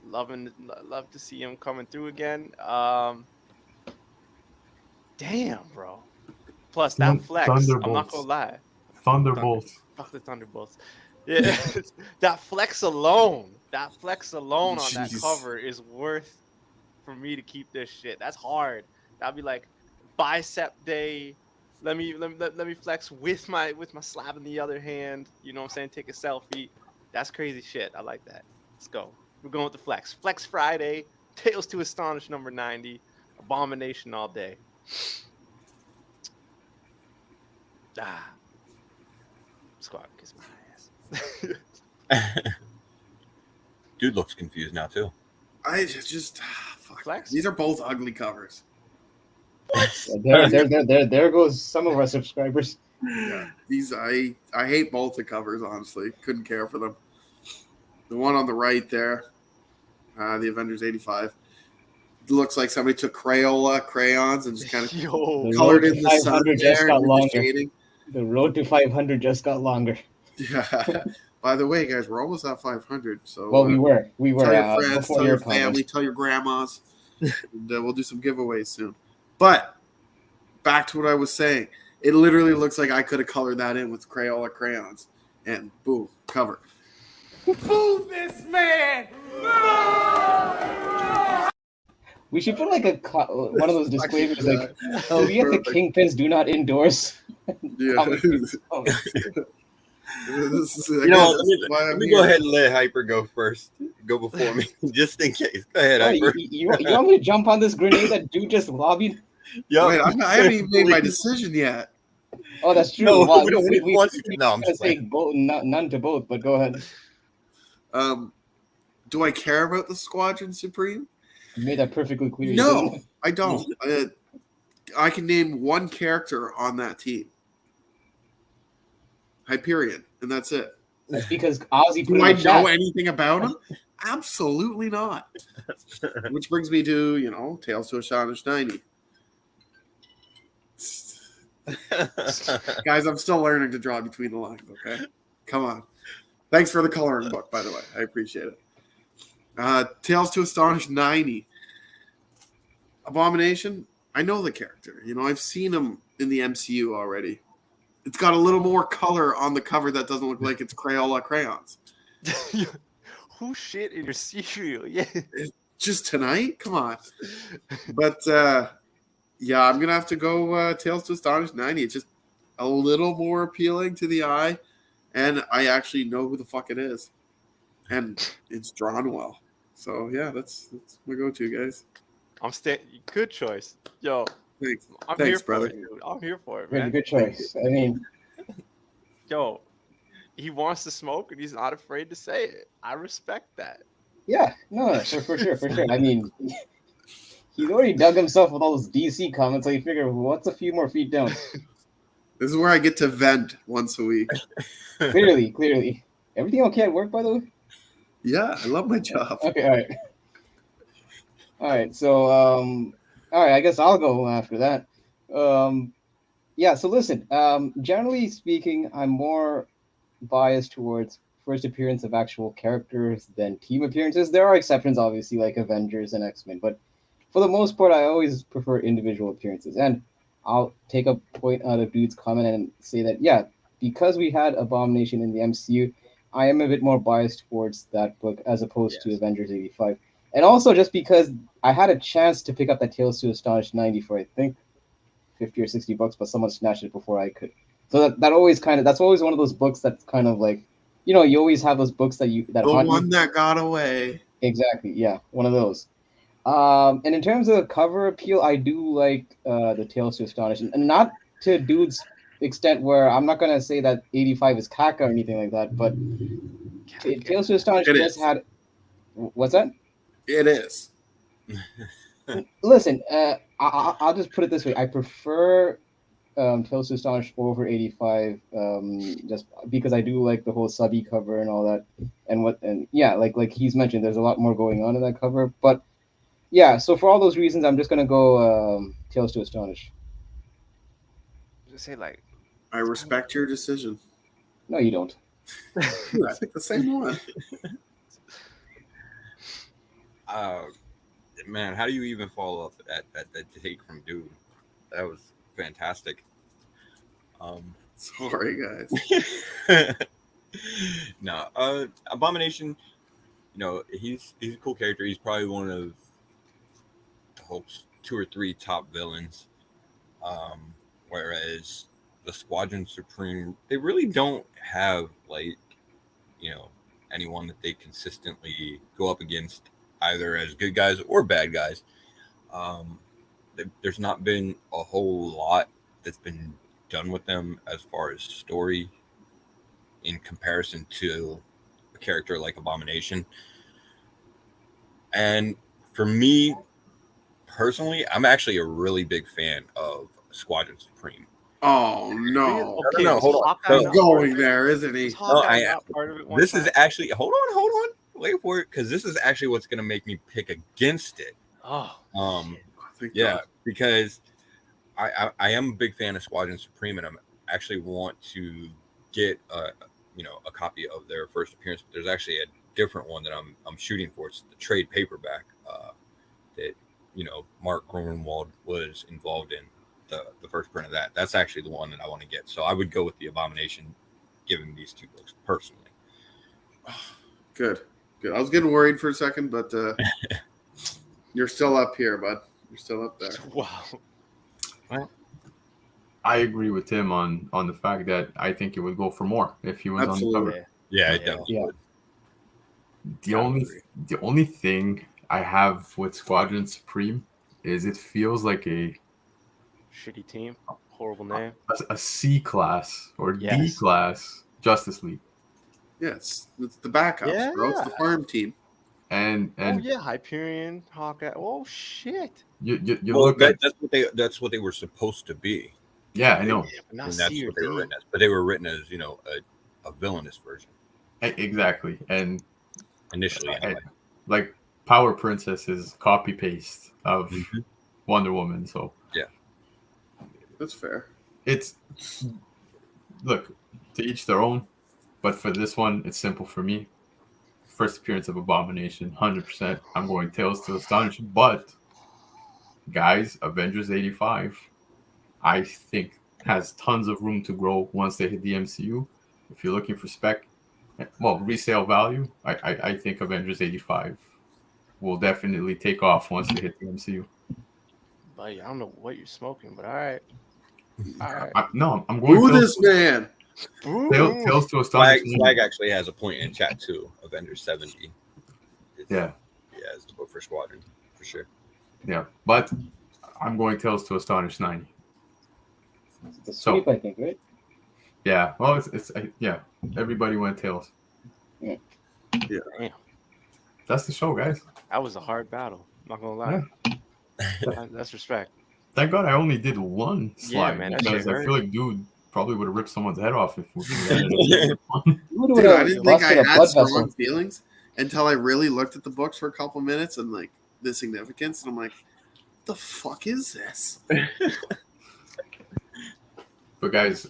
Speaker 3: Love to see him coming through again. Damn, bro. Plus that flex. I'm not
Speaker 1: Thunderbolts.
Speaker 3: gonna lie.
Speaker 1: Thunderbolts.
Speaker 3: Fuck the Thunderbolts. Yeah, that flex alone. That flex alone on that
Speaker 4: Jeez.
Speaker 3: cover is worth for me to keep this shit. That's hard. That'd be like bicep day. Let me flex with my slab in the other hand. You know what I'm saying? Take a selfie. That's crazy shit. I like that. Let's go. We're going with the flex. Flex Friday. Tales to Astonish number 90. Abomination all day. Squad kiss my ass.
Speaker 2: Dude looks confused now too.
Speaker 4: I just fuck.
Speaker 3: Flex?
Speaker 4: These are both ugly covers.
Speaker 5: There goes some of our subscribers.
Speaker 4: Yeah, these I hate both the covers. Honestly, couldn't care for them. The one on the right there, the Avengers 85, looks like somebody took Crayola crayons and just kind of
Speaker 3: Yo.
Speaker 4: colored in the sun
Speaker 5: 500 just
Speaker 4: there
Speaker 5: got
Speaker 4: and the
Speaker 5: longer.
Speaker 4: shading.
Speaker 5: The road to 500 just got longer.
Speaker 4: Yeah. By the way, guys, we're almost at 500. So
Speaker 5: Well, we were
Speaker 4: tell your friends,
Speaker 5: before
Speaker 4: tell your
Speaker 5: comment.
Speaker 4: family, tell your grandmas, and we'll do some giveaways soon. But back to what I was saying, it literally looks like I could have colored that in with Crayola crayons, and boom, cover.
Speaker 6: Move this man!
Speaker 5: We should put like one of those disclaimers like,
Speaker 4: Oh,
Speaker 5: we at the Kingpins do not endorse.
Speaker 4: Yeah.
Speaker 5: comic books.
Speaker 4: This is,
Speaker 2: You know,
Speaker 4: why
Speaker 2: let
Speaker 4: I'm
Speaker 2: me
Speaker 4: here.
Speaker 2: go ahead and let Hyper go first. Go before me, just in case. Go ahead,
Speaker 5: Oh,
Speaker 2: Hyper.
Speaker 5: you want me to jump on this grenade that dude just lobbied?
Speaker 2: Yup.
Speaker 4: Wait, I haven't even made my decision yet.
Speaker 5: Oh, that's true.
Speaker 2: No,
Speaker 5: Wow,
Speaker 2: we don't
Speaker 5: we
Speaker 2: want to. No, I'm
Speaker 5: gotta
Speaker 2: just
Speaker 5: say
Speaker 2: playing.
Speaker 5: both, none to both, but go ahead.
Speaker 4: Do I care about the Squadron Supreme?
Speaker 5: You made that perfectly clear. you
Speaker 4: No,
Speaker 5: didn't.
Speaker 4: I don't. I can name one character on that team. Hyperion, and that's it.
Speaker 5: That's because Ozzy put
Speaker 4: Do
Speaker 5: in
Speaker 4: I
Speaker 5: the chat.
Speaker 4: know anything about him? Absolutely not. Which brings me to, Tales to Astonish 90. Guys, I'm still learning to draw between the lines, okay? Come on. Thanks for the coloring book, by the way. I appreciate it. Tales to Astonish 90. Abomination, I know the character. You know, I've seen him in the MCU already. It's got a little more color on the cover that doesn't look like it's Crayola crayons.
Speaker 3: Who shit in your cereal? Yeah.
Speaker 4: Just tonight? Come on. But, yeah, I'm going to have to go Tales to Astonish 90. It's just a little more appealing to the eye, and I actually know who the fuck it is. And it's drawn well. So, yeah, that's my go-to, guys.
Speaker 3: Good choice. Yo,
Speaker 4: Thanks.
Speaker 3: I'm
Speaker 4: Thanks,
Speaker 3: here
Speaker 4: brother.
Speaker 3: for it, dude. I'm here for it,
Speaker 5: Really
Speaker 3: man.
Speaker 5: good choice. I mean,
Speaker 3: Yo, he wants to smoke and he's not afraid to say it. I respect that.
Speaker 5: yeah, no, for sure. I mean, he's already dug himself with all those DC comments, so you figure, what's a few more feet down?
Speaker 4: This is where I get to vent once a week.
Speaker 5: Clearly. Everything okay at work, by the way?
Speaker 4: Yeah, I love my job.
Speaker 5: Okay, all right. So, all right, I guess I'll go after that. Yeah, so listen, generally speaking, I'm more biased towards first appearance of actual characters than team appearances. There are exceptions, obviously, like Avengers and X-Men, but for the most part, I always prefer individual appearances. And I'll take a point out of Dude's comment and say that, yeah, because we had Abomination in the MCU, I am a bit more biased towards that book as opposed to Avengers 85. And also just because I had a chance to pick up that Tales to Astonish 90 for, I think, 50 or 60 bucks, but someone snatched it before I could. So that always that's always one of those books that's kind of like, you know, you always have those books that
Speaker 4: The
Speaker 5: haunt
Speaker 4: one
Speaker 5: you.
Speaker 4: that got away.
Speaker 5: Exactly, yeah, one of those. And in terms of cover appeal, I do like the Tales to Astonish, and not to Dude's extent where I'm not gonna say that 85 is caca or anything like that, but Tales to Astonish just had. What's that?
Speaker 4: It is.
Speaker 5: Listen, I'll just put it this way: I prefer Tales to Astonish over 85, just because I do like the whole subby cover and all that, and yeah, like he's mentioned, there's a lot more going on in that cover, but yeah. So for all those reasons, I'm just gonna go Tales to Astonish.
Speaker 3: Just say like,
Speaker 4: I respect your decision.
Speaker 5: No, you don't.
Speaker 4: I picked the same one.
Speaker 2: Man, how do you even follow up that take from Dude? That was fantastic.
Speaker 4: Sorry, guys.
Speaker 2: No, Abomination. You know, he's a cool character. He's probably one of the Hulk's 2 or 3 top villains. Whereas the Squadron Supreme, they really don't have, like, you know, anyone that they consistently go up against, either as good guys or bad guys. There's not been a whole lot that's been done with them as far as story in comparison to a character like Abomination. And for me personally, I'm actually a really big fan of Squadron Supreme.
Speaker 4: Oh no!
Speaker 3: okay,
Speaker 2: no, hold on.
Speaker 3: Hawkeye
Speaker 4: He's
Speaker 3: not
Speaker 4: going
Speaker 3: part of it?
Speaker 4: there, isn't he?
Speaker 3: Was
Speaker 2: No,
Speaker 3: Hawkeye not part of it one
Speaker 2: This
Speaker 3: time?
Speaker 2: is actually hold on, wait for it, because this is actually what's gonna make me pick against it.
Speaker 3: Oh,
Speaker 4: Thank
Speaker 2: Yeah,
Speaker 4: God.
Speaker 2: because I am a big fan of Squadron Supreme, and I actually want to get a copy of their first appearance. But there's actually a different one that I'm shooting for. It's the trade paperback that Mark Gruenwald was involved in, the first print of that. That's actually the one that I want to get. So I would go with the Abomination, given these 2 books personally.
Speaker 4: Good. I was getting worried for a second, but you're still up here, bud. You're still up there.
Speaker 3: wow.
Speaker 1: I agree with Tim on the fact that I think it would go for more if he was
Speaker 4: Absolutely.
Speaker 1: on the cover.
Speaker 2: Yeah, it
Speaker 3: Yeah.
Speaker 2: definitely
Speaker 5: Yeah.
Speaker 2: would.
Speaker 1: The only thing I have with Squadron Supreme is it feels like a
Speaker 3: Shitty team, horrible name.
Speaker 1: C class or D
Speaker 3: Yes.
Speaker 1: class Justice League,
Speaker 4: Yeah, it's the backups, bro. It's the
Speaker 3: Yeah.
Speaker 4: farm team.
Speaker 1: and
Speaker 3: Oh yeah, Hyperion, Hawkeye. Oh shit.
Speaker 1: you
Speaker 2: Well,
Speaker 1: look at
Speaker 2: that's what they were supposed to be.
Speaker 1: yeah, I know
Speaker 3: Yeah, but not
Speaker 2: And that's
Speaker 3: C or
Speaker 2: what they were
Speaker 3: D.
Speaker 2: written as. But they were written as, a villainous version
Speaker 1: exactly, and
Speaker 2: initially. Anyway.
Speaker 1: like Power Princess is copy paste of
Speaker 2: Mhm.
Speaker 1: Wonder Woman, so
Speaker 4: That's fair.
Speaker 1: it's look, to each their own. But for this one, it's simple for me. First appearance of Abomination, 100%. I'm going Tales to Astonish. But guys, Avengers 85, I think has tons of room to grow once they hit the MCU. If you're looking for resale value, I think Avengers 85 will definitely take off once they hit the MCU.
Speaker 3: Buddy, I don't know what you're smoking, but all right. All right.
Speaker 1: I'm going
Speaker 4: Who
Speaker 1: Tales
Speaker 4: this man?
Speaker 1: Tales to Astonish.
Speaker 2: Blakk actually has a point in chat too. Avengers 70.
Speaker 1: Yeah,
Speaker 2: it's the book for Squadron for sure.
Speaker 1: Yeah, but I'm going Tales to Astonish 90.
Speaker 5: It's a sweep, I think, right?
Speaker 1: Yeah, well, it's everybody went Tales.
Speaker 5: Yeah.
Speaker 3: Damn.
Speaker 1: That's the show, guys.
Speaker 3: That was a hard battle. Not gonna lie. That's respect.
Speaker 1: Thank God I only did one slide.
Speaker 3: Yeah, man, that
Speaker 1: because
Speaker 3: shit
Speaker 1: I feel like dude probably would have ripped someone's head off if we
Speaker 4: Dude, I didn't think I had strong feelings until I really looked at the books for a couple minutes and like the significance, and I'm like, "The fuck is this?"
Speaker 1: But guys,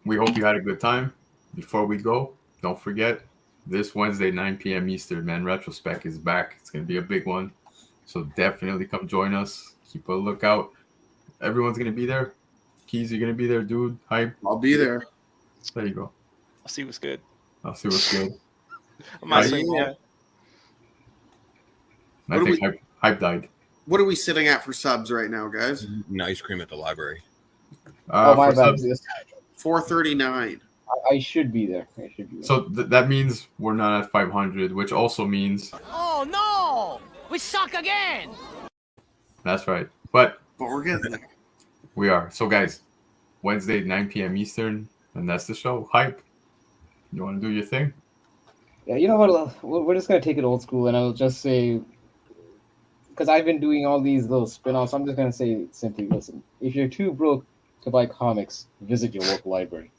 Speaker 1: we hope you had a good time. Before we go, don't forget this Wednesday, 9 p.m. Eastern, man, Retrospect is back. It's gonna be a big one, so definitely come join us. Keep a lookout. Everyone's gonna be there. Keys, you're gonna be there, dude. Hype.
Speaker 4: I'll be there.
Speaker 1: There you go.
Speaker 3: I'll see what's good.
Speaker 1: I'll see what's good.
Speaker 3: I'm not saying that.
Speaker 1: I think hype died.
Speaker 4: What are we sitting at for subs right now, guys?
Speaker 2: An ice cream at the library.
Speaker 5: My bad.
Speaker 4: 439.
Speaker 5: I should be there.
Speaker 1: So that means we're not at 500, which also means.
Speaker 6: Oh no! We suck again!
Speaker 1: That's right. But
Speaker 4: we're getting there.
Speaker 1: We are. So, guys, Wednesday, 9 p.m. Eastern, and that's the show. Hype. You want to do your thing?
Speaker 5: Yeah, you know what? We're just going to take it old school, and I'll just say, because I've been doing all these little spin-offs, I'm just going to say simply, listen, if you're too broke to buy comics, visit your local library.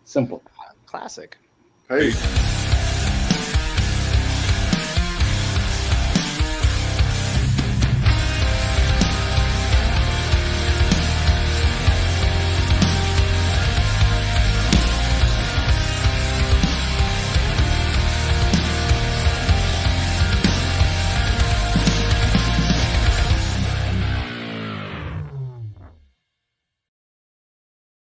Speaker 5: Simple.
Speaker 3: Classic.
Speaker 4: Hey.